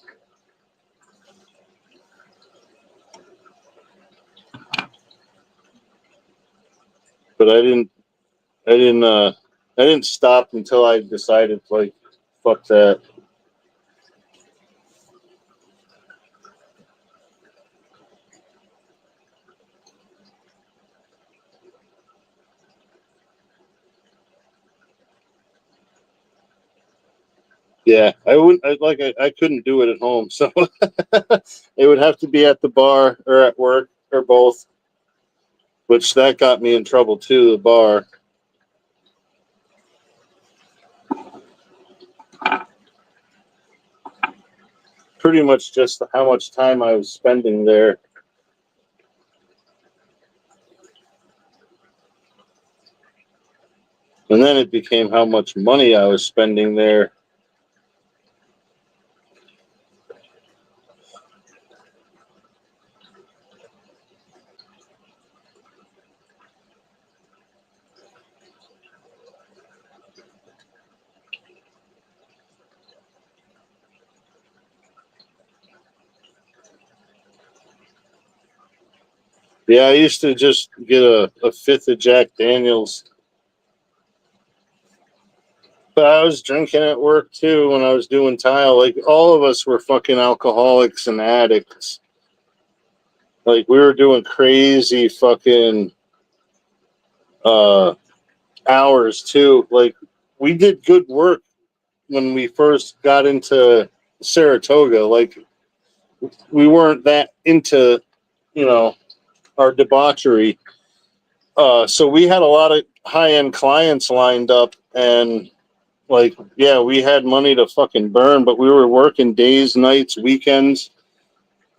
I didn't stop until I decided, like, fuck that. Yeah, I wouldn't. I couldn't do it at home, so it would have to be at the bar or at work or both. Which that got me in trouble too. The bar. Pretty much just how much time I was spending there. And then it became how much money I was spending there. Yeah, I used to just get a fifth of Jack Daniels. But I was drinking at work too when I was doing tile. Like, all of us were fucking alcoholics and addicts. Like, we were doing crazy fucking uh, hours too. Like, we did good work when we first got into Saratoga. Like, we weren't that into, our debauchery. So we had a lot of high-end clients lined up, and like, yeah, we had money to fucking burn, but we were working days, nights, weekends,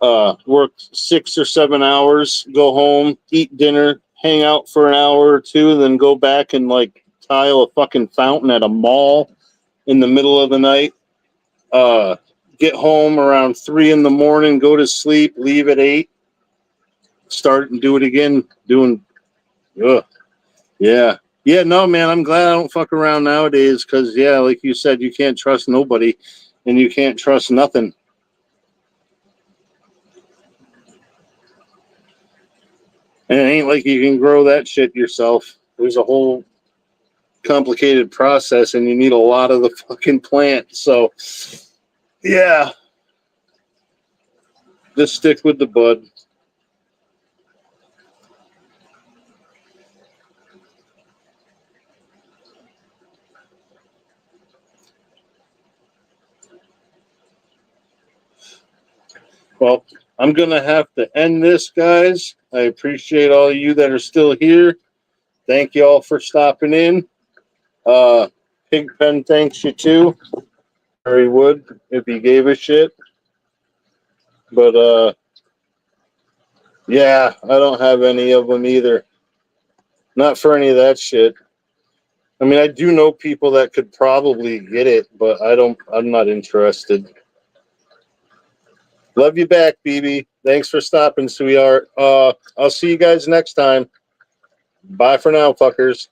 work 6 or 7 hours, go home, eat dinner, hang out for an hour or two, then go back and like tile a fucking fountain at a mall in the middle of the night. Get home around 3 in the morning, go to sleep, leave at 8, start and do it again, doing, ugh. Yeah. Yeah, no, man, I'm glad I don't fuck around nowadays because, yeah, like you said, you can't trust nobody and you can't trust nothing. And it ain't like you can grow that shit yourself. There's a whole complicated process and you need a lot of the fucking plant. So, yeah, just stick with the bud. Well, I'm going to have to end this, guys. I appreciate all of you that are still here. Thank you all for stopping in. Pigpen thanks you too. Or he would if he gave a shit. But, yeah, I don't have any of them either. Not for any of that shit. I mean, I do know people that could probably get it, but I'm not interested. Love you back, BB. Thanks for stopping, sweetheart. I'll see you guys next time. Bye for now, fuckers.